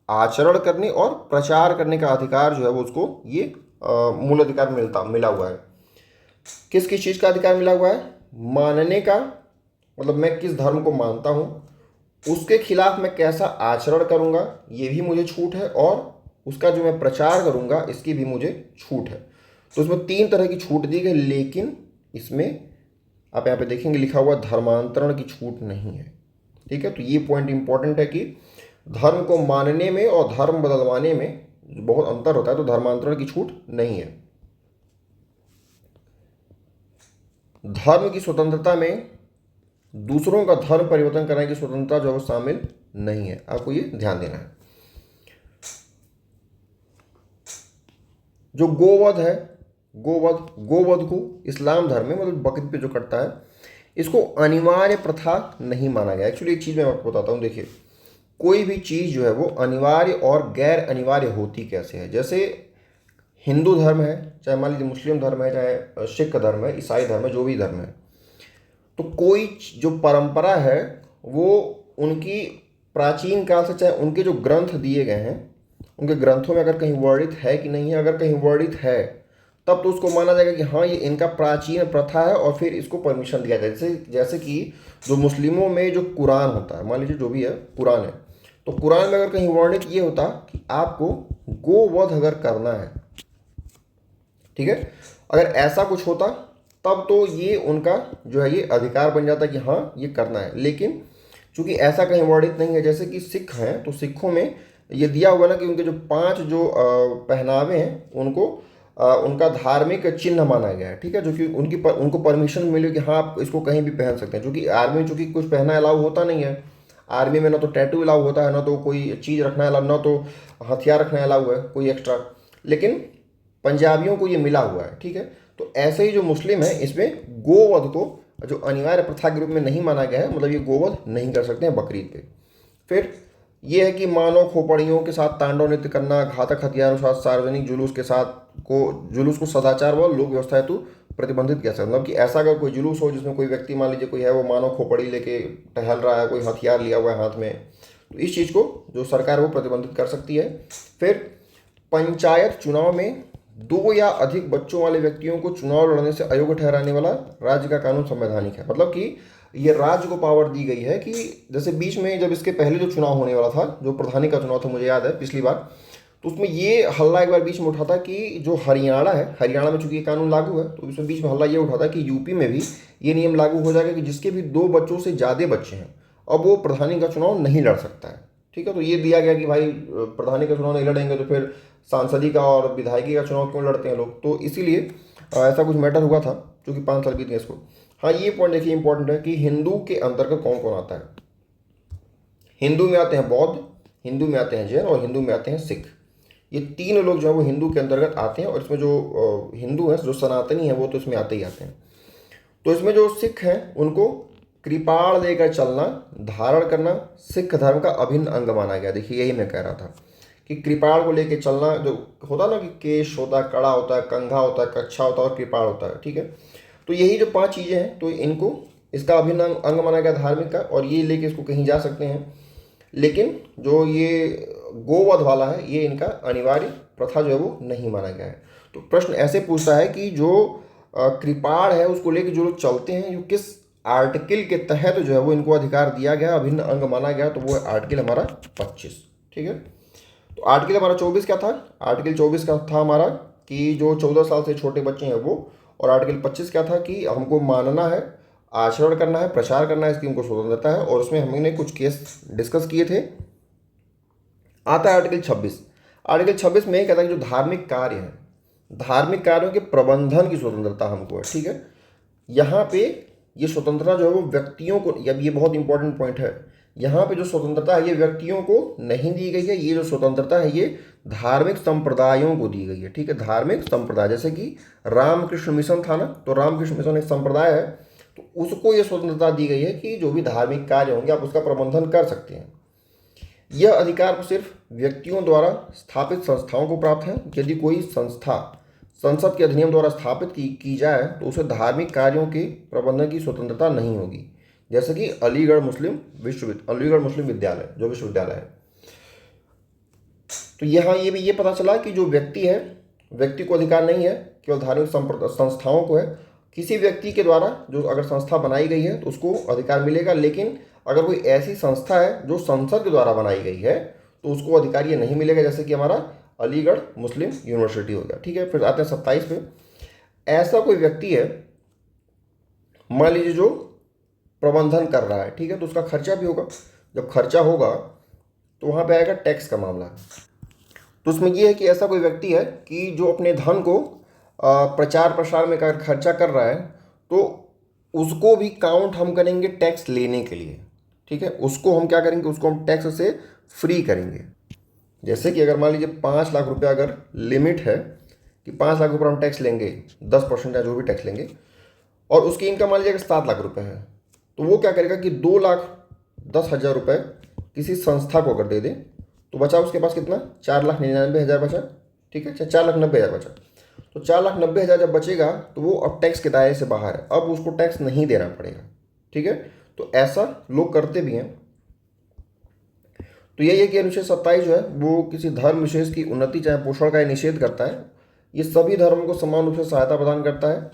आचरण करने और प्रचार करने का अधिकार जो है वो उसको ये मूल अधिकार मिला हुआ है। किस किस चीज़ का अधिकार मिला हुआ है, मानने का, मतलब मैं किस धर्म को मानता हूँ, उसके खिलाफ मैं कैसा आचरण करूँगा ये भी मुझे छूट है, और उसका जो मैं प्रचार करूँगा इसकी भी मुझे छूट है। तो इसमें 3 तरह की छूट दी गई, लेकिन इसमें आप यहाँ पे देखेंगे लिखा हुआ धर्मांतरण की छूट नहीं है। ठीक है, तो ये पॉइंट इंपॉर्टेंट है कि धर्म को मानने में और धर्म बदलवाने में बहुत अंतर होता है, तो धर्मांतरण की छूट नहीं है। धर्म की स्वतंत्रता में दूसरों का धर्म परिवर्तन करने की स्वतंत्रता जो है वो शामिल नहीं है, आपको ये ध्यान देना है। जो गोवध है, गोवध को इस्लाम धर्म में मतलब बकरी पे जो कटता है, इसको अनिवार्य प्रथा नहीं माना गया। एक्चुअली एक चीज़ मैं आपको बताता हूँ। देखिए कोई भी चीज़ जो है वो अनिवार्य और गैर अनिवार्य होती कैसे है। जैसे हिंदू धर्म है, चाहे मान लीजिए मुस्लिम धर्म है, चाहे सिख धर्म है, ईसाई धर्म है, जो भी धर्म है, तो कोई जो परंपरा है वो उनकी प्राचीन काल से, चाहे उनके जो ग्रंथ दिए गए हैं उनके ग्रंथों में अगर कहीं वर्णित है कि नहीं है, अगर कहीं वर्णित है तब तो उसको माना जाएगा कि हाँ ये इनका प्राचीन प्रथा है और फिर इसको परमिशन दिया जाए। जैसे कि जो मुस्लिमों में जो कुरान होता है, मान लीजिए जो भी है कुरान है, तो कुरान में अगर कहीं वर्णित ये होता कि आपको गोवध अगर करना है ठीक है। अगर ऐसा कुछ होता तब तो ये उनका जो है ये अधिकार बन जाता कि हाँ ये करना है, लेकिन चूंकि ऐसा कहीं वर्णित नहीं है। जैसे कि सिख हैं तो सिखों में ये दिया हुआ ना कि उनके जो 5 जो पहनावे हैं उनको उनका धार्मिक चिन्ह माना गया है, ठीक है, जो कि उनको परमिशन मिली कि हाँ आप इसको कहीं भी पहन सकते हैं। क्योंकि आर्मी में चूंकि कुछ पहनना अलाउ होता नहीं है, आर्मी में ना तो टैटू अलाउ होता है, ना तो कोई चीज़ रखना अलाउ, ना तो हथियार रखना अलाउ है कोई एक्स्ट्रा, लेकिन पंजाबियों को ये मिला हुआ है, ठीक है। तो ऐसे ही जो मुस्लिम है इसमें गोवध को जो अनिवार्य प्रथा के रूप में नहीं माना गया है, मतलब ये गोवध नहीं कर सकते हैं बकरीद पे। फिर ये है कि मानव खोपड़ियों के साथ तांडव नृत्य करना, घातक हथियारों के साथ सार्वजनिक जुलूस को सदाचार व लोक व्यवस्था हेतु प्रतिबंधित किया सकता है। मतलब कि ऐसा अगर कोई जुलूस हो जिसमें कोई व्यक्ति मान लीजिए कोई है वो मानव खोपड़ी लेके टहल रहा है, कोई हथियार लिया हुआ है हाथ में, तो इस चीज़ को जो सरकार है वो प्रतिबंधित कर सकती है। फिर पंचायत चुनाव में 2 या अधिक बच्चों वाले व्यक्तियों को चुनाव लड़ने से अयोग्य ठहराने वाला राज्य का कानून संवैधानिक है। मतलब कि ये राज्य को पावर दी गई है कि जैसे बीच में जब इसके पहले जो चुनाव होने वाला था, जो प्रधानी का चुनाव था, मुझे याद है पिछली बार, तो उसमें ये हल्ला एक बार बीच में उठा था कि जो हरियाणा है, हरियाणा में चूंकि ये कानून लागू है तो इसमें बीच में हल्ला ये उठा था कि यूपी में भी ये नियम लागू हो जाएगा कि जिसके भी 2 बच्चों से ज़्यादा बच्चे हैं अब वो प्रधानी का चुनाव नहीं लड़ सकता है, ठीक है। तो ये दिया गया कि भाई प्रधानी का चुनाव नहीं लड़ेंगे तो फिर सांसदी का और विधायकी का चुनाव क्यों लड़ते हैं लोग, तो इसीलिए ऐसा कुछ मैटर हुआ था, चूँकि 5 साल बीत गए इसको। हाँ, ये पॉइंट देखिए इंपॉर्टेंट है कि हिंदू के अंतर्गत कौन कौन आता है। हिंदू में आते हैं बौद्ध, हिंदू में आते हैं जैन और हिंदू में आते हैं सिख। ये 3 लोग जो है वो हिंदू के अंतर्गत आते हैं, और इसमें जो हिंदू हैं जो सनातनी हैं वो तो इसमें आते ही आते हैं। तो इसमें जो सिख हैं उनको कृपाण लेकर चलना, धारण करना सिख धर्म का अभिन्न अंग माना गया। देखिए यही मैं कह रहा था कि कृपाण को लेकर चलना, जो होता ना कि केश होता है, कड़ा होता है, कंघा होता है, कच्छा होता है और कृपाण होता है, ठीक है। तो यही जो 5 चीज़ें हैं तो इनको इसका अभिन्न अंग माना गया धार्मिक का, और ये लेके इसको कहीं जा सकते हैं। लेकिन जो ये गोवध वाला है ये इनका अनिवार्य प्रथा जो है वो नहीं माना गया है। तो प्रश्न ऐसे पूछता है कि जो कृपाण है उसको लेके जो लोग चलते हैं ये किस आर्टिकल के तहत जो है वो इनको अधिकार दिया गया, अभिन्न अंग माना गया, तो वो है आर्टिकल हमारा 25, ठीक है। तो आर्टिकल हमारा 24 क्या था? आर्टिकल 24 का था हमारा कि जो 14 साल से छोटे बच्चे हैं वो, और आर्टिकल 25 क्या था कि हमको मानना है, आचरण करना है, प्रचार करना है, इसकी हमको स्वतंत्रता है। और उसमें हमने कुछ केस डिस्कस किए थे। आता है आर्टिकल 26। आर्टिकल 26 में कहता है कि जो धार्मिक कार्य हैं, धार्मिक कार्यों के प्रबंधन की स्वतंत्रता हमको है, ठीक है। यहाँ पे ये स्वतंत्रता जो है वो व्यक्तियों को, अब ये बहुत इंपॉर्टेंट पॉइंट है, यहाँ पे जो स्वतंत्रता है ये व्यक्तियों को नहीं दी गई है, ये जो स्वतंत्रता है ये धार्मिक संप्रदायों को दी गई है, ठीक है। धार्मिक संप्रदाय, जैसे कि रामकृष्ण मिशन था ना, तो रामकृष्ण मिशन एक संप्रदाय है, तो उसको ये स्वतंत्रता दी गई है कि जो भी धार्मिक कार्य होंगे आप उसका प्रबंधन कर सकते हैं। यह अधिकार सिर्फ व्यक्तियों द्वारा स्थापित संस्थाओं को प्राप्त है। यदि कोई संस्था संसद के अधिनियम द्वारा स्थापित की जाए तो उसे धार्मिक कार्यों के प्रबंधन की स्वतंत्रता नहीं होगी। जैसे कि अलीगढ़ मुस्लिम विद्यालय जो विश्वविद्यालय है। तो यहाँ ये पता चला कि जो व्यक्ति है, व्यक्ति को अधिकार नहीं है, केवल धार्मिक संस्थाओं को है। किसी व्यक्ति के द्वारा जो अगर संस्था बनाई गई है तो उसको अधिकार मिलेगा, लेकिन अगर कोई ऐसी संस्था है जो संसद के द्वारा बनाई गई है तो उसको अधिकार ये नहीं मिलेगा, जैसे कि हमारा अलीगढ़ मुस्लिम यूनिवर्सिटी हो गया, ठीक है। फिर आते हैं 27 पे। ऐसा कोई व्यक्ति है मान लीजिए जो प्रबंधन कर रहा है, ठीक है, तो उसका खर्चा भी होगा। जब खर्चा होगा तो वहाँ पे आएगा टैक्स का मामला। तो उसमें ये है कि ऐसा कोई व्यक्ति है कि जो अपने धन को प्रचार प्रसार में खर्चा कर रहा है, तो उसको भी काउंट हम करेंगे टैक्स लेने के लिए, ठीक है। उसको हम क्या करेंगे, उसको हम टैक्स से फ्री करेंगे। जैसे कि अगर मान लीजिए 5 लाख रुपया अगर लिमिट है कि 5 लाख रुपये हम टैक्स लेंगे, 10% या जो भी टैक्स लेंगे, और उसकी इनकम मान लीजिए अगर 7 लाख रुपये है, तो वो क्या करेगा कि 2,10,000 रुपये किसी संस्था को अगर दे दे तो बचा उसके पास कितना, 4,99,000 बचा, ठीक है, 4,90,000 बचा। तो 4,90,000 जब बचेगा तो वो अब टैक्स के दायरे से बाहर है, अब उसको टैक्स नहीं देना पड़ेगा, ठीक है। तो ऐसा लोग करते भी हैं। तो यही है कि अनुच्छेद 27 जो है वो किसी धर्म विशेष की उन्नति चाहे पोषण का निषेध करता है। ये सभी धर्मों को समान रूप से सहायता प्रदान करता है।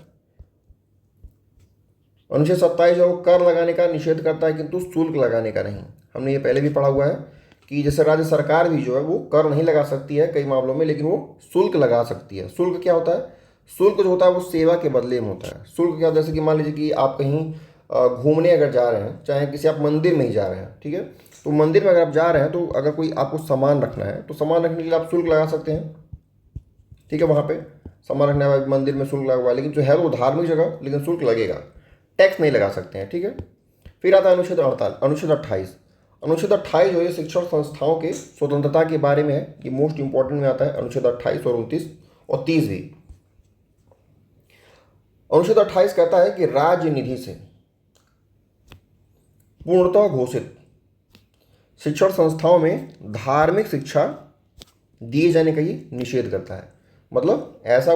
अनुच्छेद 27 जो कर लगाने का निषेध करता है किंतु शुल्क लगाने का नहीं। हमने ये पहले भी पढ़ा हुआ है कि जैसे राज्य सरकार भी जो है वो कर नहीं लगा सकती है कई मामलों में, लेकिन वो शुल्क लगा सकती है। शुल्क क्या होता है? शुल्क जो होता है वो सेवा के बदले में होता है। शुल्क क्या, जैसे कि मान लीजिए कि आप कहीं घूमने अगर जा रहे हैं, चाहे किसी आप मंदिर में ही जा रहे हैं, ठीक है, तो मंदिर में अगर आप जा रहे हैं तो अगर कोई आपको सामान रखना है तो सामान रखने के लिए आप शुल्क लगा सकते हैं, ठीक है, वहाँ पे सामान रखने वाले मंदिर में शुल्क लगा हुआ है, लेकिन जो है वो धार्मिक जगह, लेकिन शुल्क लगेगा, टैक्स नहीं लगा सकते हैं, ठीक है। फिर आता है अनुच्छेद 48, अनुच्छेद 28। अनुच्छेद 28 जो है शिक्षण संस्थाओं के स्वतंत्रता के बारे में है, ये मोस्ट इंपॉर्टेंट में आता है, अनुच्छेद 28 और 29 और 30 भी। अनुच्छेद 28 कहता है कि राज्य निधि से पूर्णतः घोषित शिक्षण संस्थाओं में धार्मिक शिक्षा दिए जाने का ये निषेध करता है। मतलब ऐसा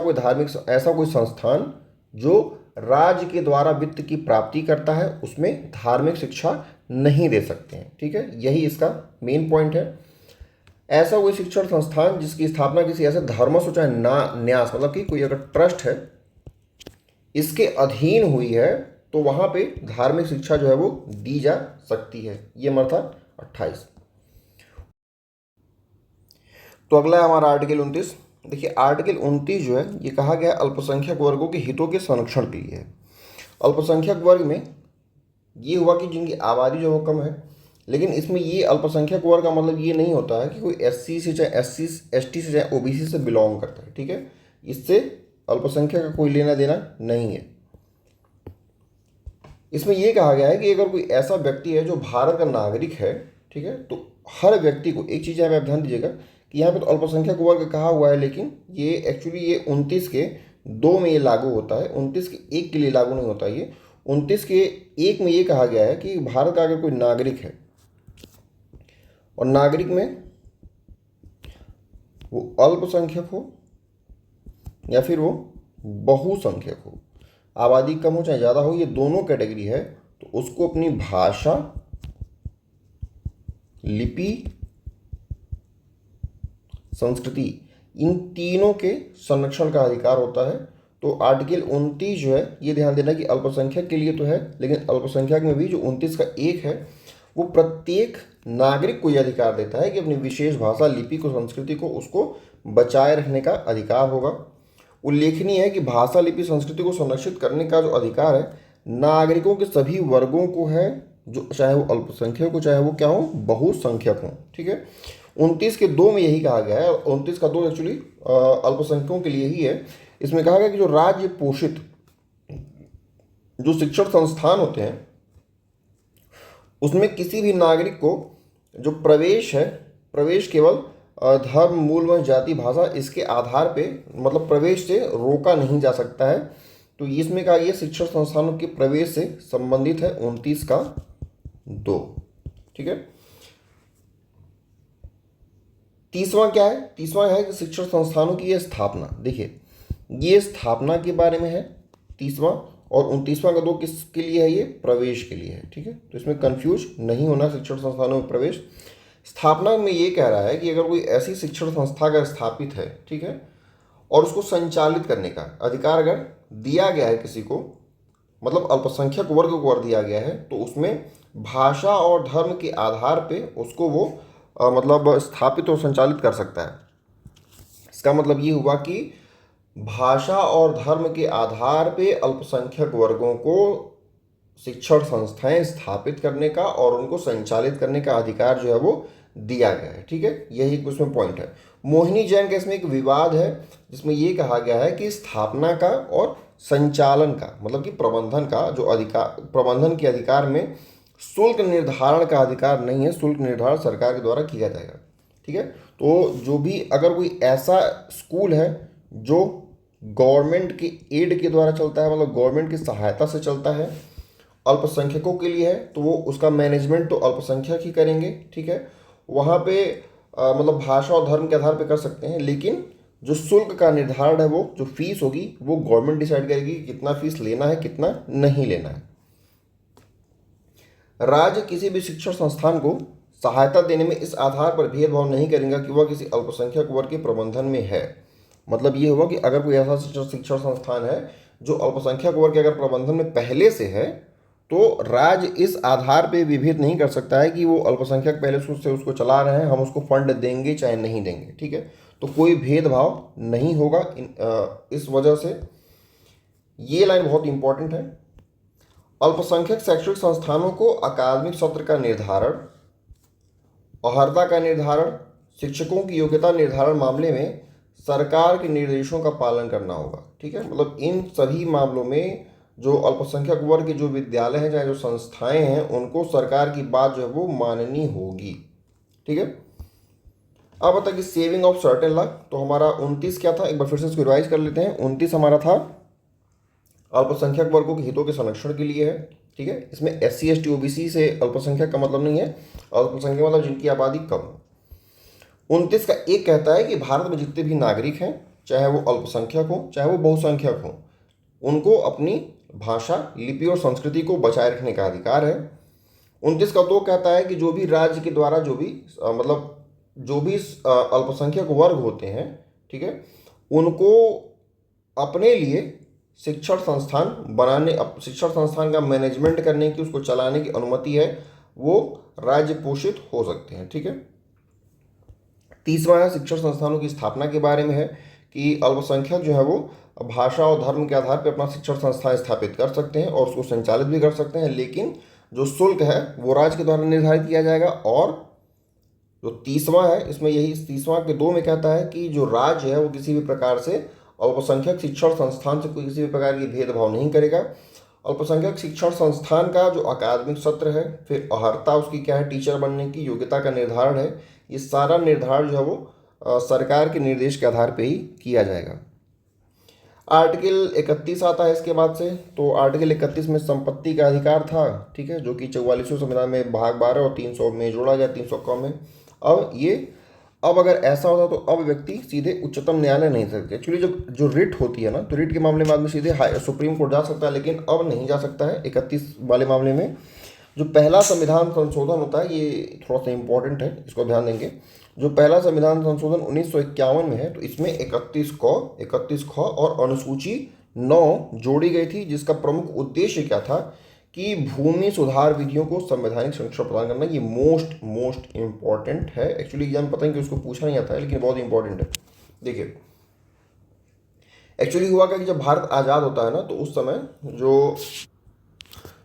कोई संस्थान जो राज्य के द्वारा वित्त की प्राप्ति करता है उसमें धार्मिक शिक्षा नहीं दे सकते हैं, ठीक है, यही इसका मेन पॉइंट है। ऐसा कोई शिक्षण संस्थान जिसकी स्थापना किसी ऐसे धर्म से चाहे न्यास, मतलब कि कोई अगर ट्रस्ट है इसके अधीन हुई है तो वहां पे धार्मिक शिक्षा जो है वो दी जा सकती है। ये हमारा था 28। तो अगला है हमारा आर्टिकल 29। देखिए आर्टिकल 29 जो है ये कहा गया अल्पसंख्यक वर्गों के हितों के संरक्षण के लिए है। अल्पसंख्यक वर्ग में ये हुआ कि जिनकी आबादी जो है वो कम है, लेकिन इसमें ये अल्पसंख्यक वर्ग का मतलब ये नहीं होता है कि कोई एससी से चाहे एसटी से चाहे ओबीसी से बिलोंग करता है, ठीक है, इससे अल्पसंख्यक का कोई लेना देना नहीं है। इसमें यह कहा गया है कि अगर कोई ऐसा व्यक्ति है जो भारत का नागरिक है, ठीक है, तो हर व्यक्ति को एक चीज़ यहाँ पे आप ध्यान दीजिएगा कि यहाँ पे तो अल्पसंख्यक वर्ग कहा हुआ है, लेकिन ये एक्चुअली ये 29 के 2 में ये लागू होता है, 29 के 1 के लिए लागू नहीं होता। ये 29 के 1 में ये कहा गया है कि भारत का अगर कोई नागरिक है और नागरिक में वो अल्पसंख्यक हो या फिर वो बहुसंख्यक हो, आबादी कम हो चाहे ज़्यादा हो, ये दोनों कैटेगरी है, तो उसको अपनी भाषा, लिपि, संस्कृति, इन तीनों के संरक्षण का अधिकार होता है। तो आर्टिकल 29 जो है ये ध्यान देना कि अल्पसंख्यक के लिए तो है, लेकिन अल्पसंख्यक में भी जो 29 का 1 है वो प्रत्येक नागरिक को यह अधिकार देता है कि अपनी विशेष भाषा, लिपि को, संस्कृति को उसको बचाए रखने का अधिकार होगा। उल्लेखनीय है कि भाषा, लिपि, संस्कृति को संरक्षित करने का जो अधिकार है नागरिकों के सभी वर्गों को है, जो चाहे वो अल्पसंख्यक हो चाहे वो क्या हो, बहुसंख्यक हो, ठीक है। 29 के 2 में यही कहा गया है, 29 का 2 एक्चुअली अल्पसंख्यकों के लिए ही है। इसमें कहा गया कि जो राज्य पोषित जो शिक्षण संस्थान होते हैं उसमें किसी भी नागरिक को जो प्रवेश है, प्रवेश केवल धर्म, मूल व जाति, भाषा इसके आधार पे मतलब प्रवेश से रोका नहीं जा सकता है। तो इसमें कहा यह शिक्षण संस्थानों के प्रवेश से संबंधित है 29 का 2, ठीक है। तीसवां क्या है, तीसवां है कि शिक्षण संस्थानों की यह स्थापना। देखिए ये स्थापना के बारे में है तीसवां, और 29वां का 2 किसके लिए है, ये प्रवेश के लिए है, ठीक है। तो इसमें कंफ्यूज नहीं होना, शिक्षण संस्थानों में प्रवेश। स्थापना में ये कह रहा है कि अगर कोई ऐसी शिक्षण संस्था अगर स्थापित है, ठीक है, और उसको संचालित करने का अधिकार अगर दिया गया है किसी को, मतलब अल्पसंख्यक वर्ग को कर दिया गया है, तो उसमें भाषा और धर्म के आधार पे उसको वो मतलब स्थापित और संचालित कर सकता है। इसका मतलब ये हुआ कि भाषा और धर्म के आधार पे अल्पसंख्यक वर्गों को शिक्षण संस्थाएं स्थापित करने का और उनको संचालित करने का अधिकार जो है वो दिया गया है, ठीक है, यही उसमें पॉइंट है। मोहिनी जैन केस में एक विवाद है जिसमें ये कहा गया है कि स्थापना का और संचालन का मतलब कि प्रबंधन का जो अधिकार, प्रबंधन के अधिकार में शुल्क निर्धारण का अधिकार नहीं है, शुल्क निर्धारण सरकार के द्वारा किया जाएगा, ठीक है। तो जो भी अगर कोई ऐसा स्कूल है जो गवर्नमेंट के एड के द्वारा चलता है, मतलब गवर्नमेंट की सहायता से चलता है, अल्पसंख्यकों के लिए है, तो वो उसका मैनेजमेंट तो अल्पसंख्यक ही करेंगे, ठीक है। वहाँ पे मतलब भाषा और धर्म के आधार पे कर सकते हैं, लेकिन जो शुल्क का निर्धारण है, वो जो फीस होगी वो गवर्नमेंट डिसाइड करेगी कि कितना फीस लेना है, कितना नहीं लेना है। राज्य किसी भी शिक्षण संस्थान को सहायता देने में इस आधार पर भेदभाव नहीं करेगा कि वह किसी अल्पसंख्यक वर्ग के प्रबंधन में है। मतलब ये होगा कि अगर कोई ऐसा शिक्षण संस्थान है जो अल्पसंख्यक वर्ग के अगर प्रबंधन में पहले से है, तो राज्य इस आधार पे विभेद नहीं कर सकता है कि वो अल्पसंख्यक पहले से उसको चला रहे हैं, हम उसको फंड देंगे चाहे नहीं देंगे, ठीक है। तो कोई भेदभाव नहीं होगा इस वजह से ये लाइन बहुत इंपॉर्टेंट है। अल्पसंख्यक शैक्षणिक संस्थानों को अकादमिक सत्र का निर्धारण, अर्हता का निर्धारण, शिक्षकों की योग्यता निर्धारण मामले में सरकार के निर्देशों का पालन करना होगा, ठीक है। मतलब इन सभी मामलों में जो अल्पसंख्यक वर्ग के जो विद्यालय हैं चाहे जो संस्थाएं हैं उनको सरकार की बात जो है वो माननी होगी, ठीक है। अब बता कि सेविंग ऑफ सर्टेन लाख, तो हमारा 29 क्या था, एक बार फिर से इसको रिवाइज कर लेते हैं। 29 हमारा था अल्पसंख्यक वर्गों के हितों के संरक्षण के लिए है, ठीक है। इसमें SC ST OBC से अल्पसंख्यक का मतलब नहीं है, अल्पसंख्यक मतलब जिनकी आबादी कम है। 29 का एक कहता है कि भारत में जितने भी नागरिक हैं चाहे वो अल्पसंख्यक हो चाहे वो बहुसंख्यक हो, उनको अपनी भाषा, लिपि और संस्कृति को बचाए रखने का अधिकार है। 29 का दो कहता है कि जो भी राज्य के द्वारा जो भी अल्पसंख्यक वर्ग होते हैं, ठीक है, उनको अपने लिए शिक्षण संस्थान बनाने, शिक्षण संस्थान का मैनेजमेंट करने की, उसको चलाने की अनुमति है, वो राज्य पोषित हो सकते हैं, ठीक है। 30वां है शिक्षण संस्थानों की स्थापना के बारे में है कि अल्पसंख्यक जो है वो भाषा और धर्म के आधार पर अपना शिक्षण संस्थान स्थापित कर सकते हैं और उसको संचालित भी कर सकते हैं, लेकिन जो शुल्क है वो राज्य के द्वारा निर्धारित किया जाएगा। और जो 30वां है इसमें यही 30वां के 2 में कहता है कि जो राज्य है वो किसी भी प्रकार से अल्पसंख्यक शिक्षण संस्थान से कोई किसी भी प्रकार की भेदभाव नहीं करेगा। अल्पसंख्यक शिक्षण संस्थान का जो अकादमिक सत्र है, फिर अर्हता उसकी क्या है, टीचर बनने की योग्यता का निर्धारण है, ये सारा निर्धारण जो है वो सरकार के निर्देश के आधार पर ही किया जाएगा। आर्टिकल 31 आता है इसके बाद से, तो आर्टिकल 31 में संपत्ति का अधिकार था, ठीक है, जो कि 44वें संविधान में भाग 12 और 300 में जोड़ा गया, 300 कम में। अब अगर ऐसा होता तो अब व्यक्ति सीधे उच्चतम न्यायालय नहीं सकते। एक्चुअली जो रिट होती है ना, तो रिट के मामले में आदमी सीधे सुप्रीम कोर्ट जा सकता है, लेकिन अब नहीं जा सकता है 31 वाले मामले में। जो पहला संविधान संशोधन होता है ये थोड़ा सा इंपॉर्टेंट है, इसको ध्यान देंगे। जो पहला संविधान संशोधन 1951 में है, तो इसमें 31 ख और अनुसूची 9 जोड़ी गई थी, जिसका प्रमुख उद्देश्य क्या था कि भूमि सुधार विधियों को संवैधानिक संरक्षण प्रदान करना। ये मोस्ट इंपॉर्टेंट है। एक्चुअली एग्जाम पता नहीं कि उसको पूछा नहीं आता है, लेकिन बहुत इंपॉर्टेंट है। देखिए एक्चुअली हुआ क्या कि जब भारत आज़ाद होता है ना, तो उस समय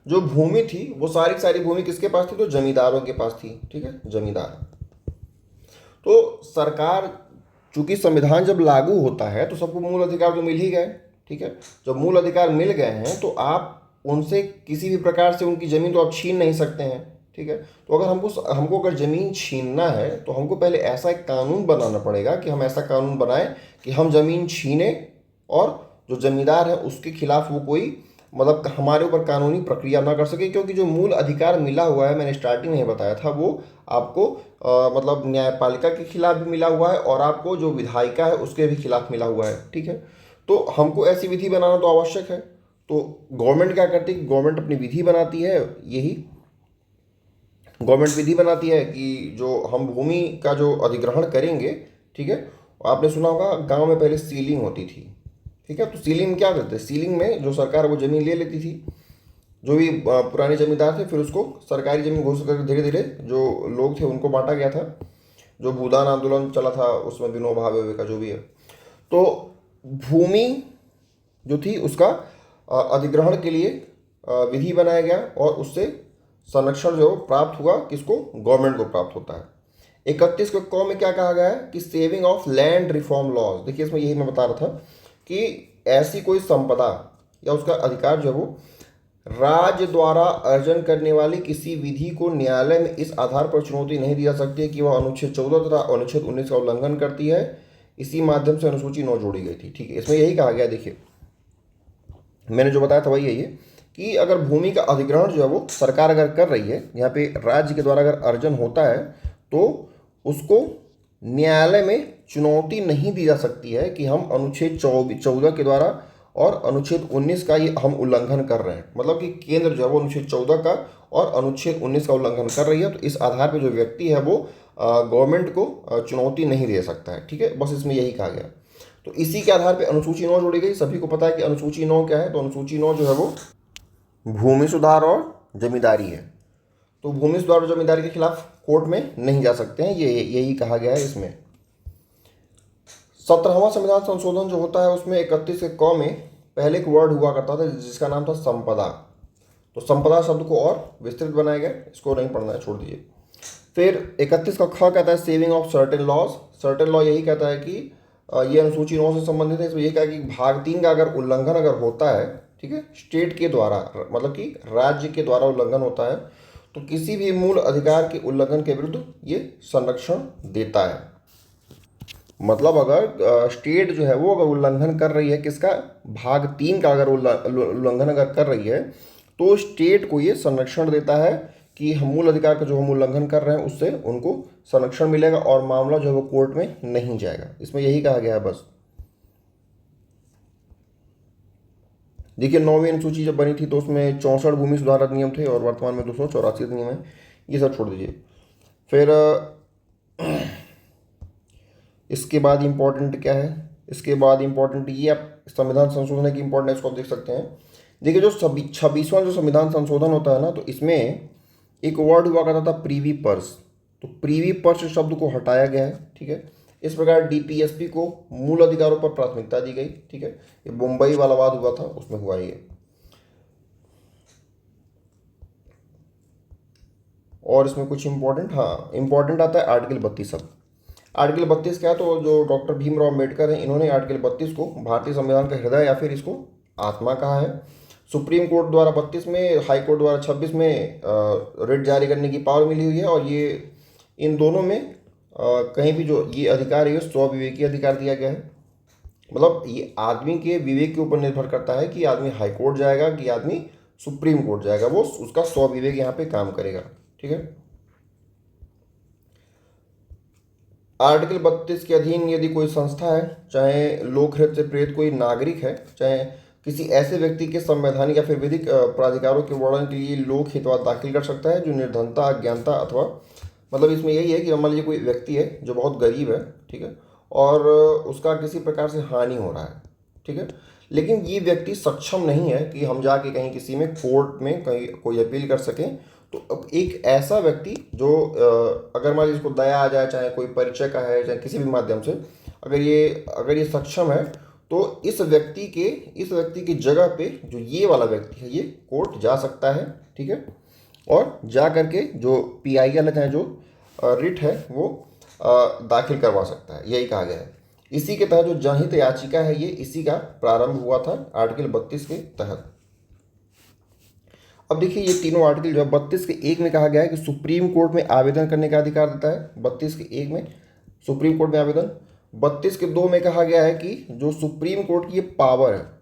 जो भूमि थी वो सारी भूमि किसके पास थी, तो जमींदारों के पास थी, ठीक है, जमींदार। तो सरकार, चूंकि संविधान जब लागू होता है तो सबको मूल अधिकार तो मिल ही गए, ठीक है। जब मूल अधिकार मिल गए हैं तो आप उनसे किसी भी प्रकार से उनकी ज़मीन तो आप छीन नहीं सकते हैं, ठीक है। तो अगर हमको अगर ज़मीन छीनना है तो हमको पहले ऐसा एक कानून बनाना पड़ेगा कि हम ऐसा कानून बनाएं कि हम ज़मीन छीने और जो जमींदार है उसके खिलाफ वो कोई मतलब हमारे ऊपर कानूनी प्रक्रिया ना कर सके। क्योंकि जो मूल अधिकार मिला हुआ है, मैंने स्टार्टिंग में बताया था, वो आपको मतलब न्यायपालिका के खिलाफ भी मिला हुआ है और आपको जो विधायिका है उसके भी खिलाफ मिला हुआ है, ठीक है। तो हमको ऐसी विधि बनाना तो आवश्यक है। तो गवर्नमेंट क्या करती है, गवर्नमेंट अपनी विधि बनाती है, यही गवर्नमेंट विधि बनाती है कि जो हम भूमि का जो अधिग्रहण करेंगे, ठीक है। आपने सुना होगा गांव में पहले सीलिंग होती थी, ठीक है। तो सीलिंग में क्या करते हैं, सीलिंग में जो सरकार वो ज़मीन ले लेती थी, जो भी पुराने जमींदार थे, फिर उसको सरकारी ज़मीन घोषित करके धीरे धीरे जो लोग थे उनको बांटा गया था। जो भूदान आंदोलन चला था उसमें विनोबा भावे का जो भी है, तो भूमि जो थी उसका अधिग्रहण के लिए विधि बनाया गया और उससे संरक्षण जो प्राप्त हुआ किसको, गवर्नमेंट को प्राप्त होता है। 31 के क में क्या कहा गया है कि saving of land reform laws. देखिए इसमें यही मैं बता रहा था कि ऐसी कोई संपदा या उसका अधिकार जो है वो राज्य द्वारा अर्जन करने वाली किसी विधि को न्यायालय में इस आधार पर चुनौती नहीं दी जा सकती है कि वह अनुच्छेद 14 तथा अनुच्छेद 19 का उल्लंघन करती है। इसी माध्यम से अनुसूची 9 जोड़ी गई थी, ठीक है। इसमें यही कहा गया, देखिए मैंने जो बताया था वही यही है कि अगर भूमि का अधिग्रहण जो है वो सरकार अगर कर रही है, यहाँ पे राज्य के द्वारा अगर अर्जन होता है, तो उसको न्यायालय में चुनौती नहीं दी जा सकती है कि हम अनुच्छेद 14 के द्वारा और अनुच्छेद 19 का ये हम उल्लंघन कर रहे हैं। मतलब कि केंद्र जो है वो अनुच्छेद 14 का और अनुच्छेद 19 का उल्लंघन कर रही है, तो इस आधार पर जो व्यक्ति है वो गवर्नमेंट को चुनौती नहीं दे सकता है, ठीक है। बस इसमें यही कहा गया। तो इसी के आधार पर अनुसूची 9 जोड़ी गई। सभी को पता है कि अनुसूची 9 क्या है, तो अनुसूची 9 जो है वो भूमि सुधार और जमींदारी है, तो भूमिस्व द्वारा जमींदारी के खिलाफ कोर्ट में नहीं जा सकते हैं, ये यही कहा गया है इसमें। 17वां संविधान संशोधन जो होता है उसमें 31 के क में पहले एक वर्ड हुआ करता था जिसका नाम था संपदा, तो संपदा शब्द को और विस्तृत बनाया गया, इसको नहीं पढ़ना है, छोड़ दीजिए। फिर 31 का ख कहता है saving of certain laws. Certain law यही कहता है कि ये अनुसूची 9 से संबंधित है, इसमें यही कहा कि भाग 3 का अगर उल्लंघन अगर होता है, ठीक है, स्टेट के द्वारा, मतलब कि राज्य के द्वारा उल्लंघन होता है, तो किसी भी मूल अधिकार के उल्लंघन के विरुद्ध ये संरक्षण देता है। मतलब अगर स्टेट जो है वो अगर उल्लंघन कर रही है किसका, भाग 3 का अगर उल्लंघन अगर कर रही है, तो स्टेट को ये संरक्षण देता है कि हम मूल अधिकार का जो हम उल्लंघन कर रहे हैं उससे उनको संरक्षण मिलेगा और मामला जो है वो कोर्ट में नहीं जाएगा। इसमें यही कहा गया है बस। देखिए 9वीं अनुसूची जब बनी थी तो उसमें 64 भूमि सुधार अधिनियम थे और वर्तमान में 284 अधिनियम है, ये सब छोड़ दीजिए। फिर इसके बाद इम्पोर्टेंट क्या है, इसके बाद इम्पोर्टेंट ये आप संविधान संशोधन की इम्पोर्टेंस को आप देख सकते हैं। देखिए जो 26वां जो संविधान संशोधन होता है ना, तो इसमें एक वर्ड हुआ करता था प्रीवी पर्स, तो प्रीवी पर्स शब्द को हटाया गया है, ठीक है। इस प्रकार डीपीएसपी को मूल अधिकारों पर प्राथमिकता दी गई, ठीक है। ये मुंबई वाला वाद हुआ था उसमें हुआ ये। और इसमें कुछ इंपॉर्टेंट, हाँ इंपॉर्टेंट आता है आर्टिकल 32। अब आर्टिकल 32 क्या है, तो जो डॉक्टर भीमराव अम्बेडकर हैं इन्होंने आर्टिकल 32 को भारतीय संविधान का हृदय या फिर इसको आत्मा कहा है। सुप्रीम कोर्ट द्वारा 32 में, हाई कोर्ट द्वारा 26 में रिट जारी करने की पावर मिली हुई है, और ये इन दोनों में कहीं भी जो ये अधिकार है ये स्वविवेकी अधिकार दिया गया है। मतलब ये आदमी के विवेक के ऊपर निर्भर करता है कि आदमी हाई कोर्ट जाएगा कि आदमी सुप्रीम कोर्ट जाएगा, वो उसका स्वविवेक यहाँ पे काम करेगा, ठीक है। आर्टिकल 32 के अधीन यदि कोई संस्था है, चाहे लोकहित से प्रेरित कोई नागरिक है, चाहे किसी ऐसे व्यक्ति के संवैधानिक या फिर विधिक प्राधिकारों के वर्णन के लिए लोक हितवाद दाखिल कर सकता है जो निर्धनता, अज्ञानता अथवा, मतलब इसमें यही है कि मान लीजिए कोई व्यक्ति है जो बहुत गरीब है, ठीक है, और उसका किसी प्रकार से हानि हो रहा है, ठीक है, लेकिन ये व्यक्ति सक्षम नहीं है कि हम जाके कहीं किसी में कोर्ट में कहीं कोई अपील कर सकें। तो अब एक ऐसा व्यक्ति जो अगर मान लीजिए इसको दया आ जाए, चाहे कोई परिचय का है, चाहे किसी भी माध्यम से, अगर ये सक्षम है, तो इस व्यक्ति की जगह पे जो ये वाला व्यक्ति है ये कोर्ट जा सकता है, ठीक है, और जा करके जो PIL है, जो रिट है वो दाखिल करवा सकता है, यही कहा गया है। इसी के तहत जो जनहित याचिका है ये इसी का प्रारंभ हुआ था आर्टिकल 32 के तहत। अब देखिए ये तीनों आर्टिकल जो है 32 के 1 में कहा गया है कि सुप्रीम कोर्ट में आवेदन करने का अधिकार देता है, 32 के 1 में सुप्रीम कोर्ट में आवेदन। 32 के 2 में कहा गया है कि जो सुप्रीम कोर्ट की ये पावर है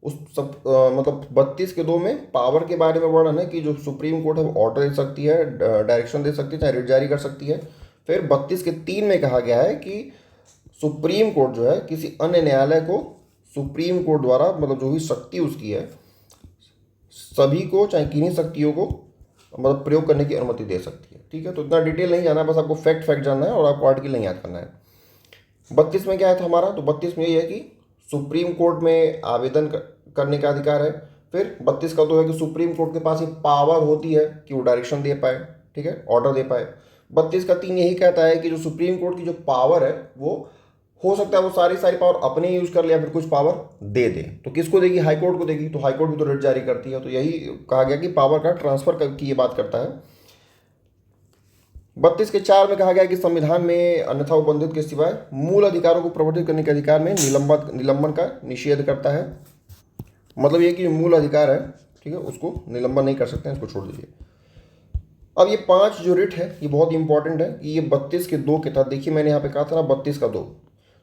उस सब मतलब 32 के 2 में पावर के बारे में वर्णन है कि जो सुप्रीम कोर्ट है वो ऑर्डर दे सकती है, डायरेक्शन दे सकती है, चाहे रिट जारी कर सकती है। फिर 32 के 3 में कहा गया है कि सुप्रीम कोर्ट जो है किसी अन्य न्यायालय को सुप्रीम कोर्ट द्वारा, मतलब जो भी शक्ति उसकी है, सभी को चाहे किन्हीं शक्तियों को मतलब प्रयोग करने की अनुमति दे सकती है, ठीक है। तो इतना डिटेल नहीं जाना, बस आपको फैक्ट जानना है और आपको आर्टिकल नहीं याद करना है। 32 में क्या है था हमारा, तो 32 में यही है कि सुप्रीम कोर्ट में आवेदन करने का अधिकार है। फिर 32 का 2 है कि सुप्रीम कोर्ट के पास ये पावर होती है कि वो डायरेक्शन दे पाए, ठीक है, ऑर्डर दे पाए। 32 का 3 यही कहता है कि जो सुप्रीम कोर्ट की जो पावर है वो हो सकता है वो सारी पावर अपने यूज कर ले या फिर कुछ पावर दे दे, तो किसको देगी, हाई कोर्ट को देगी, तो हाई कोर्ट भी तो रिट जारी करती है, तो यही कहा गया कि पावर का ट्रांसफर की ये बात करता है। 32 के 4 में कहा गया कि संविधान में अन्यथा उपबंधित के सिवाय मूल अधिकारों को प्रवर्तित करने के अधिकार में निलंबन का निषेध करता है। मतलब ये कि मूल अधिकार है, ठीक है, उसको निलंबन नहीं कर सकते हैं, इसको छोड़ दीजिए। अब ये 5 जो रिट है ये बहुत इंपॉर्टेंट है कि ये 32 के 2 के तहत, देखिए मैंने यहाँ पे कहा था ना 32 का 2,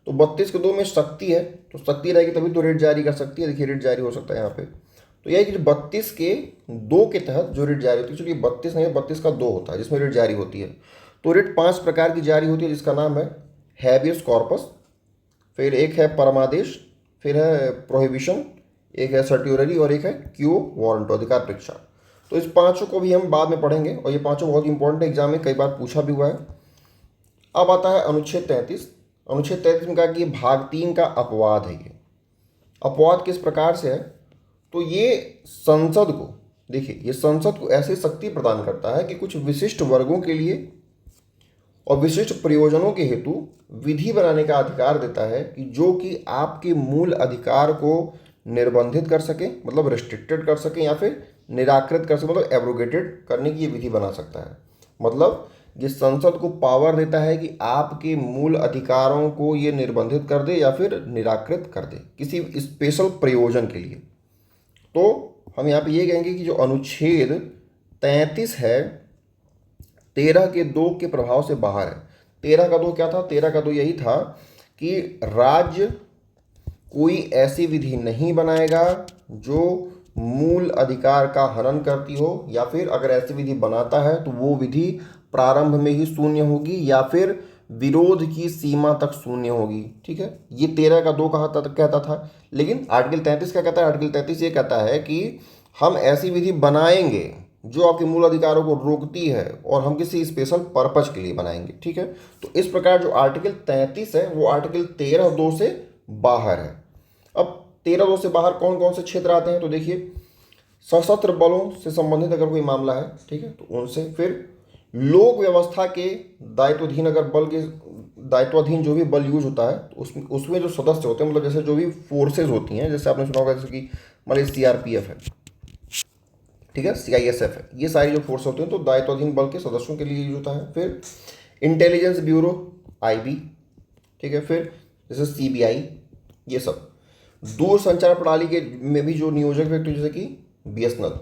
तो 32 के 2 में शक्ति है, तो शक्ति रहेगी तभी तो रिट जारी कर सकती है। देखिए रिट जारी हो सकता है यहाँ पे, तो यह कि 32 के 2 के तहत जो रिट जारी होती है, चलिए 32 नहीं 32 का 2 होता है जिसमें रिट जारी होती है। तो रिट 5 प्रकार की जारी होती है जिसका नाम है हैबियस कॉर्पस, फिर एक है परमादेश, फिर है प्रोहिबिशन, एक है सर्ट्यूररी और एक है क्यू वारंटो, अधिकार परीक्षा। तो इस पांचों को भी हम बाद में पढ़ेंगे और ये पांचों बहुत इंपॉर्टेंट एग्जाम में कई बार पूछा भी हुआ है। अब आता है अनुच्छेद 33। अनुच्छेद 33 में कहा कि ये भाग 3 का अपवाद है। ये अपवाद किस प्रकार से है, तो ये संसद को देखिए, ये संसद को ऐसी शक्ति प्रदान करता है कि कुछ विशिष्ट वर्गों के लिए और विशिष्ट प्रयोजनों के हेतु विधि बनाने का अधिकार देता है कि जो कि आपके मूल अधिकार को निर्बंधित कर सके, मतलब रिस्ट्रिक्टेड कर सके, या फिर निराकृत कर सके, मतलब एब्रोगेटेड करने की ये विधि बना सकता है। मतलब ये संसद को पावर देता है कि आपके मूल अधिकारों को ये निर्बंधित कर दे या फिर निराकृत कर दे किसी स्पेशल प्रयोजन के लिए। तो हम यहाँ पे ये कहेंगे कि जो अनुच्छेद 33 है 13 के 2 के प्रभाव से बाहर है। 13 का 2 क्या था? 13 का 2 यही था कि राज्य कोई ऐसी विधि नहीं बनाएगा जो मूल अधिकार का हनन करती हो, या फिर अगर ऐसी विधि बनाता है तो वो विधि प्रारंभ में ही शून्य होगी या फिर विरोध की सीमा तक शून्य होगी। ठीक है, ये 13 का 2 कहता था। लेकिन आर्टिकल 33 क्या कहता है? आर्टिकल 33 ये कहता है कि हम ऐसी विधि बनाएंगे जो आपके मूल अधिकारों को रोकती है और हम किसी स्पेशल पर्पज के लिए बनाएंगे। ठीक है, तो इस प्रकार जो आर्टिकल 33 है वो आर्टिकल 13(2) से बाहर है। अब 13(2) से बाहर कौन कौन से क्षेत्र आते हैं? तो देखिए, सशस्त्र बलों से संबंधित अगर कोई मामला है, ठीक है, तो उनसे, फिर लोक व्यवस्था के दायित्वाधीन अगर बल के दायित्वाधीन जो भी बल यूज होता है तो उसमें जो सदस्य होते हैं, मतलब जैसे जो भी फोर्सेज होती हैं, जैसे आपने सुना होगा जैसे कि मान लीजिए सीआरपीएफ है, ठीक है, सीआईएसएफ है, ये सारी जो फोर्स होते हैं तो दायित्वाधीन बल के सदस्यों के लिए यूज होता है। फिर इंटेलिजेंस ब्यूरो आईबी, ठीक है, फिर जैसे सीबीआई, ये सब दूर संचार प्रणाली के में भी जो नियोजक व्यक्ति जैसे कि बीएसएनएल,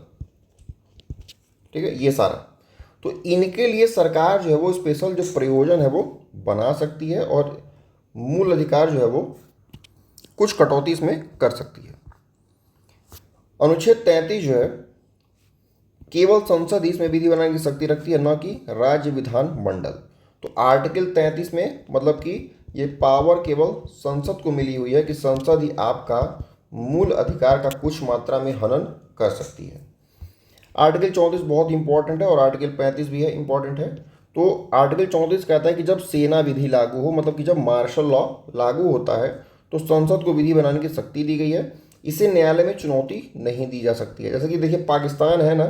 ठीक है, ये सारा, तो इनके लिए सरकार जो है वो स्पेशल जो प्रयोजन है वो बना सकती है और मूल अधिकार जो है वो कुछ कटौती इसमें कर सकती है। अनुच्छेद 33 जो है केवल संसद ही इसमें विधि बनाने की शक्ति रखती है, न कि राज्य विधान मंडल। तो आर्टिकल 33 में मतलब कि ये पावर केवल संसद को मिली हुई है कि संसद ही आपका मूल अधिकार का कुछ मात्रा में हनन कर सकती है। आर्टिकल 34 बहुत इंपॉर्टेंट है और आर्टिकल 35 भी है, इंपॉर्टेंट है। तो आर्टिकल 34 कहता है कि जब सेना विधि लागू हो, मतलब कि जब मार्शल लॉ लागू होता है तो संसद को विधि बनाने की शक्ति दी गई है। इसे न्यायालय में चुनौती नहीं दी जा सकती है। जैसे कि देखिए, पाकिस्तान है ना,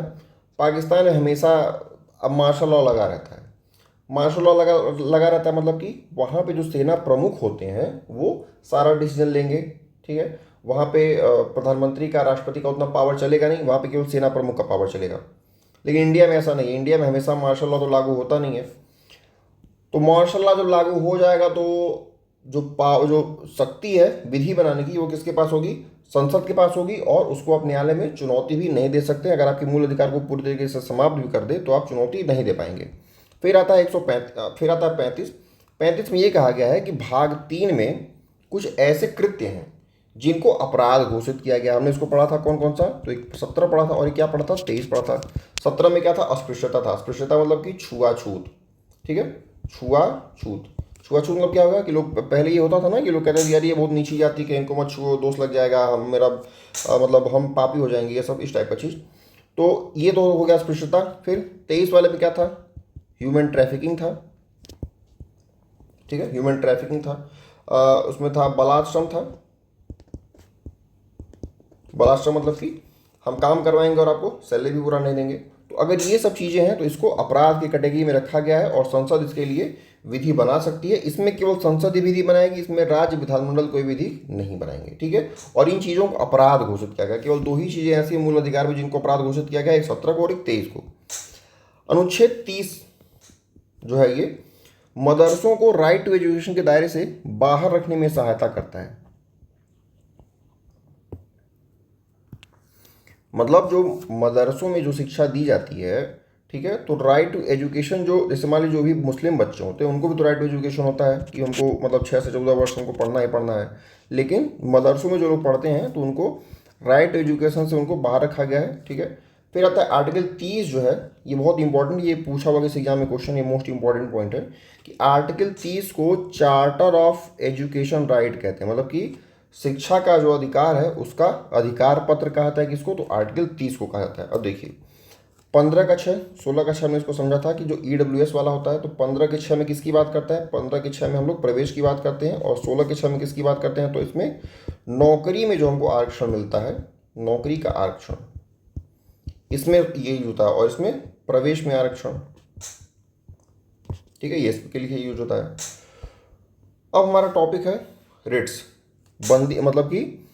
पाकिस्तान में हमेशा अब मार्शल लॉ लगा रहता है। मार्शल लॉ लगा रहता है मतलब कि वहाँ पे जो सेना प्रमुख होते हैं वो सारा डिसीजन लेंगे। ठीक है, वहाँ पे प्रधानमंत्री का, राष्ट्रपति का उतना पावर चलेगा नहीं, वहाँ पे केवल सेना प्रमुख का पावर चलेगा। लेकिन इंडिया में ऐसा नहीं है, इंडिया में हमेशा मार्शल लॉ तो लागू होता नहीं है। तो मार्शल लॉ जब लागू हो जाएगा तो जो शक्ति है विधि बनाने की वो किसके पास होगी? संसद के पास होगी, और उसको आप न्यायालय में चुनौती भी नहीं दे सकते। अगर आपके मूल अधिकार को पूरी तरीके से समाप्त भी कर दे तो आप चुनौती नहीं दे पाएंगे। फिर आता है 35। 35 में ये कहा गया है कि भाग 3 में कुछ ऐसे कृत्य हैं जिनको अपराध घोषित किया गया। हमने इसको पढ़ा था कौन कौन सा? तो एक 17 पढ़ा था और क्या पढ़ा था? 23 पढ़ा था। 17 में क्या था? अस्पृश्यता था। अस्पृश्यता मतलब कि छुआछूत। ठीक है, छुआछूत मतलब क्या होगा कि लोग पहले ये होता था ना कि लोग कहते थे यार ये बहुत नीची जाति के, इनको मत छुओ, दोष लग जाएगा, हम मतलब हम पापी हो जाएंगे, ये सब इस टाइप का चीज़। तो ये तो हो गया अस्पृश्यता। फिर 23 वाले में क्या था? ह्यूमन ट्रैफिकिंग था। ठीक है, ह्यूमन ट्रैफिकिंग था। उसमें था बलात्श्रम था। बलात्श्रम मतलब कि हम काम करवाएंगे और आपको सैलरी भी पूरा नहीं देंगे। तो अगर ये सब चीज़ें हैं तो इसको अपराध की कैटेगरी में रखा गया है और संसद इसके लिए विधि बना सकती है। इसमें केवल संसद ही विधि बनाएगी, इसमें राज्य विधानमंडल कोई विधि नहीं बनाएंगे। ठीक है, और इन चीज़ों को अपराध घोषित किया गया। केवल 2 ही चीज़ें ऐसी मूल अधिकार में जिनको अपराध घोषित किया गया, एक 17 को और एक 23 को। अनुच्छेद 30 जो है ये मदरसों को राइट टू एजुकेशन के दायरे से बाहर रखने में सहायता करता है। मतलब जो मदरसों में जो शिक्षा दी जाती है, ठीक है, तो राइट टू एजुकेशन, जो जैसे मान लीजिए जो भी मुस्लिम बच्चे होते हैं उनको भी तो राइट टू एजुकेशन होता है कि उनको मतलब 6 से 14 वर्ष उनको पढ़ना ही पढ़ना है। लेकिन मदरसों में जो लोग पढ़ते हैं तो उनको राइट टू एजुकेशन से उनको बाहर रखा गया है। ठीक है, फिर आता है आर्टिकल 30 जो है, ये बहुत इंपॉर्टेंट, ये पूछा हुआ किसी एग्जाम में क्वेश्चन, ये मोस्ट इंपॉर्टेंट पॉइंट है कि आर्टिकल 30 को चार्टर ऑफ एजुकेशन राइट कहते हैं। मतलब कि शिक्षा का जो अधिकार है उसका अधिकार पत्र कहता है किसको? तो आर्टिकल 30 को कहा जाता है। अब देखिए 15 का 6, 16 का 6 में इसको समझा था कि जो EWS वाला होता है तो 15 के 6 में किसकी बात करता है? 15 के 6 में हम लोग प्रवेश की बात करते हैं और 16 के 6 में किसकी बात करते हैं? तो इसमें नौकरी में जो हमको आरक्षण मिलता है, नौकरी का आरक्षण, इसमें ये यूज होता है, और इसमें प्रवेश में आरक्षण, ठीक है, ये इसके लिए यूज होता है। अब हमारा टॉपिक है रिट्स, बंदी, मतलब कि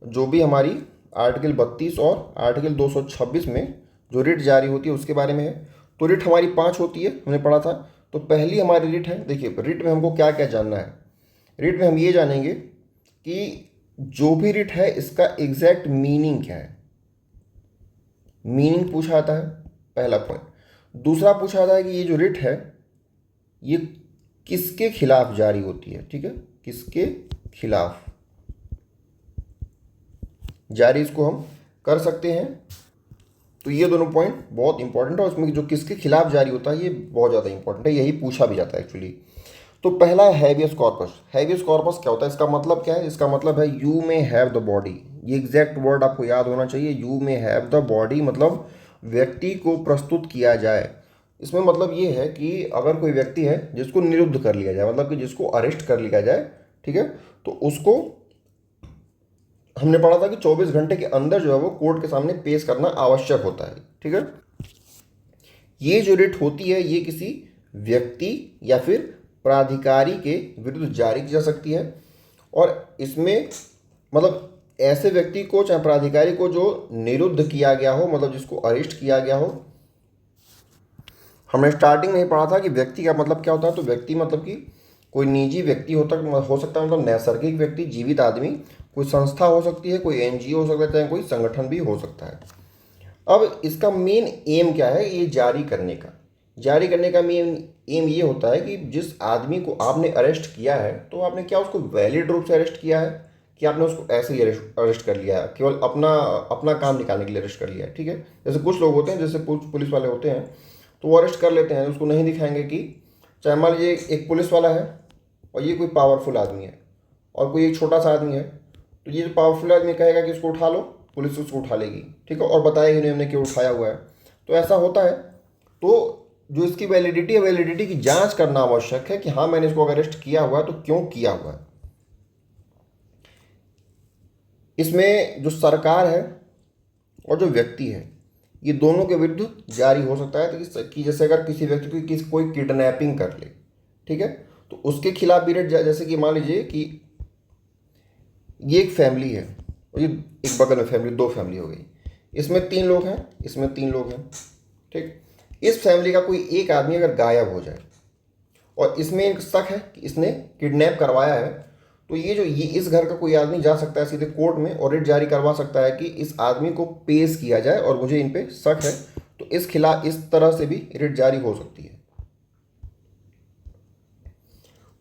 जो भी हमारी आर्टिकल 32 और आर्टिकल 226 में जो रिट जारी होती है उसके बारे में है। तो रिट हमारी 5 होती है, हमने पढ़ा था। तो पहली हमारी रिट है, देखिए रिट में हमको क्या क्या जानना है। रिट में हम ये जानेंगे कि जो भी रिट है इसका एग्जैक्ट मीनिंग क्या है, मीनिंग पूछा जाता है, पहला पॉइंट। दूसरा पूछा जाता है कि ये जो रिट है ये किसके खिलाफ जारी होती है, ठीक है, किसके खिलाफ जारी इसको हम कर सकते हैं। तो ये दोनों पॉइंट बहुत इंपॉर्टेंट है, और उसमें जो किसके खिलाफ जारी होता है ये बहुत ज़्यादा इंपॉर्टेंट है, यही पूछा भी जाता है एक्चुअली। तो पहला है हैबियस कॉर्पस। हैबियस कॉर्पस क्या होता है, इसका मतलब क्या है, इसका मतलब है you may have the body. ये एग्जैक्ट वर्ड आपको याद होना चाहिए, you may have the body, मतलब व्यक्ति को प्रस्तुत किया जाए। इसमें मतलब ये है कि अगर कोई व्यक्ति है जिसको निरुद्ध कर लिया जाए, मतलब कि जिसको अरेस्ट कर लिया जाए, ठीक है, तो उसको हमने पढ़ा था कि 24 घंटे के अंदर जो है वो कोर्ट के सामने पेश करना आवश्यक होता है, ठीक है। ये जो रिट होती है ये किसी व्यक्ति या फिर प्राधिकारी के विरुद्ध जारी की जा सकती है, और इसमें मतलब ऐसे व्यक्ति को चाहे प्राधिकारी को जो निरुद्ध किया गया हो, मतलब जिसको अरेस्ट किया गया हो। हमने स्टार्टिंग में ही पढ़ा था कि व्यक्ति का मतलब क्या होता है, तो व्यक्ति मतलब कि कोई निजी व्यक्ति हो सकता है, मतलब नैसर्गिक व्यक्ति, जीवित आदमी, कोई संस्था हो सकती है, कोई एनजीओ हो सकता है, चाहे कोई संगठन भी हो सकता है। अब इसका मेन एम क्या है, ये जारी करने का मेन एम ये होता है कि जिस आदमी को आपने अरेस्ट किया है, तो आपने क्या उसको वैलिड रूप से अरेस्ट किया है, कि आपने उसको ऐसे ही अरेस्ट कर लिया है, केवल अपना अपना काम निकालने के लिए अरेस्ट कर लिया है, ठीक है। जैसे कुछ लोग होते हैं, जैसे पुलिस वाले होते हैं, तो वो अरेस्ट कर लेते हैं, उसको नहीं दिखाएंगे कि, चाहे मान लीजिए एक पुलिस वाला है और ये कोई पावरफुल आदमी है और कोई एक छोटा सा आदमी है, तो ये जो पावरफुल आदमी कहेगा कि इसको उठा लो, पुलिस उसको उठा लेगी, ठीक है, और बताएगी नहीं हमने क्यों उठाया हुआ है। तो ऐसा होता है। तो जो इसकी वैलिडिटी है, वैलिडिटी की जांच करना आवश्यक है कि हाँ मैंने इसको अरेस्ट किया हुआ है तो क्यों किया हुआ है। इसमें जो सरकार है और जो व्यक्ति है, ये दोनों के विरुद्ध जारी हो सकता है। तो कि जैसे अगर किसी व्यक्ति की कोई किडनैपिंग कर ले, ठीक है, तो उसके खिलाफ भी रेट, जैसे कि मान लीजिए कि ये एक फैमिली है और ये एक बगल में फैमिली, 2 फैमिली हो गई, इसमें 3 लोग हैं, इसमें 3 लोग हैं, ठीक। इस फैमिली का कोई एक आदमी अगर गायब हो जाए और इसमें एक शक है कि इसने किडनैप करवाया है, तो ये इस घर का कोई आदमी जा सकता है सीधे कोर्ट में और रिट जारी करवा सकता है कि इस आदमी को पेश किया जाए और मुझे इन पे शक है, तो इस खिलाफ इस तरह से भी रिट जारी हो सकती है।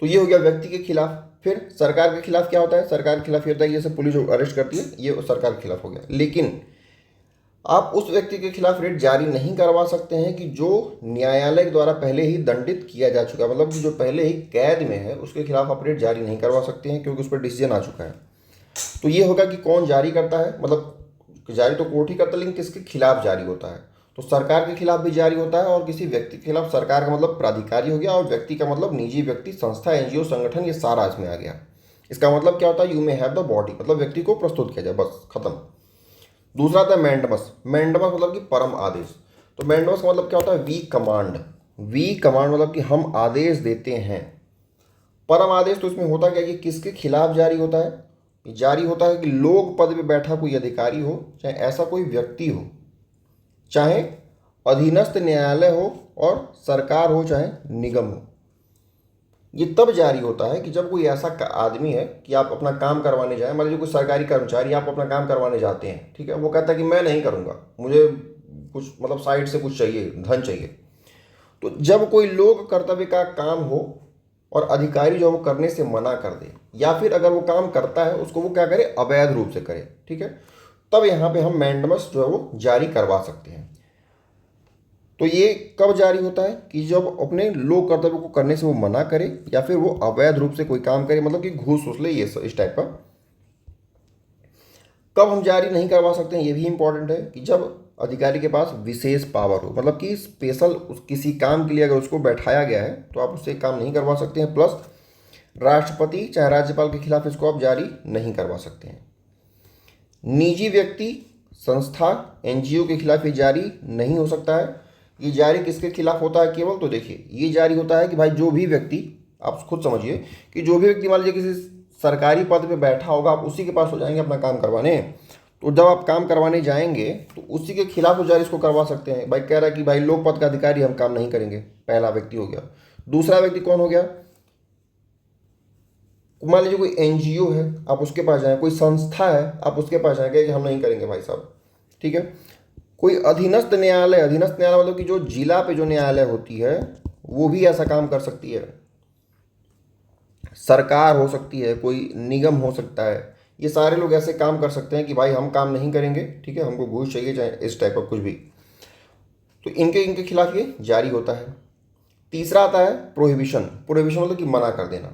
तो ये हो गया व्यक्ति के खिलाफ। फिर सरकार के खिलाफ क्या होता है, सरकार के खिलाफ ये होता है जैसे पुलिस जो अरेस्ट करती है, ये सरकार के खिलाफ हो गया। लेकिन आप उस व्यक्ति के खिलाफ रिट जारी नहीं करवा सकते हैं कि जो न्यायालय के द्वारा पहले ही दंडित किया जा चुका है, मतलब कि जो पहले ही कैद में है उसके खिलाफ आप रिट जारी नहीं करवा सकते हैं, क्योंकि उस पर डिसीजन आ चुका है। तो ये होगा कि कौन जारी करता है, मतलब जारी तो कोर्ट ही करता है, लेकिन किसके खिलाफ जारी होता है, तो सरकार के खिलाफ भी जारी होता है, और किसी व्यक्ति के खिलाफ। सरकार का मतलब प्राधिकारी हो गया, और व्यक्ति का मतलब निजी व्यक्ति, संस्था, एनजीओ, संगठन, ये सारा इसमें आ गया। इसका मतलब क्या होता है, you may have the body, मतलब व्यक्ति को प्रस्तुत किया जाए, बस खत्म। दूसरा आता है मैंडमस। मैंडमस मतलब कि परम आदेश। तो मैंडमस का मतलब क्या होता है, वी कमांड। वी कमांड मतलब कि हम आदेश देते हैं। परम आदेश तो इसमें होता क्या कि किसके खिलाफ जारी होता है, जारी होता है कि लोक पद पे बैठा कोई अधिकारी हो, चाहे ऐसा कोई व्यक्ति हो, चाहे अधीनस्थ न्यायालय हो, और सरकार हो चाहे निगम हो। ये तब जारी होता है कि जब कोई ऐसा आदमी है कि आप अपना काम करवाने जाए, मान लीजिए कोई सरकारी कर्मचारी, आप अपना काम करवाने जाते हैं, ठीक है, वो कहता है कि मैं नहीं करूँगा, मुझे कुछ मतलब साइड से कुछ चाहिए, धन चाहिए। तो जब कोई लोक कर्तव्य का काम हो और अधिकारी जो वो करने से मना कर दे, या फिर अगर वो काम करता है उसको वो क्या करे, अवैध रूप से करे, ठीक है, तब यहाँ पे हम मैंडमस जो है वो जारी करवा सकते हैं। तो ये कब जारी होता है कि जब अपने लोक कर्तव्य को करने से वो मना करे, या फिर वो अवैध रूप से कोई काम करे, मतलब कि घूस उस ले, ये इस टाइप का। कब हम जारी नहीं करवा सकते हैं, ये भी इंपॉर्टेंट है कि जब अधिकारी के पास विशेष पावर हो, मतलब कि स्पेशल किसी काम के लिए अगर उसको बैठाया गया है तो आप उससे काम नहीं करवा सकते हैं। प्लस राष्ट्रपति चाहे राज्यपाल के खिलाफ इसको आप जारी नहीं करवा सकते हैं। निजी व्यक्ति, संस्था एनजीओ के खिलाफ ये जारी नहीं हो सकता है। ये जारी किसके खिलाफ होता है केवल? तो देखिए, ये जारी होता है कि भाई जो भी व्यक्ति, आप खुद समझिए कि जो भी व्यक्ति मान लीजिए किसी सरकारी पद पे बैठा होगा, आप उसी के पास हो जाएंगे अपना काम करवाने। तो जब आप काम करवाने जाएंगे तो उसी के खिलाफ वो जारी इसको करवा सकते हैं। भाई कह रहा है कि भाई लोक पद का अधिकारी हम काम नहीं करेंगे, पहला व्यक्ति हो गया। दूसरा व्यक्ति कौन हो गया? मान लीजिए कोई एनजीओ है, आप उसके पास जाएं, कोई संस्था है, आप उसके पास जाएंगे कि हम नहीं करेंगे भाई साहब, ठीक है। कोई अधीनस्थ न्यायालय, अधीनस्थ न्यायालय मतलब कि जो जिला पे जो न्यायालय होती है वो भी ऐसा काम कर सकती है। सरकार हो सकती है, कोई निगम हो सकता है, ये सारे लोग ऐसे काम कर सकते हैं कि भाई हम काम नहीं करेंगे, ठीक है, हमको घूस चाहिए, चाहे इस टाइप का कुछ भी। तो इनके इनके खिलाफ ये जारी होता है। तीसरा आता है प्रोहिबिशन। प्रोहिबिशन मतलब कि मना कर देना।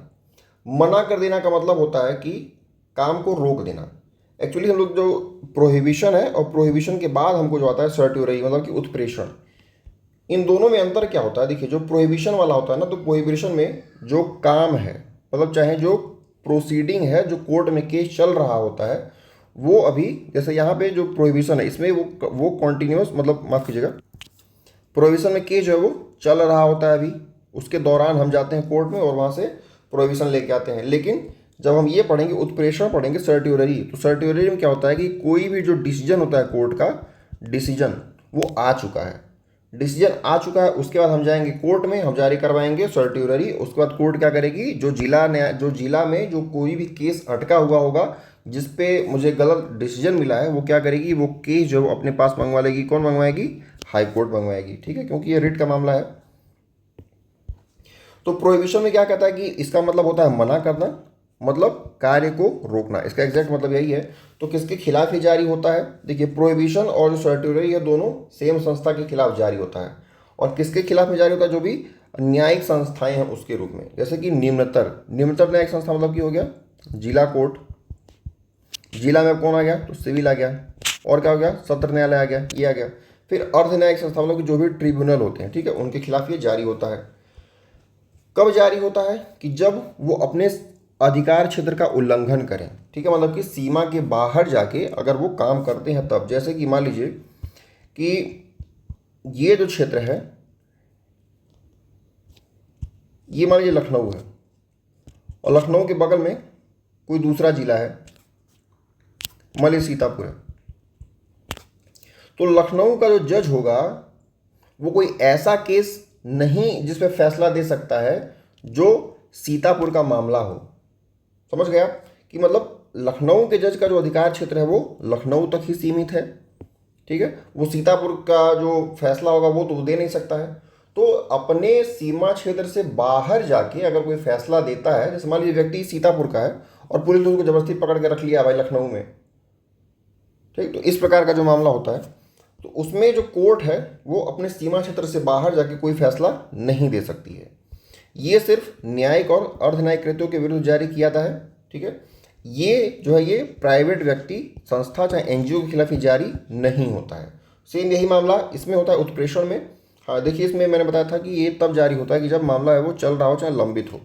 मना कर देना का मतलब होता है कि काम को रोक देना। एक्चुअली हम लोग जो प्रोहिबिशन है और प्रोहिबिशन के बाद हमको जो आता है सर्ट्यूररी मतलब कि उत्प्रेषण, इन दोनों में अंतर क्या होता है? देखिए, जो प्रोहिबिशन वाला होता है ना, तो प्रोहिबिशन में जो काम है, मतलब चाहे जो प्रोसीडिंग है, जो कोर्ट में केस चल रहा होता है, वो अभी जैसे यहाँ पे जो प्रोहिबिशन है इसमें वो कॉन्टिन्यूस, मतलब माफ़ कीजिएगा, प्रोहिबिशन में केस जो है वो चल रहा होता है अभी, उसके दौरान हम जाते हैं कोर्ट में और वहाँ से प्रोहिबिशन लेके आते हैं। लेकिन जब हम ये पढ़ेंगे, उत्प्रेषण पढ़ेंगे, सर्ट्यूररी, तो सर्ट्यूररी में क्या होता है कि कोई भी जो डिसीजन होता है कोर्ट का, डिसीजन वो आ चुका है, डिसीजन आ चुका है, उसके बाद हम जाएंगे कोर्ट में, हम जारी करवाएंगे सर्ट्यूररी। उसके बाद कोर्ट क्या करेगी, जो जिला में जो कोई भी केस अटका हुआ होगा, जिस पे मुझे गलत डिसीजन मिला है, वो क्या करेगी, वो केस जो अपने पास मंगवा लेगी। कौन मंगवाएगी? हाई कोर्ट मंगवाएगी, ठीक है, क्योंकि ये रिट का मामला है। तो प्रोहिबिशन में क्या कहता है कि इसका मतलब होता है मना करना, मतलब कार्य को रोकना, इसका एग्जैक्ट मतलब यही है। तो किसके खिलाफ ही जारी होता है? देखिए, प्रोहिबिशन और जो सर्ट्यूररी है दोनों सेम संस्था के खिलाफ जारी होता है। और किसके खिलाफ में जारी होता है? जो भी न्यायिक संस्थाएं हैं उसके रूप में, जैसे कि निम्नतर न्यायिक संस्था मतलब कि हो गया जिला कोर्ट, जिला में कौन आ गया? तो सिविल आ गया। और क्या हो गया? सत्र न्यायालय आ गया, ये आ गया। फिर अर्ध न्यायिक संस्था मतलब कि जो भी ट्रिब्यूनल होते हैं, ठीक है, उनके खिलाफ ये जारी होता है। कब जारी होता है? कि जब वो अपने अधिकार क्षेत्र का उल्लंघन करें, ठीक है, मतलब कि सीमा के बाहर जाके अगर वो काम करते हैं तब। जैसे कि मान लीजिए कि ये जो क्षेत्र है, ये मान लीजिए लखनऊ है, और लखनऊ के बगल में कोई दूसरा जिला है, मान लीजिए सीतापुर है। तो लखनऊ का जो जज होगा वो कोई ऐसा केस नहीं जिस पे फैसला दे सकता है जो सीतापुर का मामला हो। समझ गया? कि मतलब लखनऊ के जज का जो अधिकार क्षेत्र है वो लखनऊ तक ही सीमित है, ठीक है, वो सीतापुर का जो फैसला होगा वो तो दे नहीं सकता है। तो अपने सीमा क्षेत्र से बाहर जाके अगर कोई फैसला देता है, जैसे मान लीजिए व्यक्ति सीतापुर का है और पुलिस ने उसको जबरदस्ती पकड़ के रख लिया भाई लखनऊ में, ठीक, तो इस प्रकार का जो मामला होता है, तो उसमें जो कोर्ट है वो अपने सीमा क्षेत्र से बाहर जाके कोई फैसला नहीं दे सकती है। ये सिर्फ न्यायिक और अर्ध न्यायिक कृत्यों के विरुद्ध जारी किया जाता है, ठीक है। ये जो है ये प्राइवेट व्यक्ति, संस्था चाहे एनजीओ के खिलाफ ही जारी नहीं होता है। सेम यही मामला इसमें होता है उत्प्रेषण में। हाँ देखिए, इसमें मैंने बताया था कि ये तब जारी होता है कि जब मामला है वो चल रहा हो चाहे लंबित हो।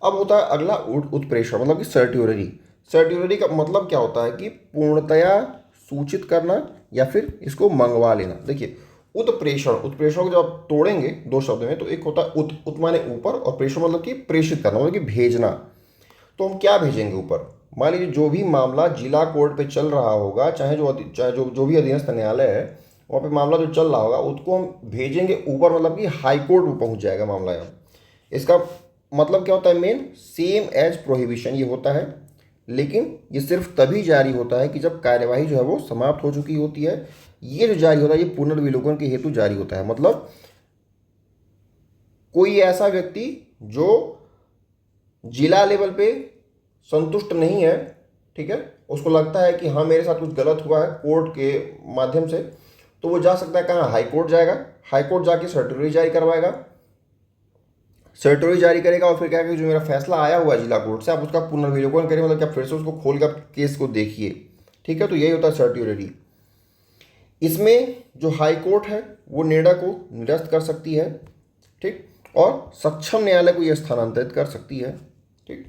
अब होता है अगला उत्प्रेषण मतलब कि सर्ट्यूररी। सर्ट्यूररी का मतलब क्या होता है कि पूर्णतया सूचित करना या फिर इसको मंगवा लेना। देखिए, उत्प्रेषण, उत्प्रेषण को जब आप तोड़ेंगे दो शब्द में, तो एक होता है उत माने ऊपर, और प्रेषण मतलब कि प्रेषित करना, मतलब कि भेजना। तो हम क्या भेजेंगे ऊपर? मान लीजिए जो भी मामला जिला कोर्ट पे चल रहा होगा, चाहे जो भी अधीनस्थ न्यायालय है वहाँ पे मामला जो चल रहा होगा उसको हम भेजेंगे ऊपर, मतलब कि हाई कोर्ट में पहुँच जाएगा मामला। यहाँ इसका मतलब क्या होता है? मेन सेम एज प्रोहिबिशन ये होता है, लेकिन ये सिर्फ तभी जारी होता है कि जब कार्यवाही जो है वो समाप्त हो चुकी होती है। ये जो जारी होता है ये पुनर्विलोकन के हेतु जारी होता है। मतलब कोई ऐसा व्यक्ति जो जिला लेवल पे संतुष्ट नहीं है, ठीक है, उसको लगता है कि हाँ मेरे साथ कुछ गलत हुआ है कोर्ट के माध्यम से, तो वो जा सकता है कहाँ? हाई कोर्ट जाएगा, हाई कोर्ट जाके सर्ट्यूररी जारी करवाएगा, सर्ट्यूररी जारी करेगा, और फिर क्या करेगा, जो मेरा फैसला आया हुआ है जिला कोर्ट से आप उसका पुनर्विलोकन करें, मतलब क्या फिर से उसको खोल कर केस को देखिए, ठीक है। तो यही होता है सर्ट्यूररी। इसमें जो हाई कोर्ट है वो निर्णय को निरस्त कर सकती है, ठीक, और सक्षम न्यायालय को यह स्थानांतरित कर सकती है, ठीक।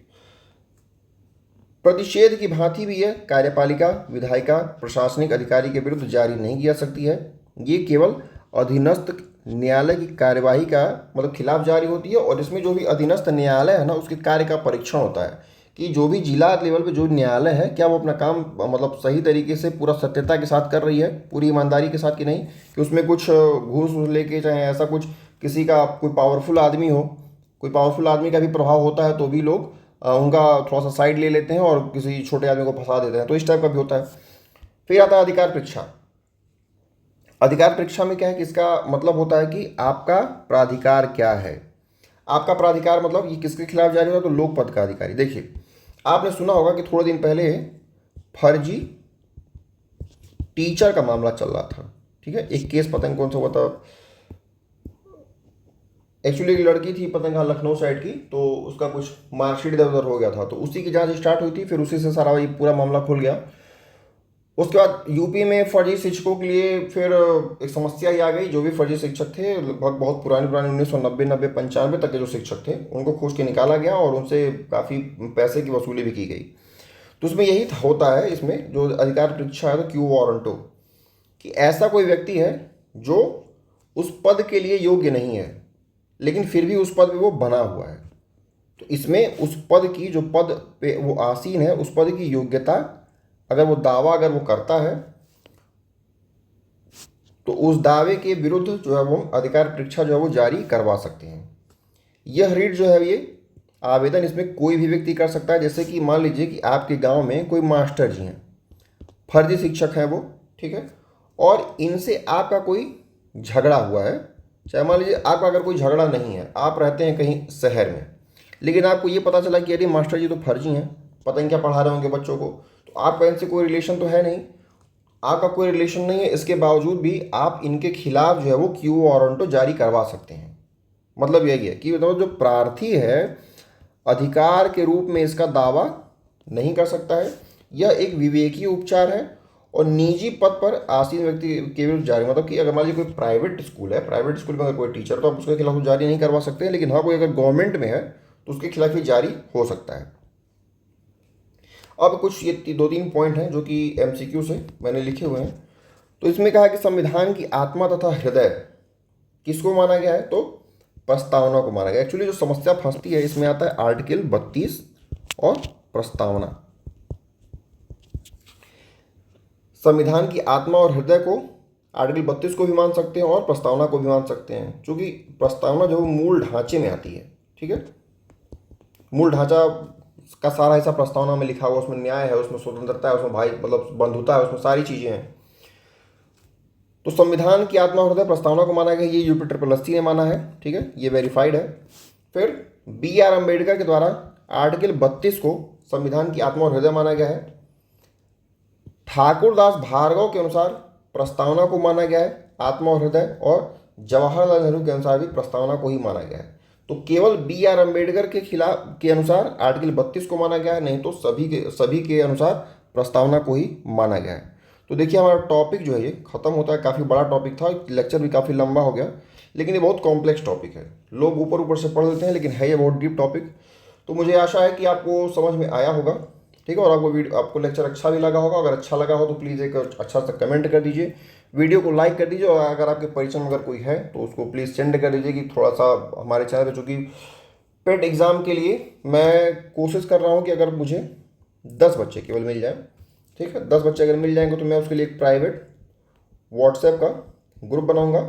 प्रतिषेध की भांति भी यह कार्यपालिका, विधायिका, प्रशासनिक अधिकारी के विरुद्ध जारी नहीं की जा सकती है। ये केवल अधीनस्थ न्यायालय की कार्यवाही का मतलब खिलाफ जारी होती है, और इसमें जो भी अधीनस्थ न्यायालय है ना, उसके कार्य का परीक्षण होता है कि जो भी जिला लेवल पे जो न्यायालय है, क्या वो अपना काम मतलब सही तरीके से पूरा सत्यता के साथ कर रही है, पूरी ईमानदारी के साथ कि नहीं, कि उसमें कुछ घूस वूस लेके, चाहे ऐसा कुछ किसी का कोई पावरफुल आदमी हो, कोई पावरफुल आदमी का भी प्रभाव होता है तो भी लोग उनका थोड़ा सा साइड ले लेते हैं और किसी छोटे आदमी को फंसा देते हैं, तो इस टाइप का भी होता है। फिर आता है अधिकार परीक्षा। अधिकार परीक्षा में क्या है कि इसका मतलब होता है कि आपका प्राधिकार क्या है। आपका प्राधिकार मतलब ये किसके खिलाफ जारी होगा, तो लोक पद का अधिकारी। देखिए, आपने सुना होगा कि थोड़े दिन पहले फर्जी टीचर का मामला चल रहा था, ठीक है। एक केस पता नहीं कौन सा हुआ था, एक्चुअली एक लड़की थी पता नहीं कहाँ, लखनऊ साइड की, तो उसका कुछ मार्कशीट इधर उधर हो गया था, तो उसी की जांच स्टार्ट हुई थी, फिर उसी से सारा ये पूरा मामला खुल गया। उसके बाद यूपी में फर्जी शिक्षकों के लिए फिर एक समस्या ही आ गई। जो भी फर्जी शिक्षक थे, लगभग बहुत पुराने 1990, 90, 95 तक के जो शिक्षक थे, उनको खोज के निकाला गया और उनसे काफ़ी पैसे की वसूली भी की गई। तो उसमें यही होता है, इसमें जो अधिकार परीक्षा है तो क्यू वारंटो, कि ऐसा कोई व्यक्ति है जो उस पद के लिए योग्य नहीं है, लेकिन फिर भी उस पद पे वो बना हुआ है। तो इसमें उस पद की, जो पद पे वो आसीन है, उस पद की योग्यता अगर वो दावा अगर वो करता है, तो उस दावे के विरुद्ध जो है वो अधिकार परीक्षा जो है वो जारी करवा सकते हैं। यह रीट जो है, ये आवेदन इसमें कोई भी व्यक्ति कर सकता है। जैसे कि मान लीजिए कि आपके गांव में कोई मास्टर जी हैं, फर्जी शिक्षक हैं वो, ठीक है, और इनसे आपका कोई झगड़ा हुआ है। चाहे मान लीजिए आपका अगर कोई झगड़ा नहीं है, आप रहते हैं कहीं शहर में, लेकिन आपको ये पता चला कि अरे मास्टर जी तो फर्जी हैं, पता नहीं क्या पढ़ा रहे होंगे बच्चों को, तो आपका इनसे कोई रिलेशन तो है नहीं, आपका कोई रिलेशन नहीं है, इसके बावजूद भी आप इनके खिलाफ जो है वो क्यू वारंटो जारी करवा सकते हैं। मतलब यही है कि मतलब जो प्रार्थी है, अधिकार के रूप में इसका दावा नहीं कर सकता है। यह एक विवेकीय उपचार है और निजी पद पर आसीन व्यक्ति के विरुद्ध जारी, मतलब कि अगर मान लीजिए कोई प्राइवेट स्कूल है, प्राइवेट स्कूल में अगर कोई टीचर, तो आप उसके खिलाफ जारी नहीं करवा सकते हैं, लेकिन हाँ कोई अगर गवर्नमेंट में है तो उसके खिलाफ ही जारी हो सकता है। अब कुछ ये 2-3 पॉइंट हैं जो कि एमसीक्यू से मैंने लिखे हुए हैं। तो इसमें कहा कि संविधान की आत्मा तथा हृदय किसको माना गया है, तो प्रस्तावना को माना गया। एक्चुअली जो समस्या फंसती है इसमें आता है आर्टिकल 32 और प्रस्तावना। संविधान की आत्मा और हृदय को आर्टिकल 32 को भी मान सकते हैं और प्रस्तावना को भी मान सकते हैं, क्योंकि प्रस्तावना जो मूल ढांचे में आती है, ठीक है। मूल ढांचा का सारा हिस्सा प्रस्तावना में लिखा हुआ, उसमें न्याय है, उसमें स्वतंत्रता है, उसमें भाई मतलब बंधुता है, उसमें सारी चीज़ें हैं। तो संविधान की आत्मा और हृदय प्रस्तावना को माना गया, ये यूपी ट्रिपल ने माना है, ठीक है, ये वेरीफाइड है। फिर BR अम्बेडकर के द्वारा आर्टिकल 32 को संविधान की आत्मा और हृदय माना गया है। ठाकुरदास भार्गव के अनुसार प्रस्तावना को माना गया है आत्मा और हृदय, और जवाहरलाल नेहरू के अनुसार भी प्रस्तावना को ही माना गया है। तो केवल BR अम्बेडकर के खिलाफ के अनुसार आर्टिकल 32 को माना गया है, नहीं तो सभी के अनुसार प्रस्तावना को ही माना गया है। तो देखिए हमारा टॉपिक जो है ये खत्म होता है। काफ़ी बड़ा टॉपिक था, लेक्चर भी काफ़ी लंबा हो गया, लेकिन ये बहुत कॉम्प्लेक्स टॉपिक है। लोग ऊपर ऊपर से पढ़ लेते हैं, लेकिन है ये बहुत डीप टॉपिक। तो मुझे आशा है कि आपको समझ में आया होगा, ठीक है, और आपको लेक्चर अच्छा भी लगा होगा। अगर अच्छा लगा हो तो प्लीज़ एक अच्छा सा कमेंट कर दीजिए, वीडियो को लाइक कर दीजिए, और अगर आपके परिचय में अगर कोई है तो उसको प्लीज़ सेंड कर दीजिए कि थोड़ा सा हमारे चैनल पर, चूँकि पेट एग्ज़ाम के लिए मैं कोशिश कर रहा हूँ कि अगर मुझे 10 बच्चे केवल मिल जाए, ठीक है, 10 बच्चे अगर मिल जाएंगे तो मैं उसके लिए एक प्राइवेट व्हाट्सएप का ग्रुप बनाऊंगा,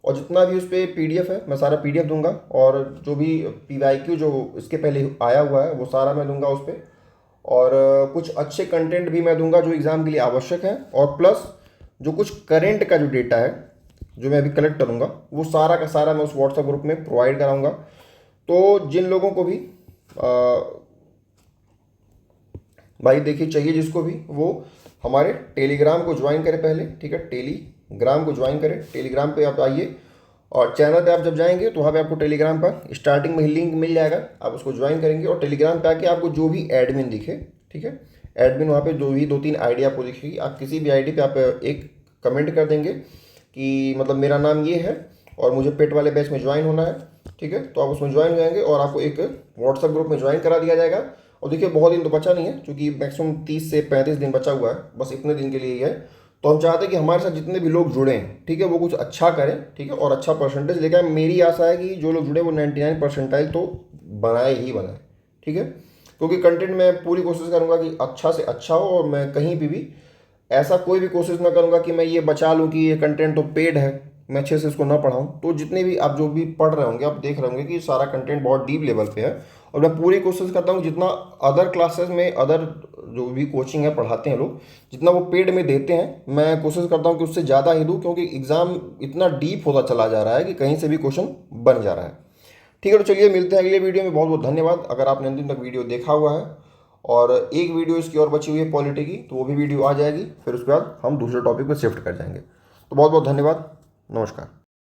और जितना भी उस पर PDF है मैं सारा PDF दूंगा, और जो भी PYQ जो इसके पहले आया हुआ है वो सारा मैं दूंगा उस पर, और कुछ अच्छे कंटेंट भी मैं दूंगा जो एग्ज़ाम के लिए आवश्यक है, और प्लस जो कुछ करेंट का जो डेटा है जो मैं अभी कलेक्ट करूँगा वो सारा का सारा मैं उस व्हाट्सएप ग्रुप में प्रोवाइड कराऊँगा। तो जिन लोगों को भी भाई देखिए चाहिए, जिसको भी, वो हमारे टेलीग्राम को ज्वाइन करें पहले, ठीक है, टेलीग्राम को ज्वाइन करें। टेलीग्राम पे आप आइए, और चैनल पे आप जब जाएंगे तो वहाँ पे आपको टेलीग्राम का स्टार्टिंग में ही लिंक मिल जाएगा, आप उसको ज्वाइन करेंगे, और टेलीग्राम पे आके आपको जो भी एडमिन दिखे, ठीक है, एडमिन वहाँ पे जो भी 2-3 आईडी आपको दिखेगी, आप किसी भी आईडी पे आप एक कमेंट कर देंगे कि मतलब मेरा नाम ये है और मुझे पेट वाले बैच में ज्वाइन होना है, ठीक है, तो आप उसमें ज्वाइन हो जाएंगे और आपको एक व्हाट्सएप ग्रुप में ज्वाइन करा दिया जाएगा। और देखिए बहुत दिन तो बचा नहीं है, क्योंकि मैक्सिमम 30 से 35 दिन बचा हुआ है, बस इतने दिन के लिए ही है। तो हम चाहते हैं कि हमारे साथ जितने भी लोग जुड़े हैं, ठीक है, वो कुछ अच्छा करें, ठीक है, और अच्छा परसेंटेज लेकर आए। मेरी आशा है कि जो लोग जुड़े वो 99 परसेंटाइल तो बनाए ही बनाए, ठीक है। क्योंकि कंटेंट मैं पूरी कोशिश करूंगा कि अच्छा से अच्छा हो, और मैं कहीं भी ऐसा कोई भी कोशिश ना करूंगा कि मैं ये बचा लूँ कि ये कंटेंट तो पेड है, मैं अच्छे से इसको ना पढ़ाऊँ। तो जितने भी आप जो भी पढ़ रहे होंगे, आप देख रहे होंगे कि सारा कंटेंट बहुत डीप लेवल पे है, और मैं पूरी कोशिश करता हूँ जितना अदर क्लासेस में, अदर जो भी कोचिंग है पढ़ाते हैं लोग, जितना वो पेड में देते हैं, मैं कोशिश करता हूँ कि उससे ज़्यादा ही दूँ, क्योंकि एग्ज़ाम इतना डीप होता चला जा रहा है कि कहीं से भी क्वेश्चन बन जा रहा है। ठीक है, तो चलिए मिलते हैं अगले वीडियो में। बहुत बहुत धन्यवाद अगर आपने अंतिम तक वीडियो देखा हुआ है। और एक वीडियो इसकी और बची हुई है पॉलिटी की, तो वो भी वीडियो आ जाएगी, फिर उसके बाद हम दूसरे टॉपिक पर शिफ्ट कर जाएंगे। तो बहुत बहुत धन्यवाद, नमस्कार।